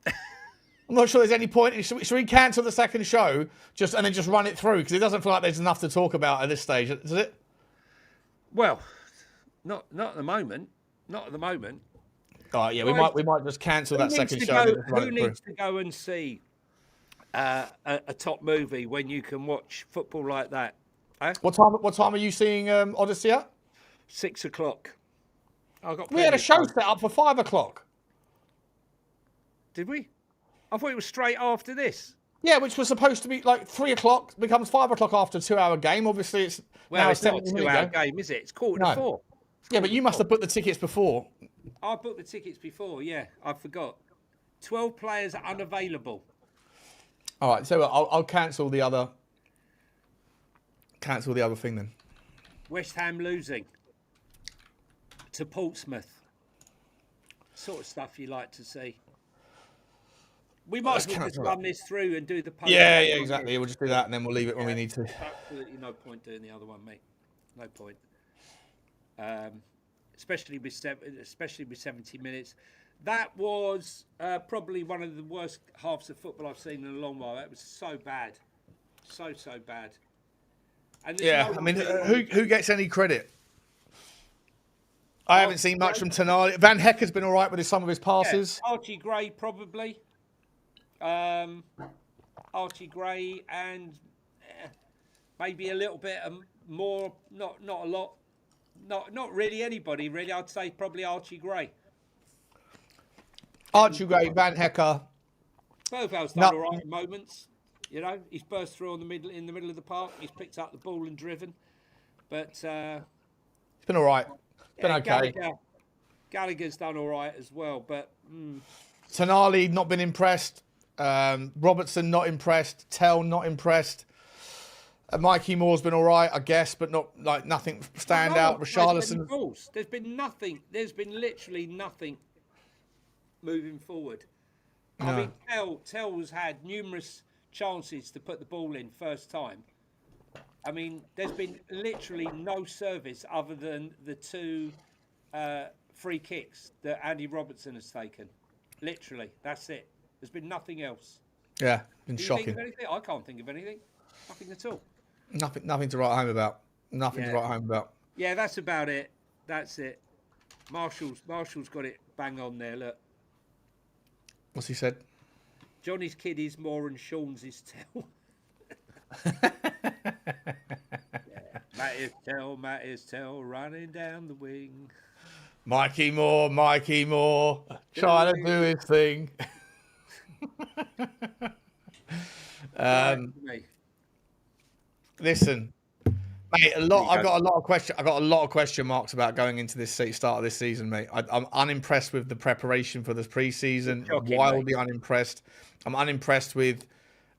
Speaker 1: I'm not sure there's any point. Should we cancel the second show and then just run it through? Because it doesn't feel like there's enough to talk about at this stage, does it?
Speaker 2: Well, not at the moment. Not at the moment.
Speaker 1: Oh yeah, we might just cancel that second show.
Speaker 2: Who needs to go and see a top movie when you can watch football like that? Eh?
Speaker 1: What time are you seeing Odyssey at?
Speaker 2: 6 o'clock.
Speaker 1: We had a show set up for 5 o'clock.
Speaker 2: Did we? I thought it was straight after this.
Speaker 1: Yeah, which was supposed to be like 3 o'clock, becomes 5 o'clock after a 2-hour game. Obviously, it's
Speaker 2: not a 2-hour game, is it? It's quarter to 4.
Speaker 1: Yeah, but you must have booked the tickets before.
Speaker 2: I booked the tickets before, yeah. I forgot. 12 players are unavailable.
Speaker 1: All right, so I'll cancel the other thing then.
Speaker 2: West Ham losing to Portsmouth. Sort of stuff you like to see. We might as well just run this through and do the post.
Speaker 1: Yeah, exactly. We'll just do that and then we'll leave it when we need to.
Speaker 2: Absolutely no point doing the other one, mate. No point. Especially with 70 minutes. That was probably one of the worst halves of football I've seen in a long while. That was so bad. So bad. And
Speaker 1: I mean, who gets any credit? I haven't seen much from Tonali. Van Hecke has been all right with some of his passes.
Speaker 2: Yeah, Archie Gray probably. Archie Gray and maybe a little bit more, not a lot. Not really anybody, really. I'd say probably Archie Gray.
Speaker 1: Archie Gray, Van Hecke.
Speaker 2: Berghvall's done all right in moments. You know, he's burst through in the middle of the park. He's picked up the ball and driven. But it's
Speaker 1: been all right. Been okay.
Speaker 2: Gallagher's done all right as well. But
Speaker 1: Tonali not been impressed. Robertson not impressed. Tel not impressed. Micky Moore's been all right, I guess, but nothing stand out. Richalison.
Speaker 2: There's been nothing. There's been literally nothing moving forward. I mean, Tel's had numerous chances to put the ball in first time. I mean, there's been literally no service other than the 2 free kicks that Andy Robertson has taken. Literally, that's it. There's been nothing else.
Speaker 1: Yeah, been
Speaker 2: Do you
Speaker 1: shocking.
Speaker 2: think of anything? I can't think of anything. Nothing at all.
Speaker 1: Nothing to write home about. Nothing to write home about.
Speaker 2: Yeah, that's about it. That's it. Marshall's got it bang on there. Look,
Speaker 1: What's he said?
Speaker 2: Johnny's kid is more and Sean's is Tell. Mathys Tel, running down the wing.
Speaker 1: Mikey Moore, trying to do his thing. Listen, mate, I've got a lot of question marks about going into this start of this season, mate. I'm unimpressed with the preparation for this pre-season. Wildly unimpressed. I'm unimpressed with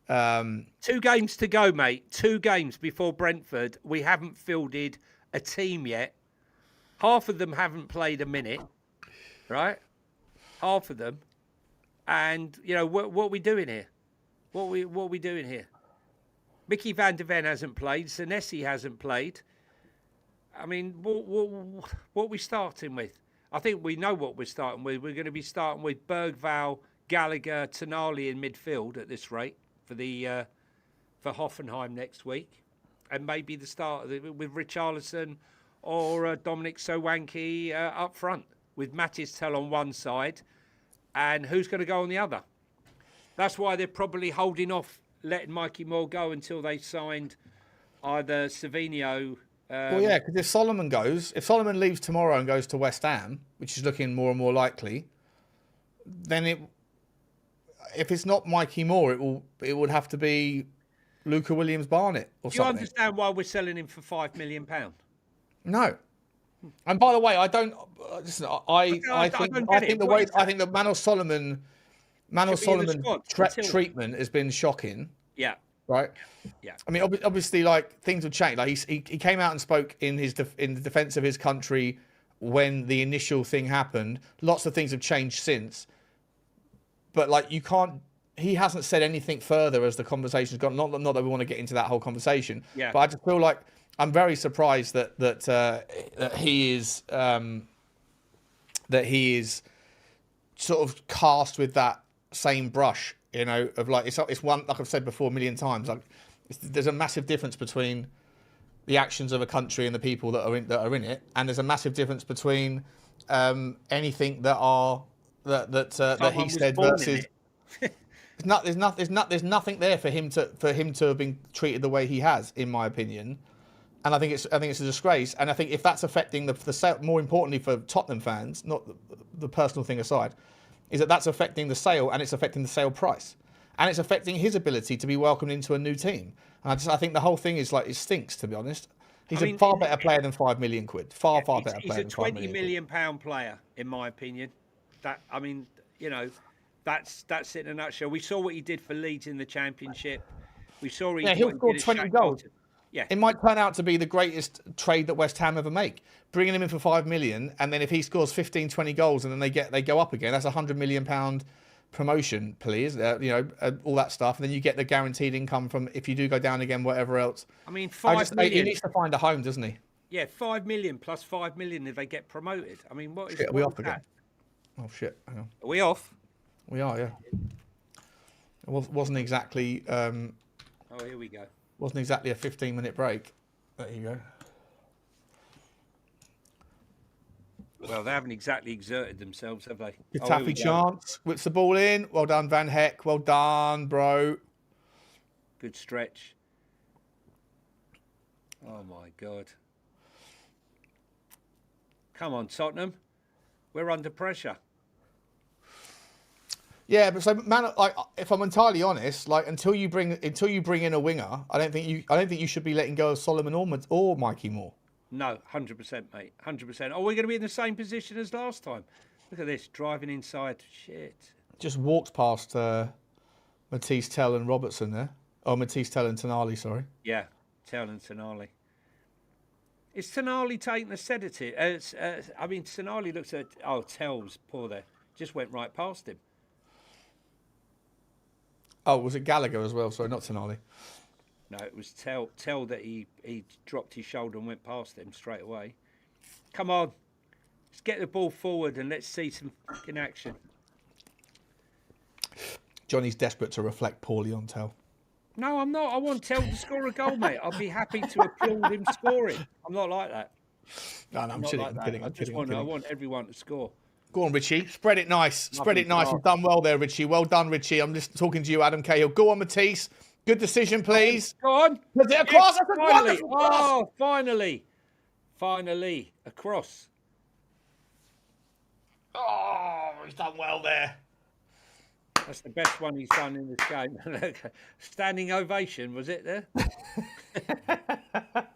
Speaker 2: 2 games to go, mate. 2 games before Brentford. We haven't fielded a team yet. Half of them haven't played a minute, right? Half of them. And, you know, what are we doing here? What are we doing here? Micky van der Ven hasn't played. Senesi hasn't played. I mean, what are we starting with? I think we know what we're starting with. We're going to be starting with Berghvall, Gallagher, Tonali in midfield at this rate for Hoffenheim next week. And maybe the start with Richalison or Dominic Sowanke up front with Mathys Tel on one side. And who's going to go on the other? That's why they're probably holding off letting Mikey Moore go until they signed either Savinho.
Speaker 1: Well, yeah, because if Solomon leaves tomorrow and goes to West Ham, which is looking more and more likely, then if it's not Mikey Moore, it would have to be Luca Williams-Barnett or something.
Speaker 2: Do you understand why we're selling him for £5 million?
Speaker 1: No. And by the way, I don't. Listen, I think that Manuel Solomon's treatment has been shocking.
Speaker 2: Yeah.
Speaker 1: Right.
Speaker 2: Yeah.
Speaker 1: I mean, obviously, like things have changed. Like he came out and spoke in the defense of his country when the initial thing happened. Lots of things have changed since. But like you can't. He hasn't said anything further as the conversation's gone. Not that we want to get into that whole conversation.
Speaker 2: Yeah.
Speaker 1: But I just feel like I'm very surprised that he is sort of cast with that same brush, you know, of like it's one, like I've said before a million times, like there's a massive difference between the actions of a country and the people that are in it, and there's a massive difference between anything that he said versus. There's nothing there for him to have been treated the way he has, in my opinion. And I think it's a disgrace. And I think if that's affecting the sale, more importantly for Tottenham fans, not the personal thing aside, is that's affecting the sale and it's affecting the sale price. And it's affecting his ability to be welcomed into a new team. And I think the whole thing is like, it stinks, to be honest. He's a far better player than £5 million. Far better player than £5 million.
Speaker 2: He's a £20 million player, in my opinion. That's it in a nutshell. We saw what he did for Leeds in the Championship. We saw
Speaker 1: he'll score 20 goals.
Speaker 2: Yeah.
Speaker 1: It might turn out to be the greatest trade that West Ham ever make. Bringing him in for £5 million, and then if he scores 15, 20 goals, and then they go up again, that's £100 million promotion, please. All that stuff, and then you get the guaranteed income from if you do go down again, whatever else.
Speaker 2: I mean, £5 million.
Speaker 1: He needs to find a home, doesn't he?
Speaker 2: Yeah, £5 million plus £5 million if they get promoted. I mean, what is?
Speaker 1: Shit, are we off again? Oh shit! Hang on.
Speaker 2: Are we off?
Speaker 1: We are, yeah. It wasn't exactly.
Speaker 2: Oh, here we go.
Speaker 1: Wasn't exactly a 15-minute break. There you go.
Speaker 2: Well, they haven't exactly exerted themselves, have they?
Speaker 1: Getafe chance. Whips the ball in. Well done, Van Hecke. Well done, bro.
Speaker 2: Good stretch. Oh, my God. Come on, Tottenham. We're under pressure.
Speaker 1: Yeah, but so man, like if I'm entirely honest, like until you bring in a winger, I don't think you should be letting go of Solomon or Mikey Moore.
Speaker 2: No, 100%, mate, 100%. Are we going to be in the same position as last time? Look at this, driving inside. Shit.
Speaker 1: Just walked past Mathys Tel and Robertson there. Oh, Mathys Tel and Tonali, sorry.
Speaker 2: Yeah, Tel and Tonali. Is Tonali taking a sedative? Tonali looks at... Oh, Tel's poor there. Just went right past him.
Speaker 1: Oh, was it Gallagher as well? Sorry, not Tonali.
Speaker 2: No, it was Tel that he dropped his shoulder and went past him straight away. Come on. Let's get the ball forward and let's see some fucking action.
Speaker 1: Johnny's desperate to reflect poorly on Tel.
Speaker 2: No, I'm not. I want Tel to score a goal, mate. I'll be happy to applaud him scoring. I'm not like that.
Speaker 1: No, I'm kidding. I'm kidding.
Speaker 2: I want everyone to score.
Speaker 1: Go on, Richie. Spread it nice. Spread it nice. You've done well there, Richie. Well done, Richie. I'm just talking to you, Adam Cahill. Go on, Mathys. Good decision, please.
Speaker 2: Go on.
Speaker 1: Was it across?
Speaker 2: Yes, finally. Oh, finally. Finally. Across.
Speaker 1: Oh, he's done well there.
Speaker 2: That's the best one he's done in this game. Standing ovation, was it there?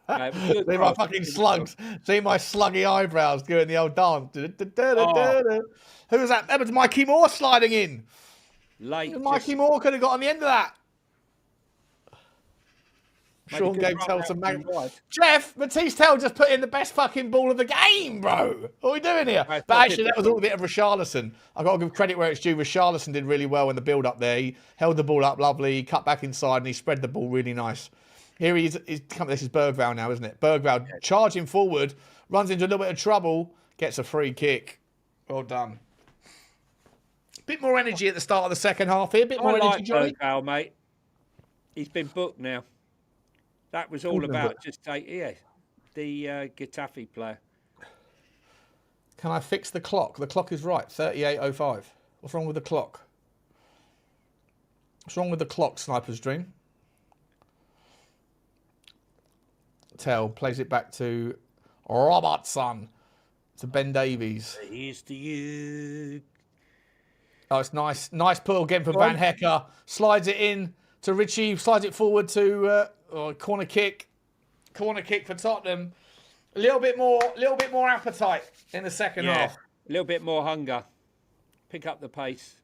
Speaker 2: No,
Speaker 1: See my fucking slugs. See my sluggy eyebrows doing the old dance. Who was that? That was Mikey Moore sliding in.
Speaker 2: Late.
Speaker 1: Mikey Moore could have got on the end of that. Sean gave Tel some Jeff, Mathys Tel just put in the best fucking ball of the game, bro. What are we doing here? But actually, that was all a bit of Richalison. I've got to give credit where it's due. Richalison did really well in the build-up there. He held the ball up lovely, he cut back inside, and he spread the ball really nice. Here he is. This is Berghvall now, isn't it? Berghvall charging forward, runs into a little bit of trouble, gets a free kick. Well done. Bit more energy at the start of the second half here. Bit more energy, Johnny.
Speaker 2: Berghvall, mate. He's been booked now. That was all about just the Getafe player.
Speaker 1: Can I fix the clock? The clock is right, 38:05. What's wrong with the clock? What's wrong with the clock, Sniper's Dream? Tel plays it back to Robertson, to Ben Davies.
Speaker 2: Here's to you.
Speaker 1: Oh, it's nice. Nice pull again from Van Hecke. Slides it in to Richie, slides it forward to corner kick. Corner kick for Tottenham. A little bit more appetite in the second half.
Speaker 2: A little bit more hunger. Pick up the pace.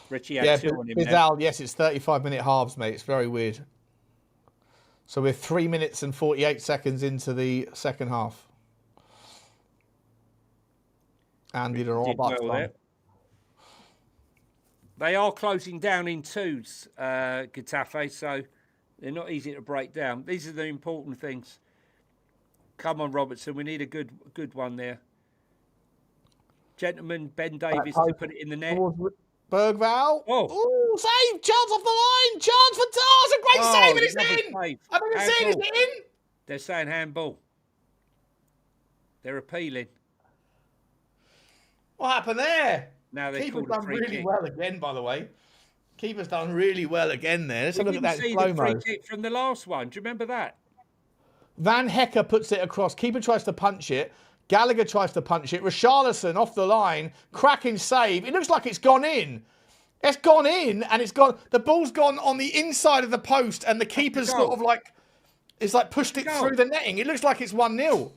Speaker 2: Richie had two on him.
Speaker 1: Bizarre, yes, it's 35-minute halves, mate. It's very weird. So we're 3 minutes and 48 seconds into the second half. Andy the Robertson.
Speaker 2: They are closing down in twos, Getafe, so they're not easy to break down. These are the important things. Come on, Robertson, we need a good one there. Gentleman, Ben Davies to put it in the net.
Speaker 1: Berghvall. Oh, save! Chance off the line! Chance for Tars! A great save, and it's in!
Speaker 2: Save.
Speaker 1: I've never seen it in!
Speaker 2: They're saying handball. They're appealing.
Speaker 1: What happened there?
Speaker 2: Now they
Speaker 1: Keeper's done really well again, by the way. Keeper's done really well again there. Let's have a look at that slow-mo.
Speaker 2: Free kick from the last one. Do you remember that?
Speaker 1: Van Hecke puts it across. Keeper tries to punch it. Gallagher tries to punch it. Richalison off the line. Cracking save. It looks like it's gone in. It's gone in, and it's gone. The ball's gone on the inside of the post, and the keeper's sort of like, it's like pushed it through the netting. It looks like it's 1-0.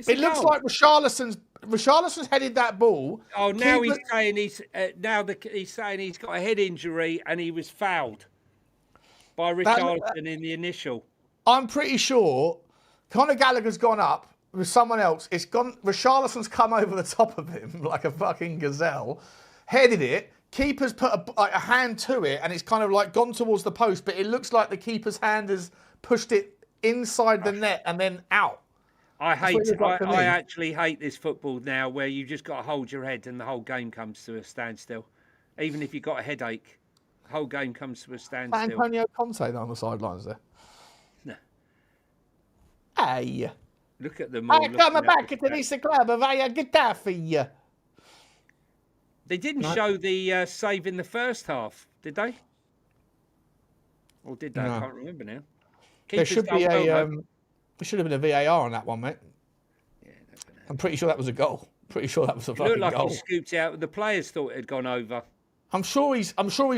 Speaker 1: It looks like Richalison's headed that ball.
Speaker 2: Oh, now he's saying he's saying he's got a head injury and he was fouled by Richalison in the initial.
Speaker 1: I'm pretty sure Conor Gallagher's gone up with someone else. It's gone. Richarlison's come over the top of him like a fucking gazelle, headed it. Keeper's put a hand to it, and it's kind of like gone towards the post, but it looks like the keeper's hand has pushed it inside the net and then out.
Speaker 2: I actually hate this football now where you just got to hold your head and the whole game comes to a standstill. Even if you've got a headache, the whole game comes to a standstill.
Speaker 1: Antonio Conte on the sidelines there.
Speaker 2: No.
Speaker 1: Hey.
Speaker 2: Look at them all.
Speaker 1: I come back to this club via Getafe.
Speaker 2: They didn't show the save in the first half, did they? Or did they? No. I can't remember now.
Speaker 1: There should be there should have been a VAR on that one, mate. Yeah, I'm pretty sure that was a goal. Pretty sure that was a fucking goal.
Speaker 2: It looked like he scooped out. The players thought it had gone over.
Speaker 1: I'm sure he's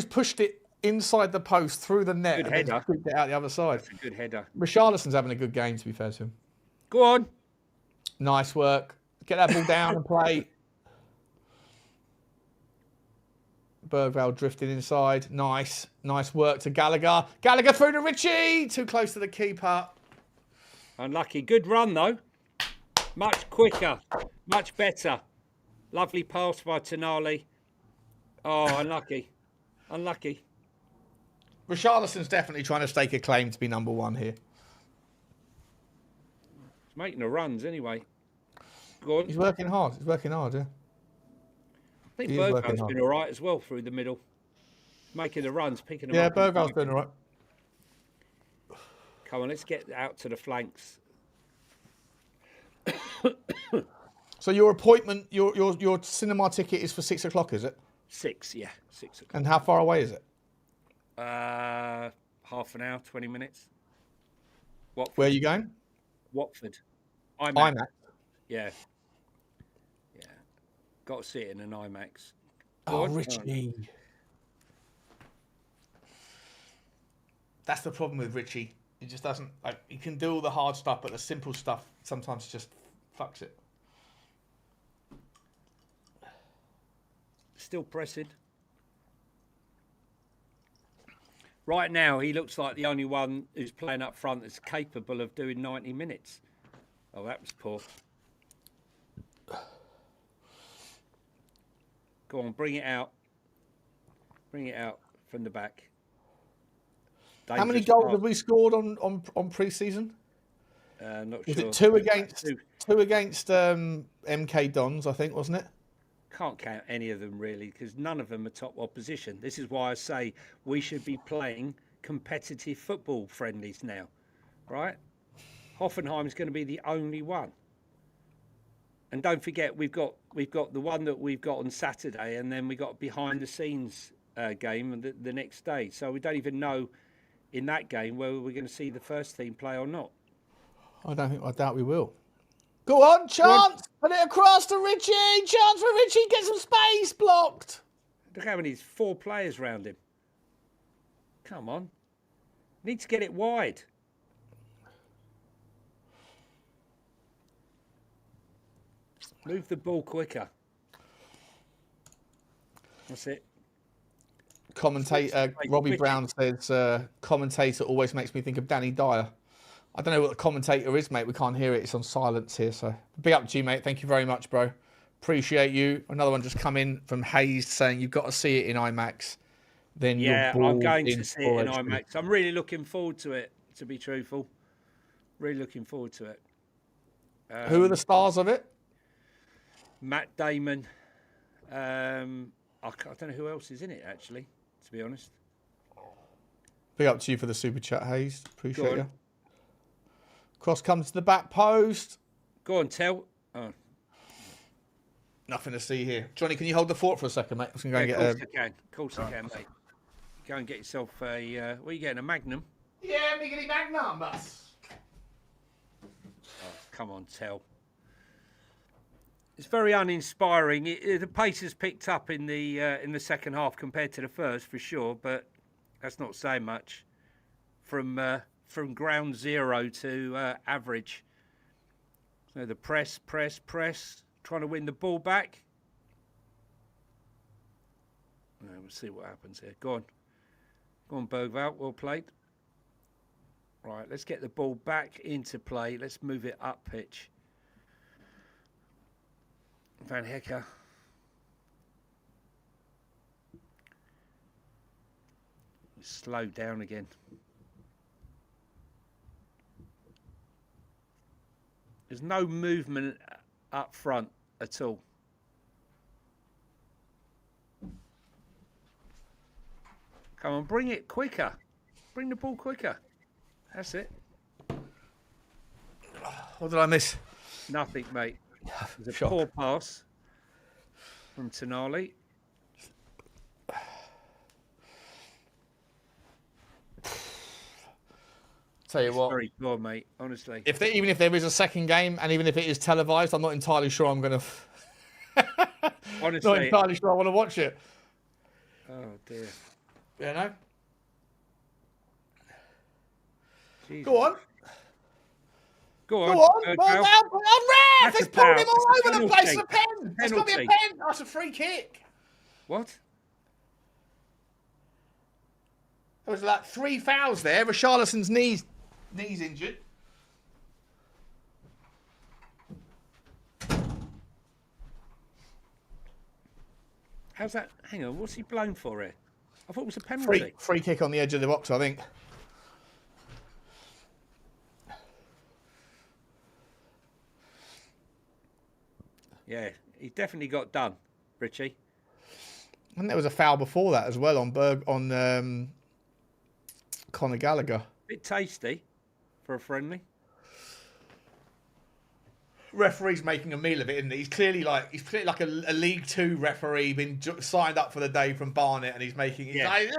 Speaker 1: pushed it inside the post through the net and then scooped it out the other side.
Speaker 2: That's a good header.
Speaker 1: Richarlison's having a good game, to be fair to him.
Speaker 2: Go on.
Speaker 1: Nice work. Get that ball down and play. Berghvall drifting inside. Nice work to Gallagher. Gallagher through to Richie. Too close to the keeper.
Speaker 2: Unlucky. Good run, though. Much quicker. Much better. Lovely pass by Tonali. Oh, unlucky. Unlucky.
Speaker 1: Richarlison's definitely trying to stake a claim to be number one here.
Speaker 2: He's making the runs anyway. Go on.
Speaker 1: He's working hard. Yeah.
Speaker 2: I think
Speaker 1: He is working
Speaker 2: Berghvall's
Speaker 1: hard.
Speaker 2: been all right as well through the middle. Making the runs, picking them
Speaker 1: Yeah,
Speaker 2: up.
Speaker 1: Berghvall's doing all right.
Speaker 2: Come on, let's get out to the flanks.
Speaker 1: So your appointment, your cinema ticket is for 6 o'clock, is it?
Speaker 2: 6, yeah. 6 o'clock.
Speaker 1: And how far away is it?
Speaker 2: Half an hour, 20 minutes. Watford.
Speaker 1: Where are you going?
Speaker 2: Watford.
Speaker 1: IMAX.
Speaker 2: Yeah. Yeah. Got to see it in an IMAX.
Speaker 1: Oh, Richie. That's the problem with Richie. He just doesn't, like, he can do all the hard stuff, but the simple stuff sometimes just fucks it.
Speaker 2: Still pressing. Right now, he looks like the only one who's playing up front that's capable of doing 90 minutes. Oh, that was poor. Go on, bring it out. Bring it out from the back.
Speaker 1: How many goals have we scored on pre-season?
Speaker 2: Not
Speaker 1: Was
Speaker 2: sure.
Speaker 1: it two against MK Dons, I think, wasn't it?
Speaker 2: Can't count any of them really, because none of them are top opposition. This is why I say we should be playing competitive football friendlies now, right? Hoffenheim's going to be the only one. And don't forget, we've got the one that we've got on Saturday, and then we got behind the scenes game the next day. So we don't even know in that game whether we're going to see the first team play or not.
Speaker 1: I doubt we will. Go on, chance! Put it across to Richie! Chance for Richie, get some space blocked!
Speaker 2: Look how many 4 players round him. Come on. Need to get it wide. Move the ball quicker. That's it.
Speaker 1: Commentator Robbie Brown says, commentator always makes me think of Danny Dyer. I don't know what the commentator is, mate. We can't hear it. It's on silence here. So big up to you, mate. Thank you very much, bro. Appreciate you. Another one just come in from Hayes saying you've got to see it in IMAX. Then
Speaker 2: yeah,
Speaker 1: you're
Speaker 2: I'm going to
Speaker 1: in
Speaker 2: see it in
Speaker 1: HD.
Speaker 2: IMAX. I'm really looking forward to it, to be truthful. Really looking forward to it.
Speaker 1: Who are the stars of it?
Speaker 2: Matt Damon. I don't know who else is in it, actually, to be honest.
Speaker 1: Big up to you for the super chat, Hayes. Appreciate you. Cross comes to the back post.
Speaker 2: Go on, Tel. Oh.
Speaker 1: Nothing to see here. Johnny, can you hold the fort for a second, mate? I was going to go
Speaker 2: Yeah,
Speaker 1: and get
Speaker 2: of course I can. Of course I can, mate. Go and get yourself a... what are you getting, a Magnum?
Speaker 1: Yeah, Micky Magnum, bus.
Speaker 2: Oh, come on, Tel. It's very uninspiring. The pace has picked up in the second half compared to the first, for sure, but that's not saying much. From ground zero to average. So the press, trying to win the ball back. We'll see what happens here. Go on, Berghvall. Well played. Right, let's get the ball back into play. Let's move it up pitch. Van Hecke. Slow down again. There's no movement up front at all. Come on, bring it quicker. Bring the ball quicker. That's it.
Speaker 1: What did I miss?
Speaker 2: Nothing, mate. There's a
Speaker 1: Shock.
Speaker 2: poor pass from Tonali.
Speaker 1: Tell you what,
Speaker 2: Very poor, mate, honestly.
Speaker 1: even if there is a second game, and even if it is televised, I'm not entirely sure I'm going to.
Speaker 2: Honestly.
Speaker 1: Not entirely sure I want to watch it.
Speaker 2: Oh, dear.
Speaker 1: You know?
Speaker 2: Jesus.
Speaker 1: Go on.
Speaker 2: Go on.
Speaker 1: Go on. Well, ref!
Speaker 2: That's
Speaker 1: It's
Speaker 2: a
Speaker 1: pulled
Speaker 2: foul.
Speaker 1: him all
Speaker 2: It's a
Speaker 1: over the place. It's a
Speaker 2: penalty.
Speaker 1: pen. It's got to be a
Speaker 2: Penalty.
Speaker 1: pen. That's a free kick.
Speaker 2: What?
Speaker 1: There was like 3 fouls there. Richarlison's knees injured.
Speaker 2: How's that? Hang on. What's he blown for here? I thought it was a penalty.
Speaker 1: Free kick on the edge of the box, I think.
Speaker 2: Yeah, he definitely got done, Richie.
Speaker 1: And there was a foul before that as well on Conor Gallagher.
Speaker 2: Bit tasty for a friendly.
Speaker 1: Referee's making a meal of it, isn't he? He's clearly like a League Two referee, been signed up for the day from Barnet, and he's making. Like,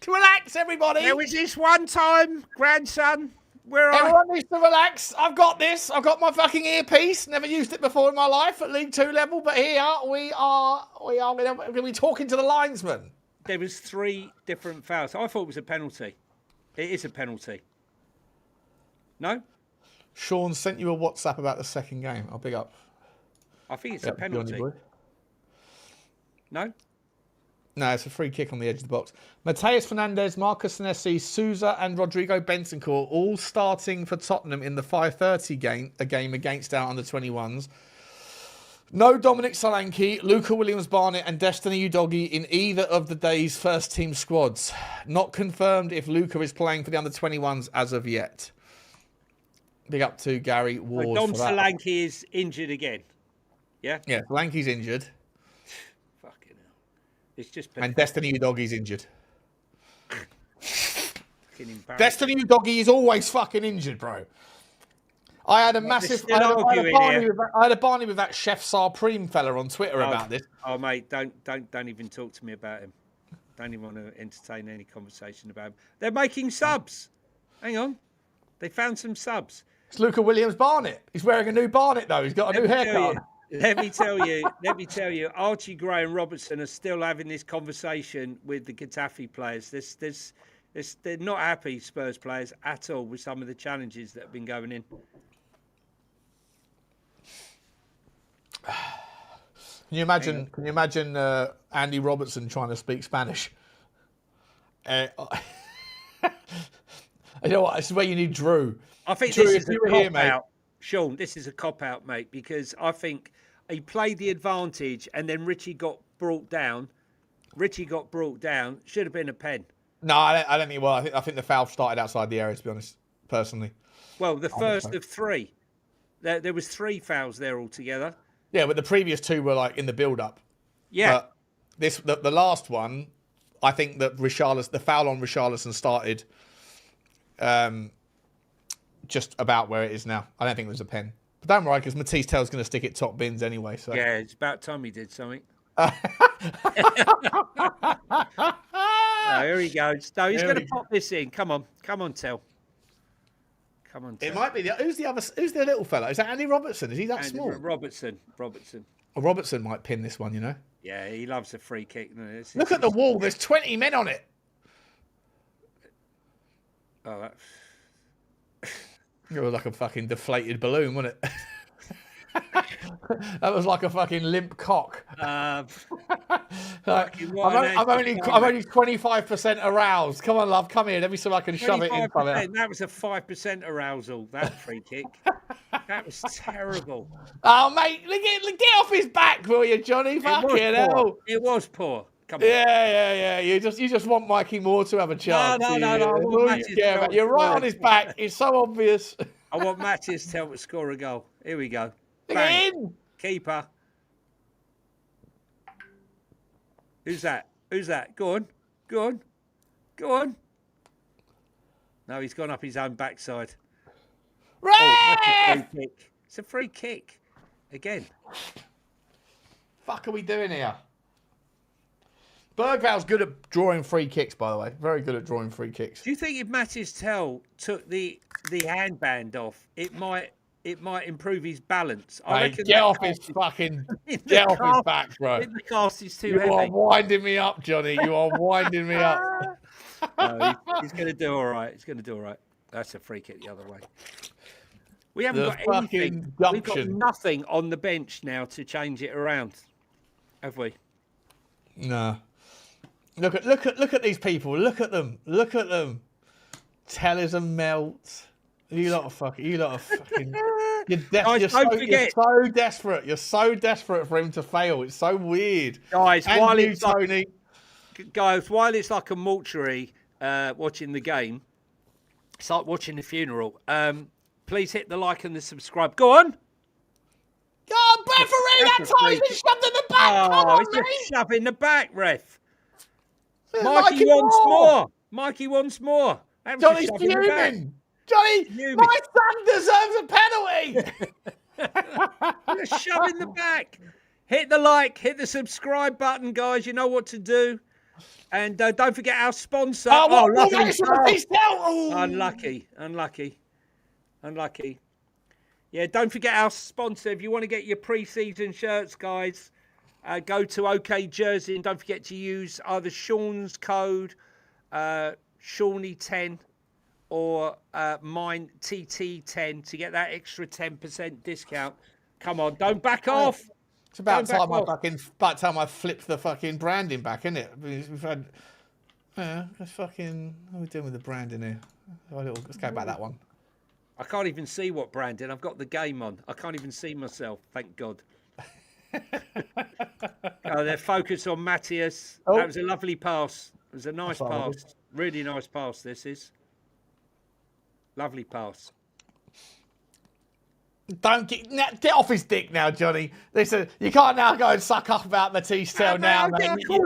Speaker 1: relax, everybody.
Speaker 2: There was this one time, grandson, where
Speaker 1: Everyone needs to relax. I've got this. I've got my fucking earpiece. Never used it before in my life at League Two level, but here we are going to be talking to the linesman.
Speaker 2: There was 3 different fouls. I thought it was a penalty. It is a penalty. No?
Speaker 1: Sean sent you a WhatsApp about the second game. I'll big up.
Speaker 2: I think it's a penalty. No?
Speaker 1: No, it's a free kick on the edge of the box. Matheus Fernandes, Marcus Senesi, Sousa and Rodrigo Bentancur all starting for Tottenham in the 5:30 game against our under-21s. No Dominic Solanke, Luca Williams-Barnett and Destiny Udogie in either of the day's first-team squads. Not confirmed if Luca is playing for the under-21s as of yet. Big up to Gary Ward.
Speaker 2: Dom Solanke is injured again. Yeah?
Speaker 1: Yeah, Solanke's injured.
Speaker 2: Fucking hell. It's just
Speaker 1: pathetic. And Destiny Udogie's injured.
Speaker 2: Fucking embarrassing.
Speaker 1: Destiny Udogie is always fucking injured, bro. I had a massive... I had a barney with that Chef Sarpreme fella on Twitter about this.
Speaker 2: Oh, mate, don't even talk to me about him. Don't even want to entertain any conversation about him. They're making subs. Hang on. They found some subs.
Speaker 1: It's Luca Williams-Barnett. He's wearing a new Barnett, though. He's got a new haircut.
Speaker 2: Let me tell you, Archie Gray and Robertson are still having this conversation with the Getafe players. They're not happy, Spurs players, at all with some of the challenges that have been going in.
Speaker 1: Can you imagine Andy Robertson trying to speak Spanish? You know what? This is where you need Drew.
Speaker 2: I think Drew, this is a cop-out. Sean, this is a cop-out, mate, because I think he played the advantage and then Richie got brought down. Should have been a pen.
Speaker 1: No, I don't think. Well, I think the foul started outside the area, to be honest, personally.
Speaker 2: Well, the first of 3. There was 3 fouls there altogether.
Speaker 1: Yeah, but the previous 2 were like in the build-up.
Speaker 2: Yeah.
Speaker 1: But the last one, I think that the foul on Richalison started just about where it is now. I don't think there was a pen. But don't worry, because Mathys Tel's going to stick it top bins anyway. So
Speaker 2: yeah, it's about time he did something. Here he goes. No, he's going to pop this in. Come on, Tel. Come on, Tel.
Speaker 1: It might be who's the little fella? Is that Andy Robertson? Is he that small?
Speaker 2: Robertson.
Speaker 1: Robertson might pin this one, you know.
Speaker 2: Yeah, he loves a free kick.
Speaker 1: Look at the wall. There's 20 men on it.
Speaker 2: Oh, that's...
Speaker 1: It was like a fucking deflated balloon, wasn't it? That was like a fucking limp cock.
Speaker 2: I'm
Speaker 1: only 25% aroused. Come on, love, come here. Let me see if I can shove it in from it.
Speaker 2: That was a 5% arousal. That free kick. That was terrible.
Speaker 1: Oh, mate, get off his back, will you, Johnny? Fucking hell.
Speaker 2: It was poor. Come on.
Speaker 1: Yeah. You just want Mikey Moore to have a chance.
Speaker 2: No.
Speaker 1: You're right on his back. It's so obvious.
Speaker 2: I want Mathys Tel to score a goal. Here we go.
Speaker 1: Bang.
Speaker 2: Keeper. Who's that? Go on. No, he's gone up his own backside.
Speaker 1: Ref!
Speaker 2: Oh, that's a free kick. It's a free kick. Again.
Speaker 1: Fuck are we doing here? Berghvall's good at drawing free kicks, by the way. Very good at drawing free kicks.
Speaker 2: Do you think if Mathys Tel took the handband off, it might improve his balance?
Speaker 1: I reckon get off his back, bro.
Speaker 2: The cast is too
Speaker 1: heavy.
Speaker 2: You
Speaker 1: are winding me up, Johnny. You are winding me up.
Speaker 2: No, he's going to do all right. That's a free kick the other way. We haven't got anything. We've got nothing on the bench now to change it around, have we?
Speaker 1: No. Look at these people. Look at them. Tel is a melt. You lot of fucking. You're so desperate. You're so desperate for him to fail. It's so weird.
Speaker 2: Guys,
Speaker 1: Tony.
Speaker 2: guys, while it's like a mortuary watching the game, it's like watching the funeral. Please hit the like and the subscribe. Go on.
Speaker 1: Go on, referee, that time's been shoved in the back. Come on,
Speaker 2: it's just shove in the back, ref.
Speaker 1: Mikey
Speaker 2: Mikey wants more. Mikey wants more.
Speaker 1: Johnny's fuming. Johnny, my son deserves a penalty.
Speaker 2: Just shove in the back. Hit the like, hit the subscribe button, guys. You know what to do. And don't forget our sponsor.
Speaker 1: Mathys Tel.
Speaker 2: Unlucky. Yeah, don't forget our sponsor. If you want to get your pre-season shirts, guys, go to OK Jersey and don't forget to use either Sean's code, Shawnee10, or mine TT10 to get that extra 10% discount. Come on, don't back off.
Speaker 1: It's about time I flipped the fucking branding back, isn't it? We've had, let's fucking, what are we doing with the branding here? Let's go back that one.
Speaker 2: I can't even see what branding. I've got the game on. I can't even see myself. Thank God. They're focused on Matthias. Oh. That was a lovely pass. It was a nice pass. Really nice pass, this is. Lovely pass.
Speaker 1: Don't get off his dick now, Johnny. Listen, you can't now go and suck up about Mathys Tel now, mate. You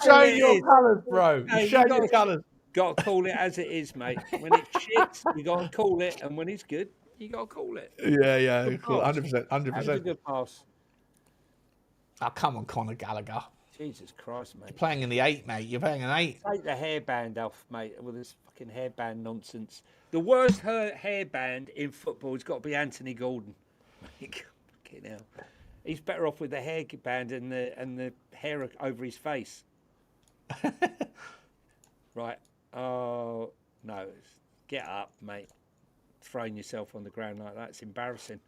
Speaker 1: showed your colours, bro. You showed your colours.
Speaker 2: Got to call it as it is, mate. When it's shit, you got to call it, and when it's good, you got to call it.
Speaker 1: Yeah, cool. 100%, 100%.
Speaker 2: That was a good pass.
Speaker 1: Oh, come on, Conor Gallagher.
Speaker 2: Jesus Christ, mate.
Speaker 1: You're playing in the 8, mate. You're playing an 8.
Speaker 2: Take the hairband off, mate, with this fucking hairband nonsense. The worst hairband in football has got to be Anthony Gordon. Fucking hell. He's better off with the hairband and the hair over his face. Right. Oh, no. Get up, mate. Throwing yourself on the ground like that. It's embarrassing.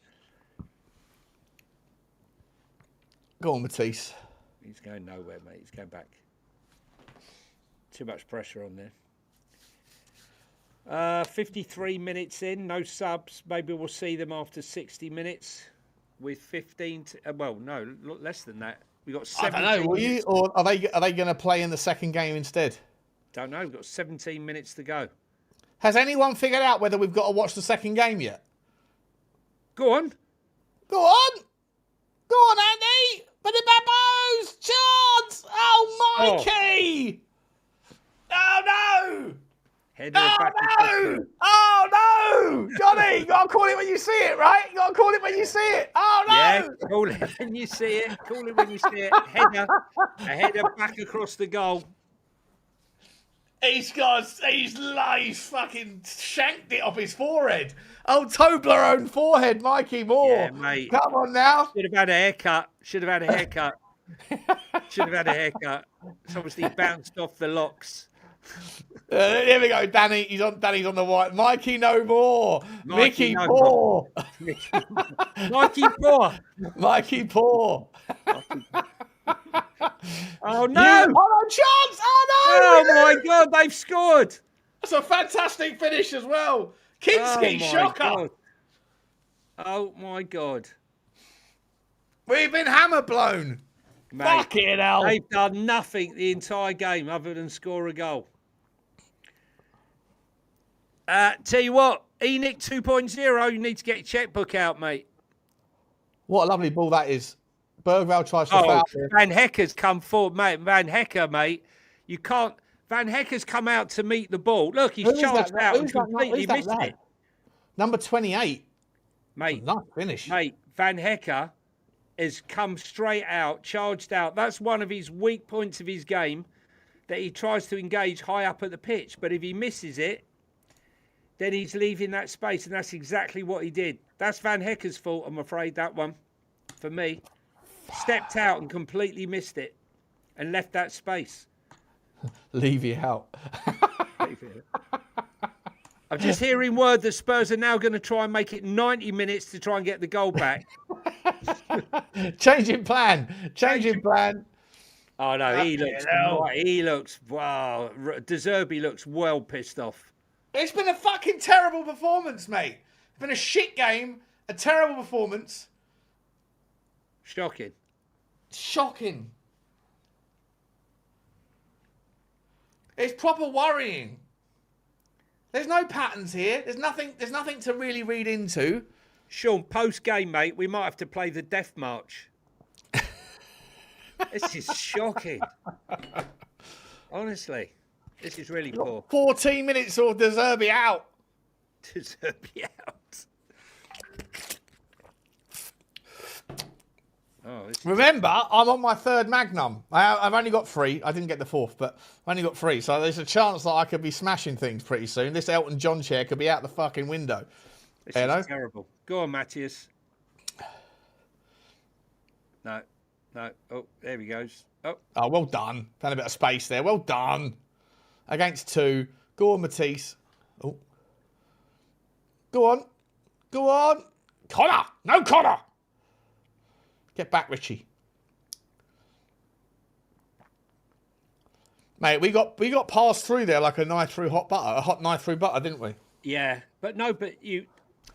Speaker 1: Go on, Mathys.
Speaker 2: He's going nowhere, mate. He's going back. Too much pressure on there. 53 minutes in, no subs. Maybe we'll see them after 60 minutes with 15. Less than that. We got 17.
Speaker 1: I don't know. Will you, or are they going to play in the second game instead?
Speaker 2: Don't know. We've got 17 minutes to go.
Speaker 1: Has anyone figured out whether we've got to watch the second game yet?
Speaker 2: Go on.
Speaker 1: Go on. Go on, Andy. For the Babos. Chance. Oh, Mikey. Oh, no. Oh, no. Johnny, you got to call it when you see it, right? You got to call it when you see it. Oh, no.
Speaker 2: Yeah, call it when you see it. Call it when you see it. A header back across the goal.
Speaker 1: He's fucking shanked it off his forehead. Oh, Toblerone forehead, Mikey Moore.
Speaker 2: Yeah, mate.
Speaker 1: Come on now.
Speaker 2: Should have had a haircut. It's obviously bounced off the locks.
Speaker 1: Here we go, Danny. Danny's on the white. Mikey no more. Mickey Poor.
Speaker 2: Mikey Poor.
Speaker 1: Mikey Poor.
Speaker 2: Oh no!
Speaker 1: On chance! Oh no!
Speaker 2: Oh my God! They've scored.
Speaker 1: That's a fantastic finish as well. Kinsky, shocker.
Speaker 2: God. Oh my God!
Speaker 1: We've been hammer blown.
Speaker 2: Mate,
Speaker 1: fucking hell!
Speaker 2: They've done nothing the entire game other than score a goal. Tell you what, Enoch 2.0, you need to get your checkbook out, mate.
Speaker 1: What a lovely ball that is. Berghvall tries to foul.
Speaker 2: Van Hecke's come forward, mate. Van Hecke, mate. You can't. Van Hecke's come out to meet the ball. Look, he's charged out and completely missed it.
Speaker 1: Number 28.
Speaker 2: Mate.
Speaker 1: Nice finish.
Speaker 2: Mate, Van Hecke has come straight out, charged out. That's one of his weak points of his game, that he tries to engage high up at the pitch. But if he misses it, then he's leaving that space. And that's exactly what he did. That's Van Hecke's fault, I'm afraid, that one, for me. Stepped out and completely missed it and left that space.
Speaker 1: Leave you out.
Speaker 2: I'm just hearing word that Spurs are now going to try and make it 90 minutes to try and get the goal back.
Speaker 1: Changing plan.
Speaker 2: Oh, no, he looks, wow. De Zerbi looks well pissed off.
Speaker 1: It's been a fucking terrible performance, mate. It's been a shit game, a terrible performance.
Speaker 2: Shocking.
Speaker 1: It's proper worrying. There's no patterns here. There's nothing to really read into.
Speaker 2: Sean, post-game, mate, we might have to play the Death March. This is shocking. Honestly, this is really poor.
Speaker 1: 14 minutes or De Zerbi out.
Speaker 2: De Zerbi out. Oh,
Speaker 1: Remember, I'm on my third Magnum. I've only got 3. I didn't get the 4th, but I've only got 3. So there's a chance that I could be smashing things pretty soon. This Elton John chair could be out the fucking window.
Speaker 2: This is terrible. Go on, Matthias. No. Oh, there he goes. Oh,
Speaker 1: well done. Found a bit of space there. Well done. Against 2. Go on, Mathys. Oh. Go on. Connor. No, Connor. Get back, Richie. Mate, we got passed through there like a knife through hot butter, a hot knife through butter, didn't we?
Speaker 2: Yeah, but you,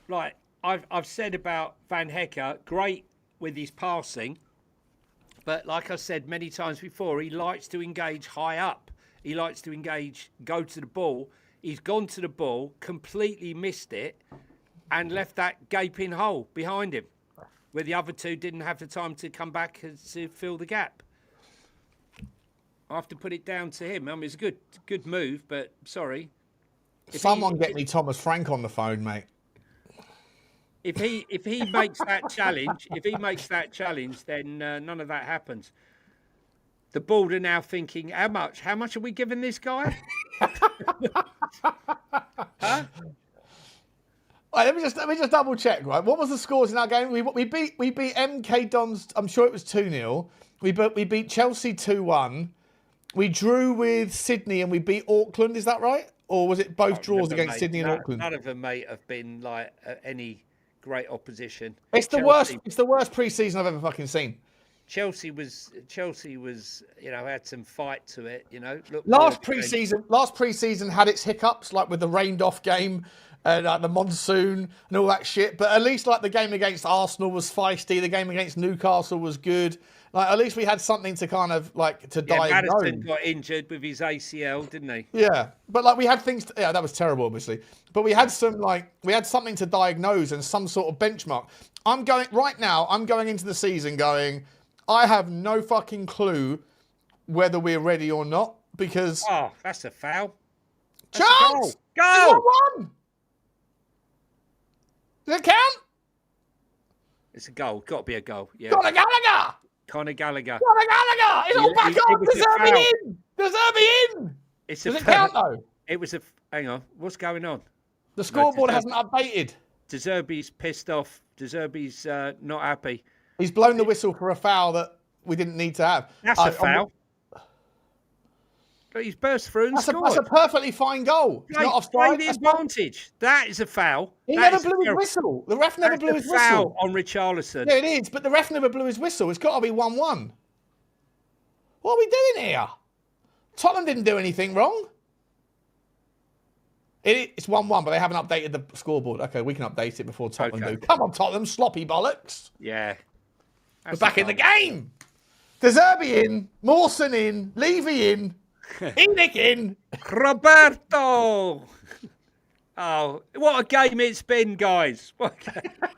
Speaker 2: like I've said about Van Hecke, great with his passing, but like I said many times before, he likes to engage high up. He likes to engage, go to the ball. He's gone to the ball, completely missed it, and left that gaping hole behind him, where the other 2 didn't have the time to come back to fill the gap. I have to put it down to him. I mean, it's a good move, but sorry.
Speaker 1: Someone get me Thomas Frank on the phone, mate.
Speaker 2: If he makes that challenge, then none of that happens. The board are now thinking, how much are we giving this guy? Huh?
Speaker 1: Right, let me just double check. Right, what was the scores in our game? We beat MK Dons. I'm sure it was 2-0. We beat Chelsea 2-1. We drew with Sydney and we beat Auckland. Is that right? Or was it both draws against Sydney and Auckland?
Speaker 2: None of them, mate, have been like any great opposition.
Speaker 1: It's the worst. It's the worst pre-season I've ever fucking seen.
Speaker 2: Chelsea was, had some fight to it.
Speaker 1: Last pre-season had its hiccups, like with the rained-off game. Like the monsoon and all that shit, but at least like the game against Arsenal was feisty. The game against Newcastle was good. Like at least we had something to kind of like to diagnose.
Speaker 2: Maddison got injured with his ACL, didn't he?
Speaker 1: Yeah, but like we had things. That was terrible, obviously. But we had something to diagnose and some sort of benchmark. I'm going into the season going, I have no fucking clue whether we're ready or not because.
Speaker 2: Oh, that's a foul.
Speaker 1: Chance!
Speaker 2: Go!
Speaker 1: 1-1! Does it count?
Speaker 2: It's a goal. Got to be a goal. Yeah.
Speaker 1: Conor Gallagher! It's all back on! De Zerbi in! De Zerbi in! Does it count though?
Speaker 2: It was a... Hang on. What's going on?
Speaker 1: The scoreboard hasn't updated.
Speaker 2: De Zerbi's pissed off. De Zerbi's not happy.
Speaker 1: He's blown the whistle for a foul that we didn't need to have.
Speaker 2: That's a foul. But he's burst through and scored.
Speaker 1: That's a perfectly fine goal. It's not offside.
Speaker 2: The advantage. That is a foul.
Speaker 1: He never blew his whistle. The ref never blew his whistle.
Speaker 2: Foul on Richalison.
Speaker 1: Yeah, it is. But the ref never blew his whistle. It's got to be 1-1. What are we doing here? Tottenham didn't do anything wrong. It's 1-1, but they haven't updated the scoreboard. Okay, we can update it before Tottenham do. Come on, Tottenham, sloppy bollocks.
Speaker 2: Yeah.
Speaker 1: We're back in the game. De Zerbi in, Mawson in, Levy in. Enoch in.
Speaker 2: Roberto. Oh, what a game it's been, guys. What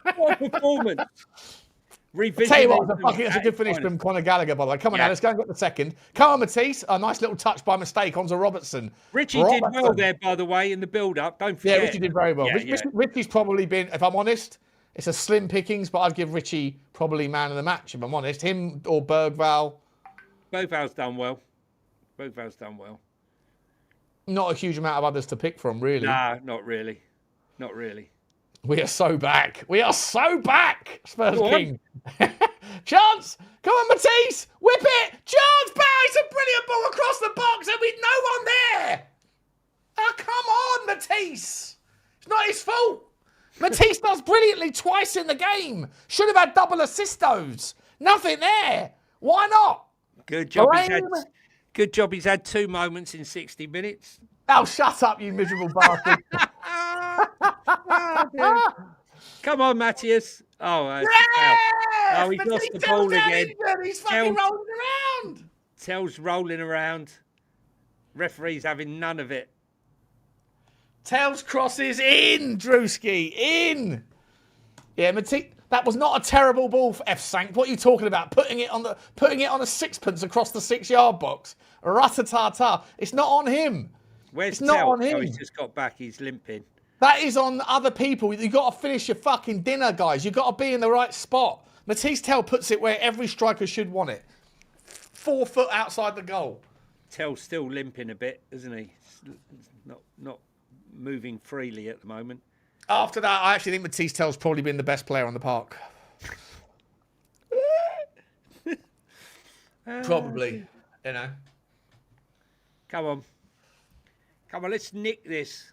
Speaker 2: a performance.
Speaker 1: Tell you what, it's a good finish from Conor Gallagher, by the way. Come on now, let's go and get the second. Come on, Mathys. A nice little touch by mistake onto Robertson.
Speaker 2: Richie did well there, by the way, in the build-up. Don't forget.
Speaker 1: Yeah, Richie did very well. Richie's probably been, if I'm honest, it's a slim pickings, but I'd give Richie probably man of the match, if I'm honest. Him or Berghvall.
Speaker 2: Berghvall's done well.
Speaker 1: Not a huge amount of others to pick from, really.
Speaker 2: Nah, not really.
Speaker 1: We are so back. Spurs King. Chance! Come on, Mathys! Whip it! Chance! Bang! It's a brilliant ball across the box and with no one there! Oh, come on, Mathys! It's not his fault. Mathys does brilliantly twice in the game. Should have had double assistos. Nothing there. Why not?
Speaker 2: Good job. He's had 2 moments in 60 minutes.
Speaker 1: Oh, shut up, you miserable bastard.
Speaker 2: Come on, Matthias. Oh, he's lost the ball again.
Speaker 1: He's fucking rolling around.
Speaker 2: Tel's rolling around. Referee's having none of it.
Speaker 1: Tel's crosses in, Drewski, in. Yeah, that was not a terrible ball for F. Sank. What are you talking about? Putting it on a sixpence across the 6-yard box. Ratatata. It's not on him.
Speaker 2: Where's
Speaker 1: It's not
Speaker 2: Tel?
Speaker 1: on him.
Speaker 2: Oh, he's just got back. He's limping.
Speaker 1: That is on other people. You've got to finish your fucking dinner, guys. You've got to be in the right spot. Mathys Tel puts it where every striker should want it. 4 foot outside the goal.
Speaker 2: Tel's still limping a bit, isn't he? Not moving freely at the moment.
Speaker 1: After that, I actually think Mathys Tel's probably been the best player on the park. Probably, you know.
Speaker 2: Come on, let's nick this.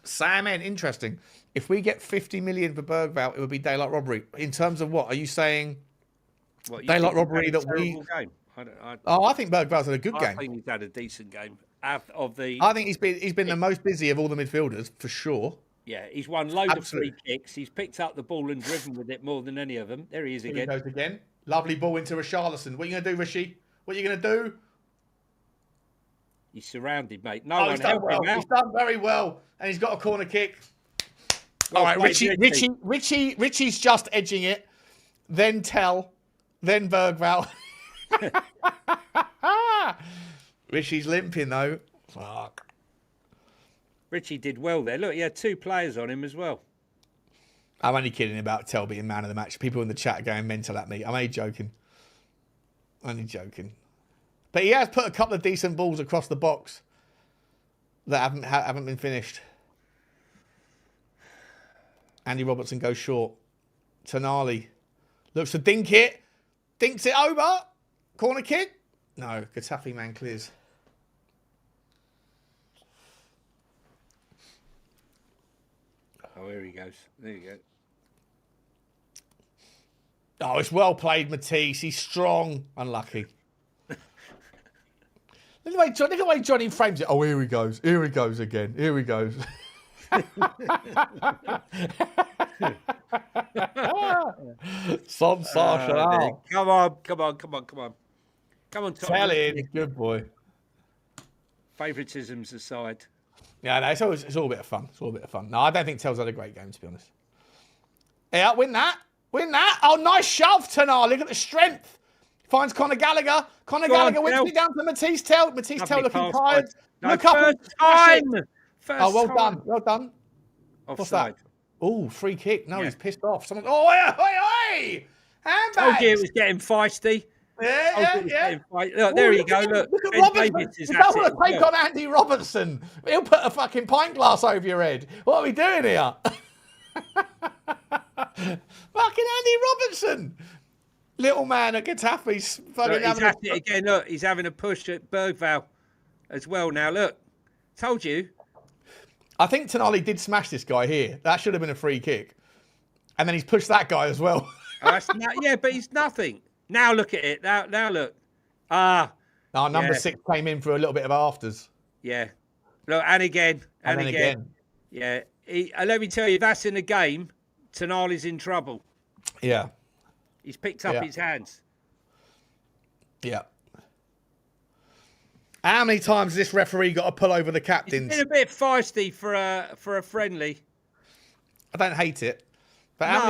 Speaker 1: Simon, interesting. If we get 50 million for Berghvall, it would be daylight robbery. In terms of what? Are you saying daylight robbery that we...
Speaker 2: Game?
Speaker 1: I think Berghvall's had a good game.
Speaker 2: I think he's had a decent game.
Speaker 1: I think he's been the most busy of all the midfielders, for sure.
Speaker 2: Yeah, he's won loads of free kicks. He's picked up the ball and driven with it more than any of them. There he is again.
Speaker 1: Here he goes again. Lovely ball into Richalison. What are you going to do, Rishi? What are you going to do?
Speaker 2: He's surrounded, mate. No one
Speaker 1: he's done well. He's done very well. And he's got a corner kick. All right, Richie's just edging it. Then Tel. Then Berghvall. Richie's limping, though. Fuck.
Speaker 2: Richie did well there. Look, he had 2 players on him as well.
Speaker 1: I'm only kidding about Tel being man of the match. People in the chat are going mental at me. I'm only joking. But he has put a couple of decent balls across the box that haven't been finished. Andy Robertson goes short. Tonali looks to dink it. Dinks it over. Corner kick. No, Getafe man clears.
Speaker 2: Oh, here he goes. There you go.
Speaker 1: Oh, it's well played, Mathys. He's strong. Unlucky. Look at the way Johnny frames it. Oh, here he goes. Here he goes again. Here he goes. Sensational.
Speaker 2: Come on. Come on,
Speaker 1: Tell in. Good boy.
Speaker 2: Favouritisms aside.
Speaker 1: Yeah, no, it's all a bit of fun. It's all a bit of fun. No, I don't think Tel's had a great game, to be honest. Yeah, win that. Oh, nice shove, Tonali. Look at the strength. Finds Conor Gallagher. Gallagher wins it down to Mathys Tel. Mathys Tel looking tired. Look up.
Speaker 2: First time.
Speaker 1: Well done. Well done. What's that? Oh, free kick. No, he's pissed off. Someone. Oh, oi. Handbags.
Speaker 2: Told you it was getting feisty.
Speaker 1: Yeah.
Speaker 2: Look, there you go. Look
Speaker 1: at Robertson. You don't want to take on Andy Robertson. He'll put a fucking pint glass over your head. What are we doing here? Fucking Andy Robertson. Little man at Getafe's fucking
Speaker 2: he's at it again. Look, he's having a push at Berghvall as well now. Look, told you.
Speaker 1: I think Tonali did smash this guy here. That should have been a free kick. And then he's pushed that guy as well.
Speaker 2: But he's nothing. Now look at it. Now look.
Speaker 1: Number 6 came in for a little bit of afters.
Speaker 2: Yeah. Look, and again.
Speaker 1: And again.
Speaker 2: Yeah. Let me tell you, that's in the game. Tonali's in trouble.
Speaker 1: Yeah.
Speaker 2: He's picked up his hands.
Speaker 1: Yeah. How many times has this referee got to pull over the captains?
Speaker 2: He's been a bit feisty for a friendly.
Speaker 1: I don't hate it. But how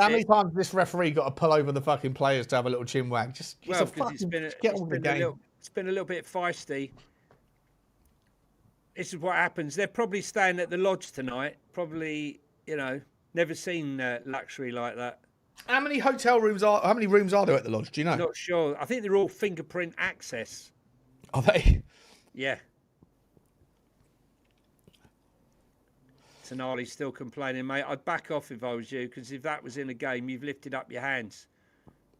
Speaker 1: many times has this referee got to pull over the fucking players to have a little chin wag? Just get on with the game.
Speaker 2: It's been a little bit feisty. This is what happens. They're probably staying at the lodge tonight. Probably, never seen luxury like that.
Speaker 1: How many rooms are there at the lodge? Do you know?
Speaker 2: Not sure. I think they're all fingerprint access.
Speaker 1: Are they?
Speaker 2: Yeah. Tonali's still complaining, mate. I'd back off if I was you, because if that was in a game, you've lifted up your hands.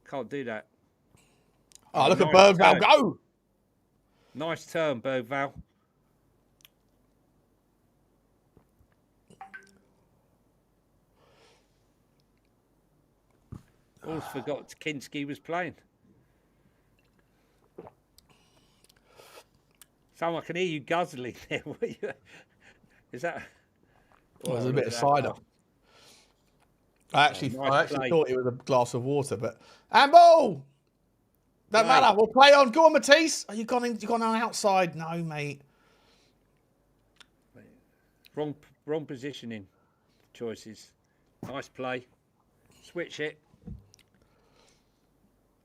Speaker 2: Can't do that.
Speaker 1: Oh, look at Berghvall go!
Speaker 2: Nice turn, Berghvall. Almost forgot Kinsky was playing. Someone can hear you guzzling there. Is that?
Speaker 1: There's a bit of cider. I actually thought it was a glass of water, but handball. Don't
Speaker 2: Right.
Speaker 1: matter. We'll play on. Go on, Mathys. Oh, you gone on outside? No, mate.
Speaker 2: Wrong positioning choices. Nice play. Switch it.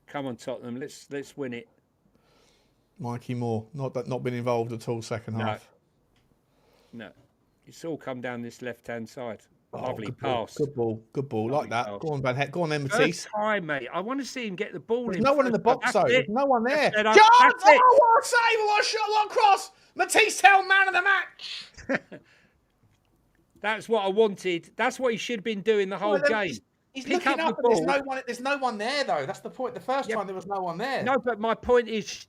Speaker 2: Come on, Tottenham. Let's win it.
Speaker 1: Mikey Moore, not been involved at all second half.
Speaker 2: No. It's all come down this left-hand side.
Speaker 1: Oh,
Speaker 2: Lovely
Speaker 1: good
Speaker 2: pass.
Speaker 1: ball. Good ball.
Speaker 2: Lovely
Speaker 1: Like that.
Speaker 2: pass.
Speaker 1: Go on, Van Hecke. Go on then,
Speaker 2: First
Speaker 1: Mathys.
Speaker 2: time, mate. I want to see him get the ball
Speaker 1: There's
Speaker 2: in.
Speaker 1: no one in the
Speaker 2: first time.
Speaker 1: box, though.
Speaker 2: That's
Speaker 1: There's
Speaker 2: it.
Speaker 1: no one there.
Speaker 2: That's it.
Speaker 1: John!
Speaker 2: That's it.
Speaker 1: Oh, what a save! What a shot! What a cross! Mathys Tel, man of the match.
Speaker 2: That's what I wanted. That's what he should have been doing the whole game.
Speaker 1: He's
Speaker 2: Pick
Speaker 1: looking
Speaker 2: up
Speaker 1: up,
Speaker 2: the
Speaker 1: and
Speaker 2: ball.
Speaker 1: there's no one there, though. That's the point. The first time there was no one there.
Speaker 2: No, but my point is,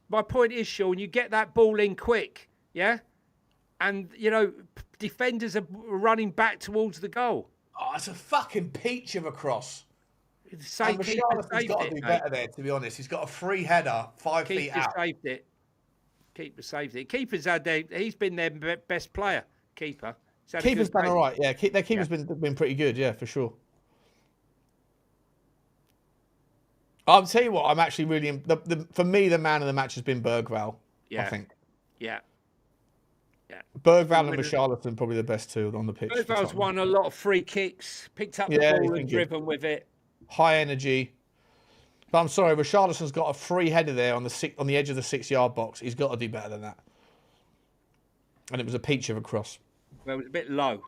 Speaker 2: Sean, you get that ball in quick, yeah? And, defenders are running back towards the goal.
Speaker 1: Oh, it's a fucking peach of a cross.
Speaker 2: Save
Speaker 1: And
Speaker 2: keeper
Speaker 1: Richalison's
Speaker 2: saved
Speaker 1: got to
Speaker 2: it,
Speaker 1: do
Speaker 2: mate.
Speaker 1: better there, to be honest. He's got a free header, 5 feet
Speaker 2: Keeper
Speaker 1: out.
Speaker 2: saved it. Keeper saved it. Keeper's he's been their best player, keeper.
Speaker 1: Keeper's done all right, yeah. Their keeper's been pretty good, yeah, for sure. I'll tell you what, I'm actually really... for me, the man of the match has been Berghvall, I think.
Speaker 2: Yeah.
Speaker 1: Berghvall and Richalison probably the best two on the pitch.
Speaker 2: Berghvall's won a lot of free kicks, picked up the ball and driven with it.
Speaker 1: High energy. But I'm sorry, Richarlison's got a free header there on the edge of the 6-yard box. He's got to do better than that. And it was a peach of a cross.
Speaker 2: Well, it was a bit low.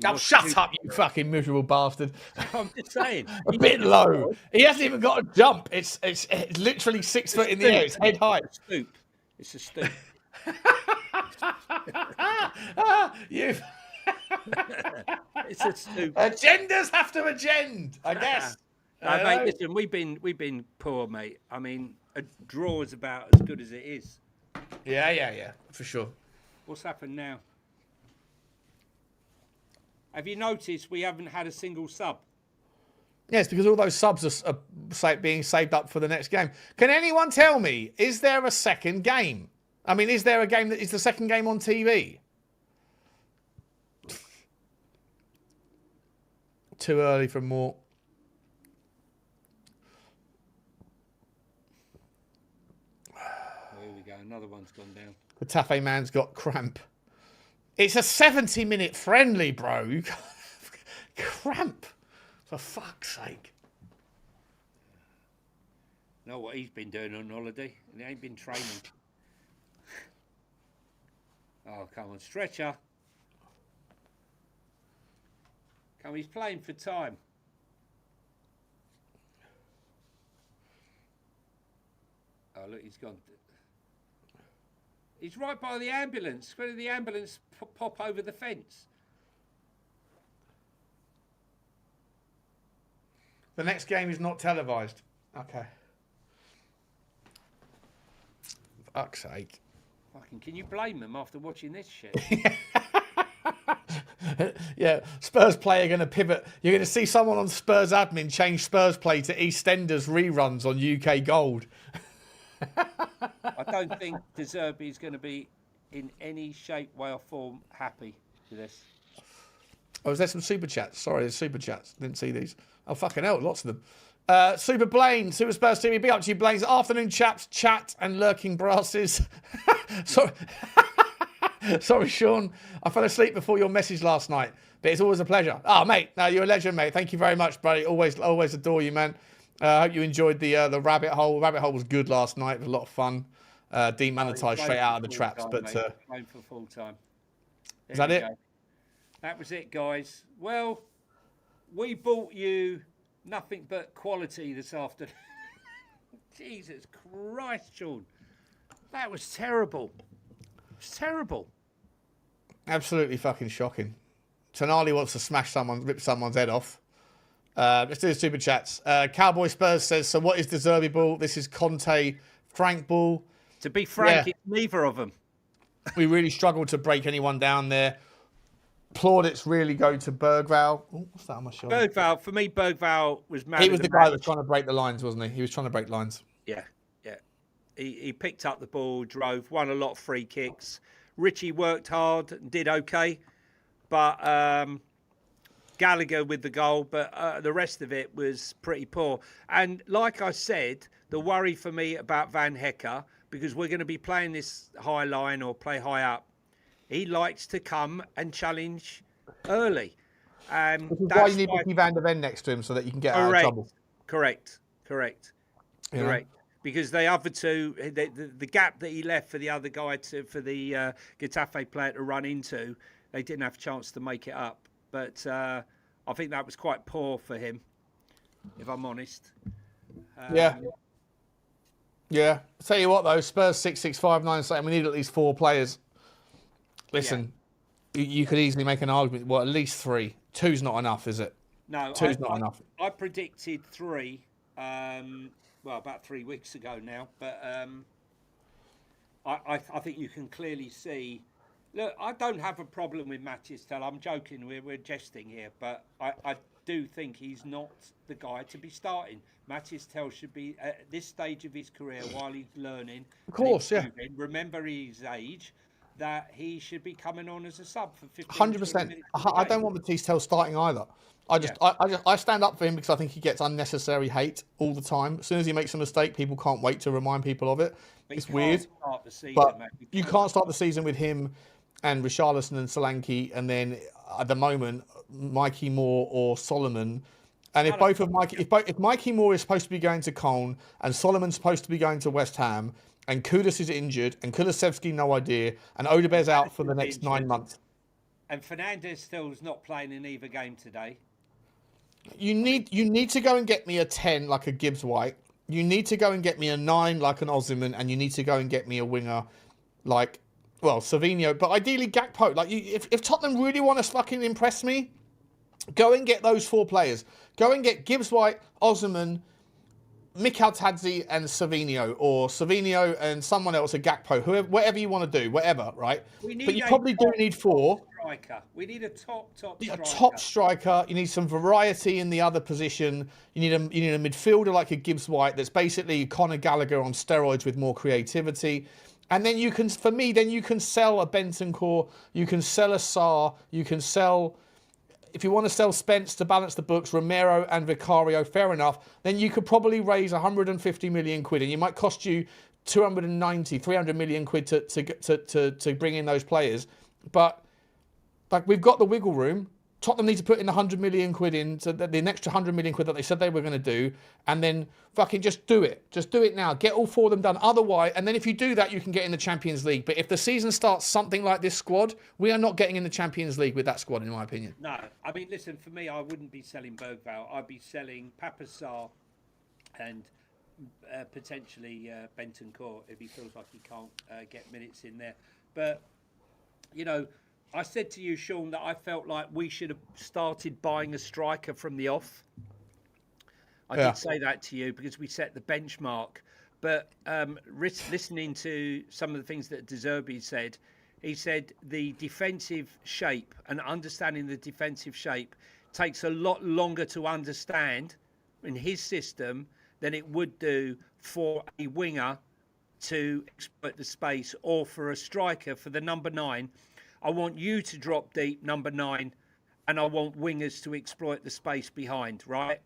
Speaker 1: Oh, shut up, you fucking miserable bastard.
Speaker 2: I'm just saying.
Speaker 1: A bit low. He hasn't even got a jump. It's literally 6 foot in the air. It's head high.
Speaker 2: It's a stoop. It's a stoop.
Speaker 1: Agendas have to agend, I guess.
Speaker 2: No, mate, listen, we've been poor, mate. I mean, a draw is about as good as it is.
Speaker 1: Yeah, for sure.
Speaker 2: What's happened now? Have you noticed we haven't had a single sub?
Speaker 1: Yes, because all those subs are being saved up for the next game. Can anyone tell me, is there a second game? I mean, is there a game that is the second game on TV? Too early for more.
Speaker 2: Here we go. Another one's gone down.
Speaker 1: The Getafe man's got cramp. It's a 70-minute friendly, bro. You can't have cramp. For fuck's sake.
Speaker 2: Know what he's been doing on holiday? He ain't been training. Oh, come on, stretcher. Come on, he's playing for time. Oh, look, he's gone. He's right by the ambulance. Where did the ambulance pop over the fence?
Speaker 1: The next game is not televised. Okay. Fuck's sake.
Speaker 2: Fucking, can you blame them after watching this shit?
Speaker 1: Yeah, Spurs player going to pivot. You're going to see someone on Spurs admin change Spurs play to EastEnders reruns on UK Gold.
Speaker 2: I don't think De Zerbi is going to be in any shape, way or form happy with this.
Speaker 1: Oh, is there some super chats? Sorry, there's super chats. Didn't see these. Oh, fucking hell, lots of them. Super Blaine, Super Spurs TV, big up to you, Blaines. Afternoon chaps, chat and lurking brasses. Sorry. Sorry, Sean. I fell asleep before your message last night, but it's always a pleasure. Oh, mate, no, you're a legend, mate. Thank you very much, buddy. Always adore you, man. I hope you enjoyed the rabbit hole. Rabbit hole was good last night. It was a lot of fun. Demonetized straight out of the traps,
Speaker 2: time,
Speaker 1: but
Speaker 2: playing for full time.
Speaker 1: Is that it?
Speaker 2: Go. That was it, guys. Well, we bought you nothing but quality this afternoon. Jesus Christ, Sean. That was terrible. It was terrible.
Speaker 1: Absolutely fucking shocking. Tonali wants to rip someone's head off. Let's do the super chats. Cowboy Spurs says, so what is the Zerbi ball? This is Conte, Frank ball.
Speaker 2: To be frank, it's neither of them.
Speaker 1: We really struggled to break anyone down there. Plaudits really go to Berghvall. Oh, what's that on my shoulder?
Speaker 2: Berghvall, for me, Berghvall was mad.
Speaker 1: He was the guy that was trying to break the lines, wasn't he? He was trying to break lines.
Speaker 2: Yeah. He picked up the ball, drove, won a lot of free kicks. Richie worked hard and did okay. But Gallagher with the goal, but the rest of it was pretty poor. And like I said, the worry for me about Van Hecke, because we're going to be playing this high line or play high up, he likes to come and challenge early.
Speaker 1: Which is why you need Micky van der Ven next to him so that you can get out of trouble.
Speaker 2: Correct.
Speaker 1: You know?
Speaker 2: Because the other two, the gap that he left for the other guy for the Getafe player to run into, they didn't have a chance to make it up. But I think that was quite poor for him, if I'm honest.
Speaker 1: Yeah. I'll tell you what though, Spurs 6-6-5-9 saying we need at least 4 players. Listen, you could easily make an argument. Well, at least 3. 2's not enough, is it?
Speaker 2: No,
Speaker 1: 2's not enough.
Speaker 2: I predicted 3. About 3 weeks ago now, but I think you can clearly see. Look, I don't have a problem with Mathys Tel. I'm joking. We're jesting here, but I do think he's not the guy to be starting. Mathys Tel should be at this stage of his career while he's learning.
Speaker 1: Of course, yeah.
Speaker 2: Remember his age. That he should be coming on as a sub for
Speaker 1: 100%. I don't want Mathys Tel starting either. I stand up for him because I think he gets unnecessary hate all the time. As soon as he makes a mistake, people can't wait to remind people of it. It's weird. But you can't start the season with him and Richalison and Solanke, and then at the moment Mikey Moore or Solomon. And if Mikey Moore is supposed to be going to Cologne and Solomon's supposed to be going to West Ham, and Kudus is injured, and Kulusevski no idea, and Odebear's out for the next 9 months.
Speaker 2: And Fernandes still's not playing in either game today.
Speaker 1: You need to go and get me a 10 like a Gibbs White. You need to go and get me a 9 like an Osimhen, and you need to go and get me a winger like, well, Savinho, but ideally Gakpo. Like, if Tottenham really want to fucking impress me, go and get those 4 players. Go and get Gibbs White, Osimhen, Mikhail Tadzi and Savinho, or Savinho and someone else, a Gakpo, whatever you want to do, whatever, right? But you probably do need 4.
Speaker 2: Striker. We need a top striker.
Speaker 1: A top striker. You need some variety in the other position. You need a midfielder like a Gibbs White that's basically Conor Gallagher on steroids with more creativity. And then you can sell a Bentancur, you can sell a Sarr, you can sell. If you want to sell Spence to balance the books, Romero and Vicario, fair enough, then you could probably raise 150 million quid, and it might cost you 300 million quid to bring in those players. But like, we've got the wiggle room. Tottenham need to put in 100 million quid in, so that the extra 100 million quid that they said they were going to do, and then fucking just do it. Just do it now. Get all 4 of them done. Otherwise, and then if you do that, you can get in the Champions League. But if the season starts something like this squad, we are not getting in the Champions League with that squad, in my opinion.
Speaker 2: No, I mean, listen, for me, I wouldn't be selling Berghvall. I'd be selling Pape Matar Sarr and potentially Bentancur if he feels like he can't get minutes in there. But, you know, I said to you, Sean, that I felt like we should have started buying a striker from the off. I did say that to you because we set the benchmark. But listening to some of the things that De Zerbi said, he said the defensive shape and understanding the defensive shape takes a lot longer to understand in his system than it would do for a winger to exploit the space, or for a striker, for the number 9. I want you to drop deep, number 9, and I want wingers to exploit the space behind, right?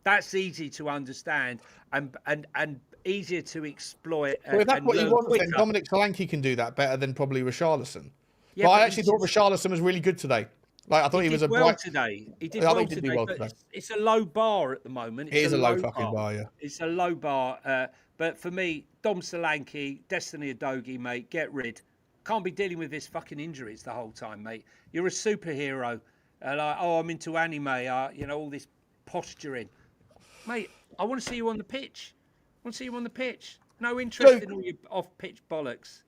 Speaker 2: That's easy to understand and easier to exploit.
Speaker 1: Well, if that's what you want, then Dominic Solanke can do that better than probably Richarlison. Yeah, but I actually thought Richarlison was really good today. Like, I thought he was
Speaker 2: today. He did well today. It's a low bar at the moment.
Speaker 1: It is a low fucking bar, yeah.
Speaker 2: It's a low bar. But for me, Dom Solanke, Destiny Udogie, mate, get rid. Can't be dealing with this fucking injuries the whole time, mate. You're a superhero. Like, oh, I'm into anime. You know, all this posturing. Mate, I want to see you on the pitch. No interest in all your off-pitch bollocks.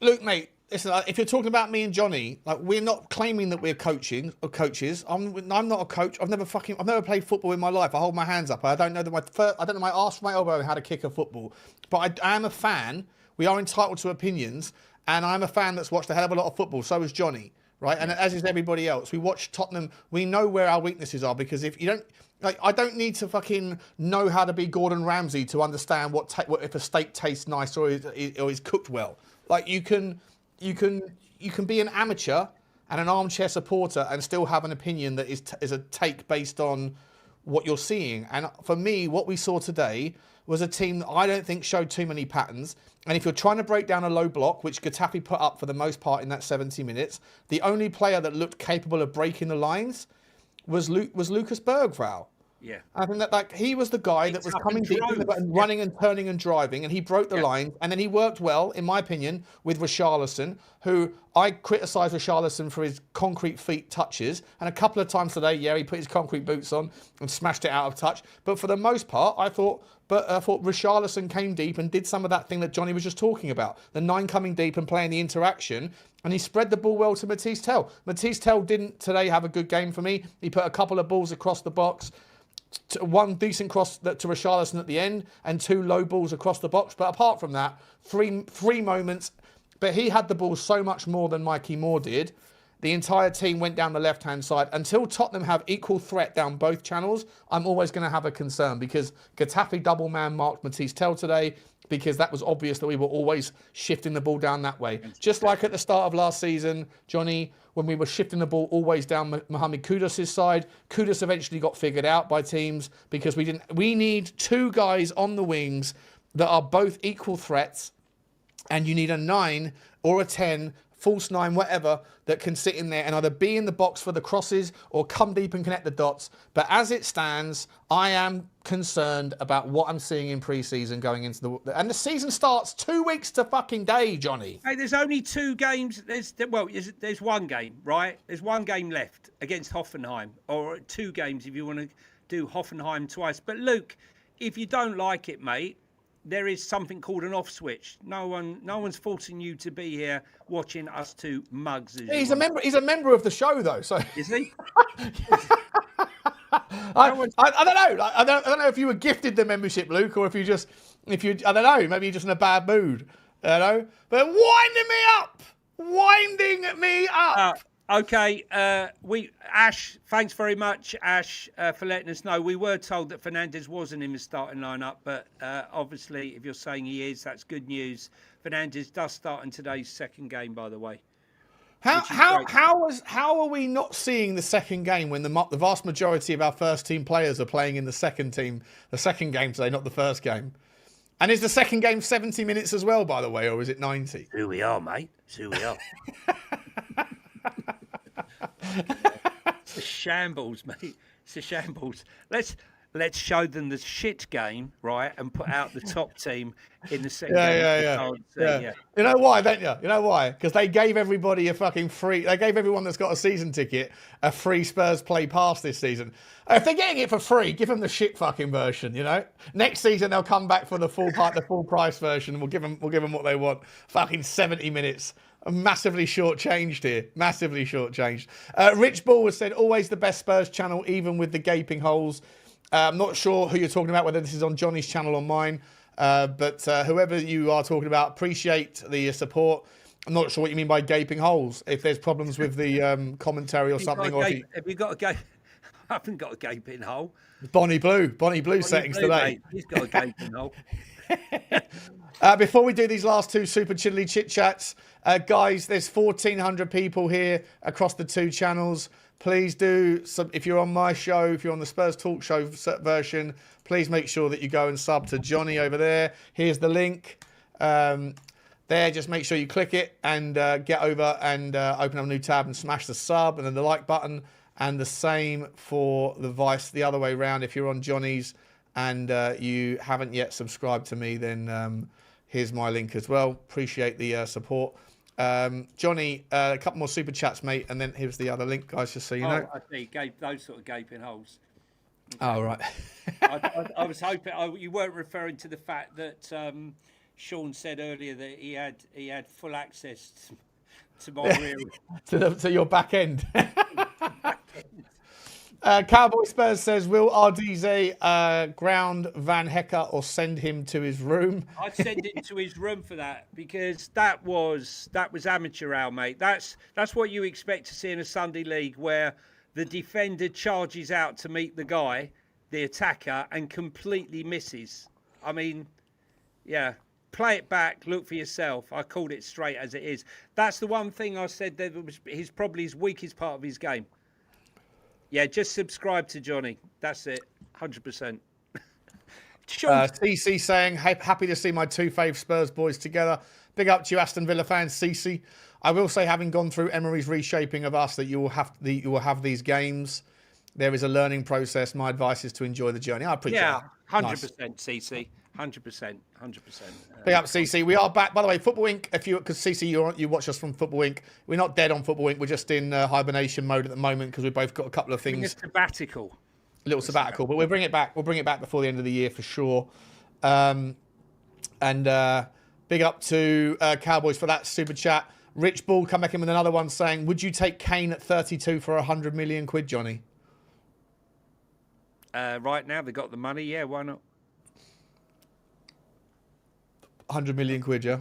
Speaker 1: Luke, mate, listen, if you're talking about me and Johnny, like, we're not claiming that we're coaches. I'm not a coach. I've never played football in my life. I hold my hands up. I don't know my arse from my elbow and how to kick a football. But I am a fan. We are entitled to opinions. And I'm a fan that's watched a hell of a lot of football. So is Johnny, right? And as is everybody else. We watch Tottenham. We know where our weaknesses are, because if you don't, like, I don't need to fucking know how to be Gordon Ramsay to understand what if a steak tastes nice or is cooked well. Like, you can be an amateur and an armchair supporter and still have an opinion that is a take based on what you're seeing. And for me, what we saw today was a team that I don't think showed too many patterns. And if you're trying to break down a low block, which Getafe put up for the most part in that 70 minutes, the only player that looked capable of breaking the lines was Lucas Berghvall.
Speaker 2: Yeah.
Speaker 1: I think that he was the guy that was coming deep and running and turning and driving, and he broke the line, and then he worked well, in my opinion, with Richalison, who I criticised Richalison for his concrete feet touches, and a couple of times today, he put his concrete boots on and smashed it out of touch. But for the most part, I thought Richalison came deep and did some of that thing that Johnny was just talking about, the 9 coming deep and playing the interaction. And he spread the ball well to Mathys Tel. Mathys Tel didn't today have a good game for me. He put a couple of balls across the box. One decent cross to Richarlison at the end and 2 low balls across the box. But apart from that, three moments. But he had the ball so much more than Micky Moore did. The entire team went down the left-hand side. Until Tottenham have equal threat down both channels, I'm always going to have a concern because Getafe double-man marked Mathys Tel today because that was obvious that we were always shifting the ball down that way. Just like at the start of last season, Johnny, when we were shifting the ball always down Mohamed Kudus' side, Kudus eventually got figured out by teams because we need 2 guys on the wings that are both equal threats, and you need a 9 or a 10, false 9, whatever, that can sit in there and either be in the box for the crosses or come deep and connect the dots. But as it stands, I am concerned about what I'm seeing in pre-season going into and the season starts 2 weeks to fucking day, Johnny.
Speaker 2: Hey, there's only 2 games. There's 1 game, right? There's 1 game left against Hoffenheim, or 2 games if you want to do Hoffenheim twice. But Luke, if you don't like it, mate, there is something called an off switch. No one's forcing you to be here watching us 2 mugs.
Speaker 1: He's a member of the show, though. So
Speaker 2: is he?
Speaker 1: I don't know. I don't know if you were gifted the membership, Luke, or if you I don't know. Maybe you're just in a bad mood. You know. But winding me up.
Speaker 2: Okay, Ash, thanks very much, Ash, for letting us know. We were told that Fernandes wasn't in the starting lineup, but obviously, if you're saying he is, that's good news. Fernandes does start in today's second game, by the way.
Speaker 1: How are we not seeing the second game when the vast majority of our first team players are playing in the second game today, not the first game? And is the second game 70 minutes as well, by the way, or is it 90?
Speaker 2: Who we are, mate. It's who we are. It's a shambles, mate. It's a shambles. Let's show them the shit game, right, and put out the top team in the second game. Yeah.
Speaker 1: You know why, don't you? You know why? Because they gave everybody a fucking free. They gave everyone that's got a season ticket a free Spurs Play Pass this season. If they're getting it for free, give them the shit fucking version. You know, next season they'll come back for the full price version, and we'll give them what they want. Fucking 70 minutes. Massively shortchanged here. Massively shortchanged. Rich Ball has said always the best Spurs channel, even with the gaping holes. I'm not sure who you're talking about, whether this is on Johnny's channel or mine. But whoever you are talking about, appreciate the support. I'm not sure what you mean by gaping holes. If there's problems with the commentary or something.
Speaker 2: Have you got a gape? I haven't got a gaping hole.
Speaker 1: Bonnie Blue settings
Speaker 2: Blue,
Speaker 1: today.
Speaker 2: Mate. He's got a gaping hole.
Speaker 1: Before we do these last 2 super chiddly chit chats, guys, there's 1,400 people here across the 2 channels. Please do, if you're on my show, if you're on the Spurs Talk Show version, please make sure that you go and sub to Johnny over there. Here's the link. There, just make sure you click it and get over and open up a new tab and smash the sub and then the like button. And the same for the Vice, the other way around. If you're on Johnny's and you haven't yet subscribed to me, then here's my link as well. Appreciate the support. Johnny, a couple more super chats, mate, and then here's the other link, guys, just so you know.
Speaker 2: I see, those sort of gaping holes.
Speaker 1: Okay. Oh, right.
Speaker 2: I was hoping you weren't referring to the fact that Sean said earlier that he had full access to my rear.
Speaker 1: to your back end. Cowboy Spurs says, will RDZ ground Van Hecke or send him to his room?
Speaker 2: I'd send him to his room for that, because that was amateur hour, mate. That's what you expect to see in a Sunday league, where the defender charges out to meet the guy, the attacker, and completely misses. I mean, yeah. Play it back, look for yourself. I called it straight as it is. That's the one thing I said that was probably his weakest part of his game. Yeah, just subscribe to Johnny. That's it. 100%. Sure.
Speaker 1: CC saying, hey, happy to see my two fave Spurs boys together. Big up to you, Aston Villa fans, CC. I will say, having gone through Emery's reshaping of us, that you will have these games. There is a learning process. My advice is to enjoy the journey. I appreciate
Speaker 2: Yeah,
Speaker 1: that.
Speaker 2: 100%, CC. 100%.
Speaker 1: Big up, CC. We are back. By the way, Football Inc. Because CC, you watch us from Football Inc. We're not dead on Football Inc. We're just in hibernation mode at the moment because we've both got a couple of things.
Speaker 2: A sabbatical.
Speaker 1: A little sabbatical, but we'll bring it back. We'll bring it back before the end of the year for sure. And big up to Cowboys for that super chat. Rich Ball come back in with another one saying, would you take Kane at 32 for 100 million quid, Johnny?
Speaker 2: Right now, they've got the money. Yeah, why not?
Speaker 1: 100 million quid, yeah?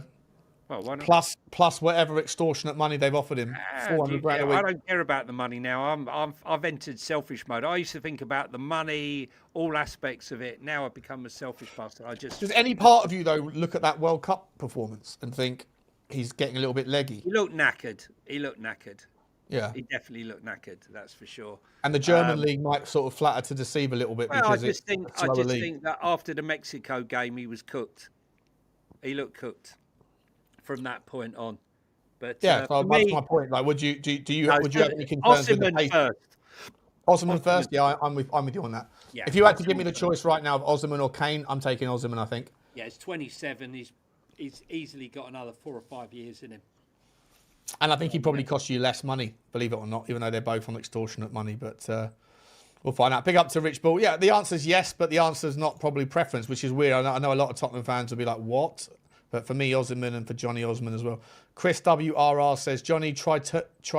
Speaker 2: Well, why not?
Speaker 1: Plus whatever extortionate money they've offered him. 400 grand a week.
Speaker 2: I don't care about the money now. I've entered selfish mode. I used to think about the money, all aspects of it. Now I've become a selfish bastard.
Speaker 1: Does any part of you, though, look at that World Cup performance and think he's getting a little bit leggy?
Speaker 2: He looked knackered.
Speaker 1: Yeah.
Speaker 2: He definitely looked knackered, that's for sure.
Speaker 1: And the German league might sort of flatter to deceive a little bit because
Speaker 2: I just think that after the Mexico game, he was cooked. He looked cooked from that point on. But
Speaker 1: yeah, so that's my point. Like, would you have any concerns with the pace? Osman first? Yeah, I'm with you on that. Yeah, if you had to give me the choice right now of Osman or Kane, I'm taking Osman, I think.
Speaker 2: Yeah, he's 27. He's easily got another 4 or 5 years in him.
Speaker 1: And I think he probably costs you less money, believe it or not, even though they're both on extortionate money. But we'll find out. Big up to Rich Bull. Yeah, the answer is yes, but the answer is not probably preference, which is weird. I know a lot of Tottenham fans will be like, what? But for me, Osman, and for Johnny Osman as well. Chris WRR says, Johnny, try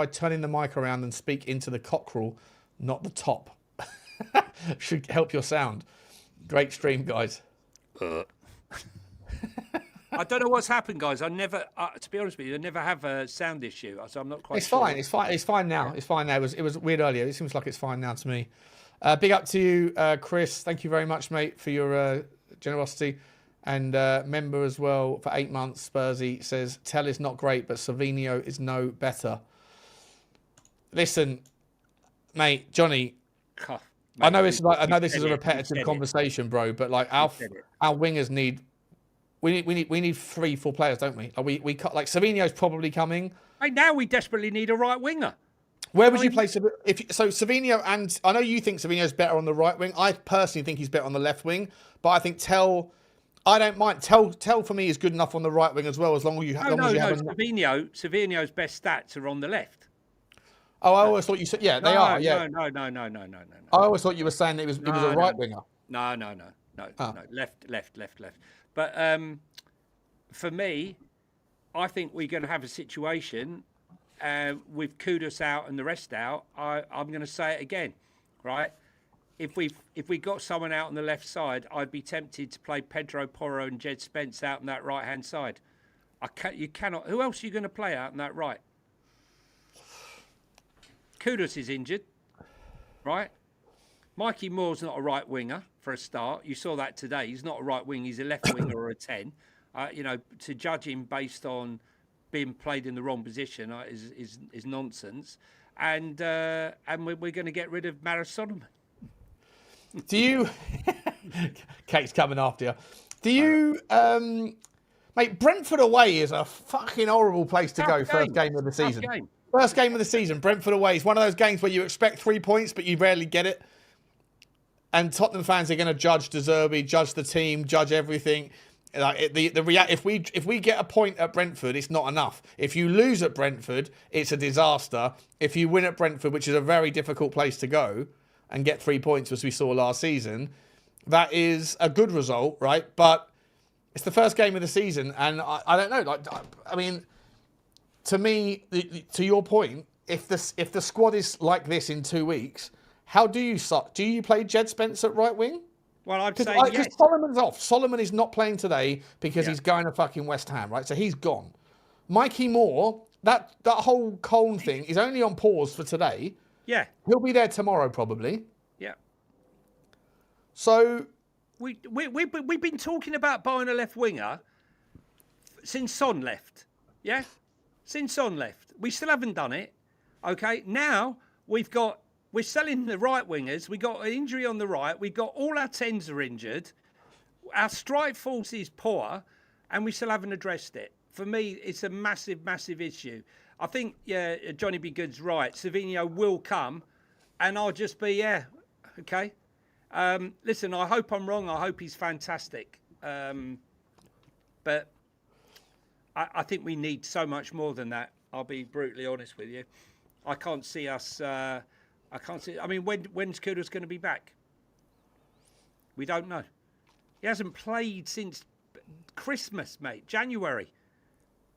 Speaker 1: turning the mic around and speak into the cockerel, not the top. Should help your sound. Great stream, guys.
Speaker 2: I don't know what's happened, guys. I never, to be honest with you, I never have a sound issue, so I'm not quite sure.
Speaker 1: It's fine now. It's fine now. It was weird earlier. It seems like it's fine now to me. Big up to you, Chris. Thank you very much, mate, for your generosity. And member as well for 8 months, Spursy says, Tel is not great, but Savinho is no better. Listen, mate, Johnny,
Speaker 2: mate,
Speaker 1: I know this is a repetitive conversation, bro, but like our wingers need. We need 3-4 players, don't we? We cut like Savinho's probably coming.
Speaker 2: Hey, now we desperately need a right winger.
Speaker 1: Where would you play Savinho? And I know you think Savinho's better on the right wing. I personally think he's better on the left wing, but I think Tel. I don't mind. Tel for me is good enough on the right wing as well, as long as you have.
Speaker 2: Savinho's best stats are on the left.
Speaker 1: Oh, I always thought you said they are. Yeah.
Speaker 2: No.
Speaker 1: I always thought you were saying that he was a right winger.
Speaker 2: No. Left. But for me, I think we're going to have a situation with Kudus out and the rest out. I'm going to say it again, right? If we got someone out on the left side, I'd be tempted to play Pedro Porro and Jed Spence out on that right hand side. You cannot. Who else are you going to play out on that right? Kudus is injured, right? Mikey Moore's not a right winger for a start. You saw that today. He's not a right wing. He's a left winger or a 10. To judge him based on being played in the wrong position is nonsense. And we're going to get rid of Maddison.
Speaker 1: Do you? Kate's coming after you. Do you? Mate, Brentford away is a fucking horrible place to go. First game of the season. First game of the season. Brentford away is one of those games where you expect 3 points, but you rarely get it. And Tottenham fans are going to judge De Zerbi, judge the team, judge everything. If we get a point at Brentford, it's not enough. If you lose at Brentford, it's a disaster. If you win at Brentford, which is a very difficult place to go, and get 3 points, as we saw last season, that is a good result, right? But it's the first game of the season, and I don't know. I mean, to me, to your point, if the squad is like this in 2 weeks, how do you start? Do you play Jed Spence at right wing?
Speaker 2: Well, I'd say
Speaker 1: yes. Because Solomon's off. Solomon is not playing today because he's going to fucking West Ham, right? So he's gone. Mikey Moore, that whole Colne thing is only on pause for today.
Speaker 2: Yeah.
Speaker 1: He'll be there tomorrow, probably.
Speaker 2: Yeah.
Speaker 1: So
Speaker 2: we've been talking about buying a left winger since Son left. Yeah? Since Son left. We still haven't done it. Okay? Now we're selling the right wingers. We got an injury on the right. We got all our 10s are injured. our strike force is poor, and we still haven't addressed it. For me, it's a massive, massive issue. I think Johnny B. Good's right. Savinho will come, and I'll just be okay. Listen, I hope I'm wrong. I hope he's fantastic, but I think we need so much more than that. I'll be brutally honest with you. I can't see us. I mean, when's Kudus going to be back? We don't know. He hasn't played since Christmas, mate. January.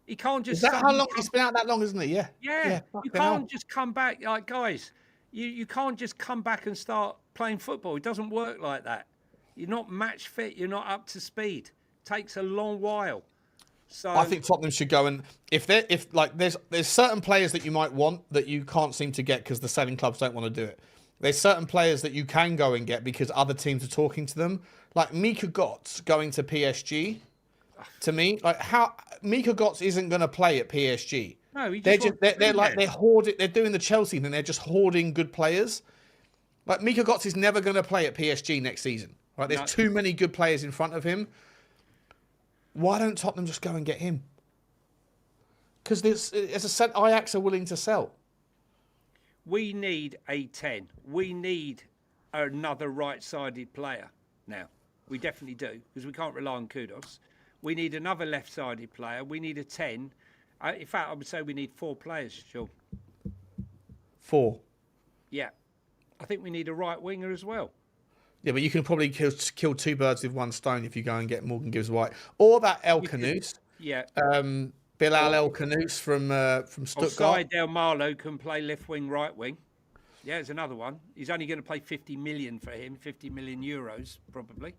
Speaker 2: He can't just.
Speaker 1: Is that how long he's been out? That long, isn't he? Yeah.
Speaker 2: Yeah. You can't just come back, like guys. You can't just come back and start playing football. It doesn't work like that. You're not match fit. You're not up to speed. It takes a long while. So
Speaker 1: I think Tottenham should go, and if there's certain players that you might want that you can't seem to get because the selling clubs don't want to do it. There's certain players that you can go and get because other teams are talking to them. Like Mika Götze going to PSG. To me, like how Mika Götze isn't going to play at PSG.
Speaker 2: No,
Speaker 1: they're hoarding. They're doing the Chelsea thing. They're just hoarding good players. Like Mika Götze is never going to play at PSG next season. Right? There's too many good players in front of him. Why don't Tottenham just go and get him? Because as I said, Ajax are willing to sell.
Speaker 2: We need a 10. We need another right-sided player now. We definitely do, because we can't rely on Kudus. We need another left-sided player. We need a 10. In fact, I would say we need 4 players, Sean.
Speaker 1: 4?
Speaker 2: Yeah. I think we need a right winger as well.
Speaker 1: Yeah, but you can probably kill 2 birds with one stone if you go and get Morgan Gibbs-White. Or that El Canoes.
Speaker 2: Yeah.
Speaker 1: Bilal El Canoes from Stuttgart.
Speaker 2: Del Marlo can play left wing, right wing. Yeah, there's another one. He's only going to play 50 million for him, 50 million euros probably.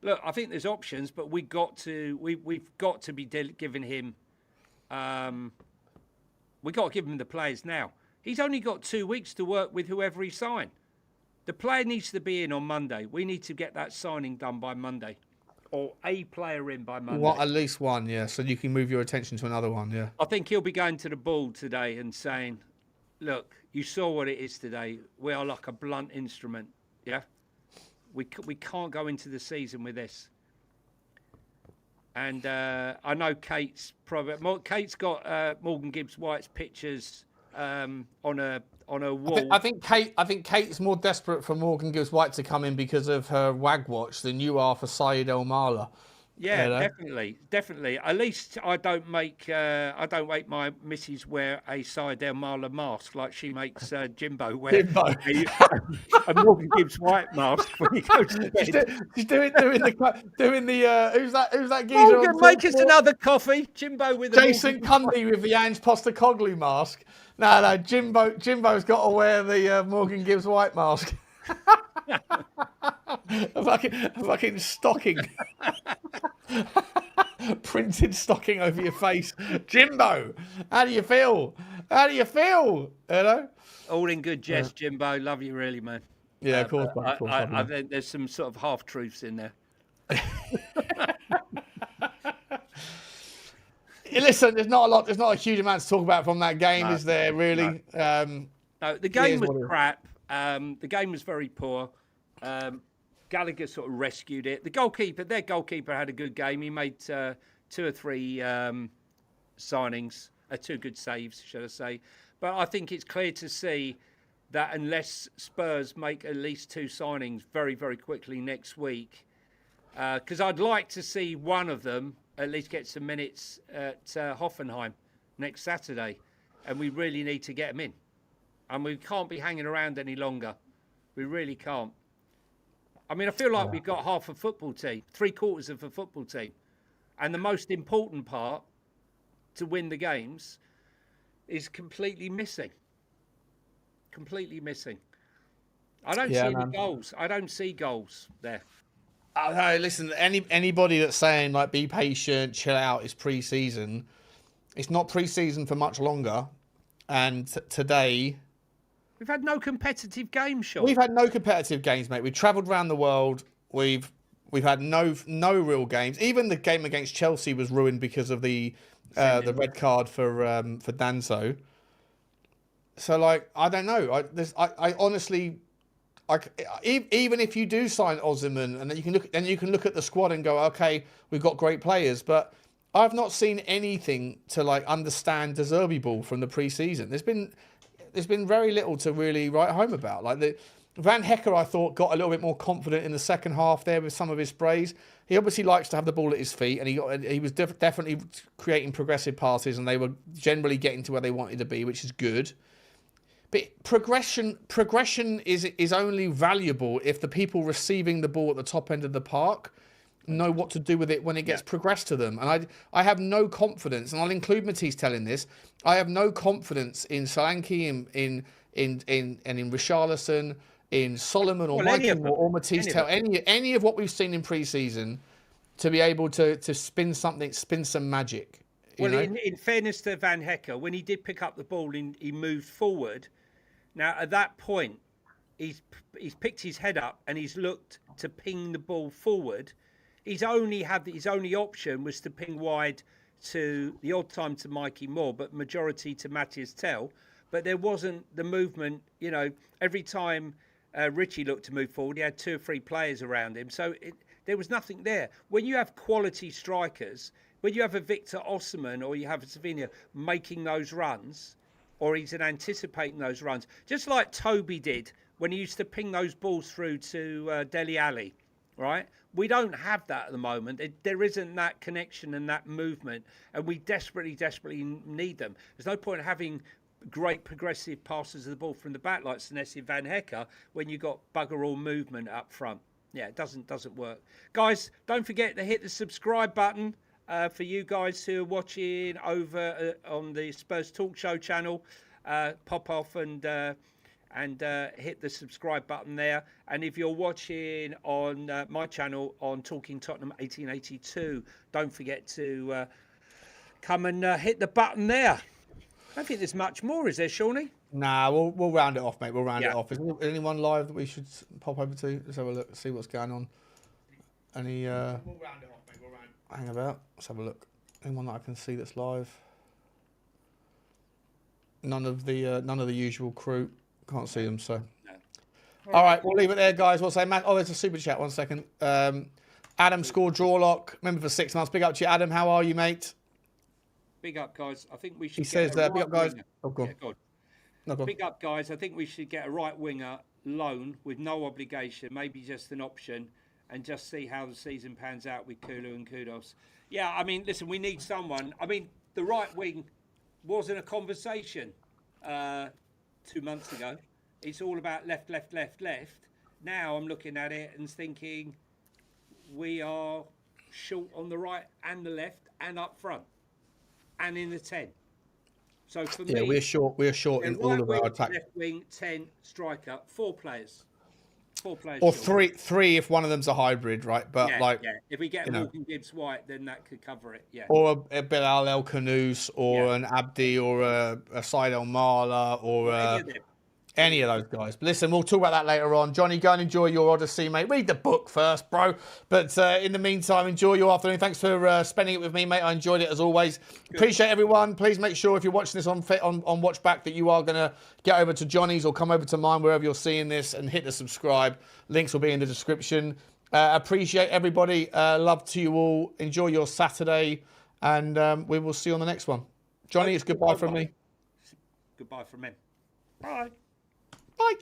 Speaker 2: Look, I think there's options, but we've got to be giving him. We've got to give him the players now. He's only got 2 weeks to work with whoever he signed. The player needs to be in on Monday. We need to get that signing done by Monday, or a player in by Monday.
Speaker 1: At least one, yeah. So you can move your attention to another one, yeah.
Speaker 2: I think he'll be going to the board today and saying, "Look, you saw what it is today. We are like a blunt instrument. Yeah, we can't go into the season with this." And I know Kate's got Morgan Gibbs-White's pictures on a wall.
Speaker 1: I think Kate's more desperate for Morgan Gibbs-White to come in because of her wag watch than you are for Syed El Mala.
Speaker 2: Yeah, definitely. At least I don't make my missus wear a Syed El Mala mask like she makes Jimbo wear a Morgan Gibbs-White mask when he goes to bed.
Speaker 1: She's doing the who's that geezer?
Speaker 2: Morgan, make us another coffee. Jimbo with
Speaker 1: Jason Cundy with the Ange Postecoglou mask. No, Jimbo's got to wear the Morgan Gibbs-White mask. a fucking stocking. Printed stocking over your face. Jimbo, how do you feel? You know?
Speaker 2: All in good jest, Jimbo. Love you really, man.
Speaker 1: Yeah, of course.
Speaker 2: I think there's some sort of half-truths in there.
Speaker 1: Listen, there's not a huge amount to talk about from that game, is there, really?
Speaker 2: No, the game was crap. The game was very poor. Gallagher sort of rescued it. Their goalkeeper had a good game. He made 2 or 3 signings, 2 good saves, should I say. But I think it's clear to see that unless Spurs make at least 2 signings very, very quickly next week, because I'd like to see one of them at least get some minutes at Hoffenheim next Saturday, and we really need to get them in. And we can't be hanging around any longer. We really can't. I mean, I feel like we've got half a football team, 3/4 of a football team. And the most important part to win the games is completely missing. Completely missing. I don't see any goals. I don't see goals there.
Speaker 1: No, listen, anybody that's saying, like, be patient, chill out, it's pre-season. It's not pre-season for much longer. And today...
Speaker 2: We've had no competitive games, Sean.
Speaker 1: We've had no competitive games, mate. We've travelled around the world. We've had no real games. Even the game against Chelsea was ruined because of the red card for Danso. So, like, I don't know. I honestly, even if you do sign Osimhen, and then you can look at the squad and go, okay, we've got great players, but I've not seen anything to like understand De Zerbi ball from the pre-season. There's been very little to really write home about. Like the Van Hecke, I thought, got a little bit more confident in the second half there with some of his sprays. He obviously likes to have the ball at his feet, and he was definitely creating progressive passes, and they were generally getting to where they wanted to be, which is good. But progression is only valuable if the people receiving the ball at the top end of the park know what to do with it when it gets progressed to them. And I have no confidence, and I'll include Mathys Tel in this. I have no confidence in Solanke, in Richalison, in Solomon or Micky or Mathys Tel, any of what we've seen in pre-season to be able to spin some magic.
Speaker 2: Well, in fairness to Van Hecke, when he did pick up the ball, he moved forward. Now, at that point, he's picked his head up and he's looked to ping the ball forward. His only option was to ping wide to the odd time to Micky Moore, but majority to Mathys Tel. But there wasn't the movement. Every time Richie looked to move forward, he had 2 or 3 players around him. So there was nothing there. When you have quality strikers, when you have a Victor Osimhen or you have a Savino making those runs, or he's anticipating those runs, just like Toby did when he used to ping those balls through to Dele Alli, right? We don't have that at the moment. There isn't that connection and that movement, and we desperately need them. There's no point in having great progressive passes of the ball from the back like Senesi and Van Hecke when you've got bugger all movement up front. Yeah, it doesn't work. Guys, don't forget to hit the subscribe button. For you guys who are watching over on the Spurs Talk Show channel, pop off and hit the subscribe button there. And if you're watching on my channel on Talking Tottenham 1882, don't forget to come and hit the button there. I don't think there's much more, is there, Shawnee?
Speaker 1: Nah, we'll round it off, mate. We'll round it off. Is anyone live that we should pop over to? Let's have a look, see what's going on. We'll round it off, mate. Hang about. Let's have a look. Anyone that I can see that's live? None of the usual crew. Can't see them. So, no. All right, we'll leave it there, guys. We'll say, Matt. Oh, there's a super chat. 1 second. Adam scored draw lock. Member for 6 months. Big up to you, Adam. How are you, mate?
Speaker 2: Big up, guys. I think we should.
Speaker 1: He says, "Big up, guys." Oh, go on.
Speaker 2: Yeah, go on.
Speaker 1: No, go on.
Speaker 2: Big up, guys. I think we should get a right winger loan with no obligation, maybe just an option, and just see how the season pans out with Kulu and Kudos. Yeah, I mean, listen, we need someone. I mean, the right wing wasn't a conversation 2 months ago. It's all about left. Now I'm looking at it and thinking we are short on the right and the left and up front and in the 10. So for me,
Speaker 1: we're short in all of our attack.
Speaker 2: Left wing, 10, striker, 4 players. 4 players.
Speaker 1: Or
Speaker 2: short.
Speaker 1: three if one of them's a hybrid, right? But
Speaker 2: if we get Morgan Gibbs White, then that could cover it. Yeah.
Speaker 1: Or a Bilal El Khanous, or an Abdi, or a Said El Mala, or any of those guys. But listen, we'll talk about that later on. Johnny, go and enjoy your Odyssey, mate. Read the book first, bro. But in the meantime, enjoy your afternoon. Thanks for spending it with me, mate. I enjoyed it as always. Good. Appreciate everyone. Please make sure if you're watching this on Watchback that you are going to get over to Johnny's or come over to mine, wherever you're seeing this, and hit the subscribe. Links will be in the description. Appreciate everybody. Love to you all. Enjoy your Saturday, and we will see you on the next one. Johnny, it's goodbye from me.
Speaker 2: Goodbye from me. Bye.
Speaker 1: Bye.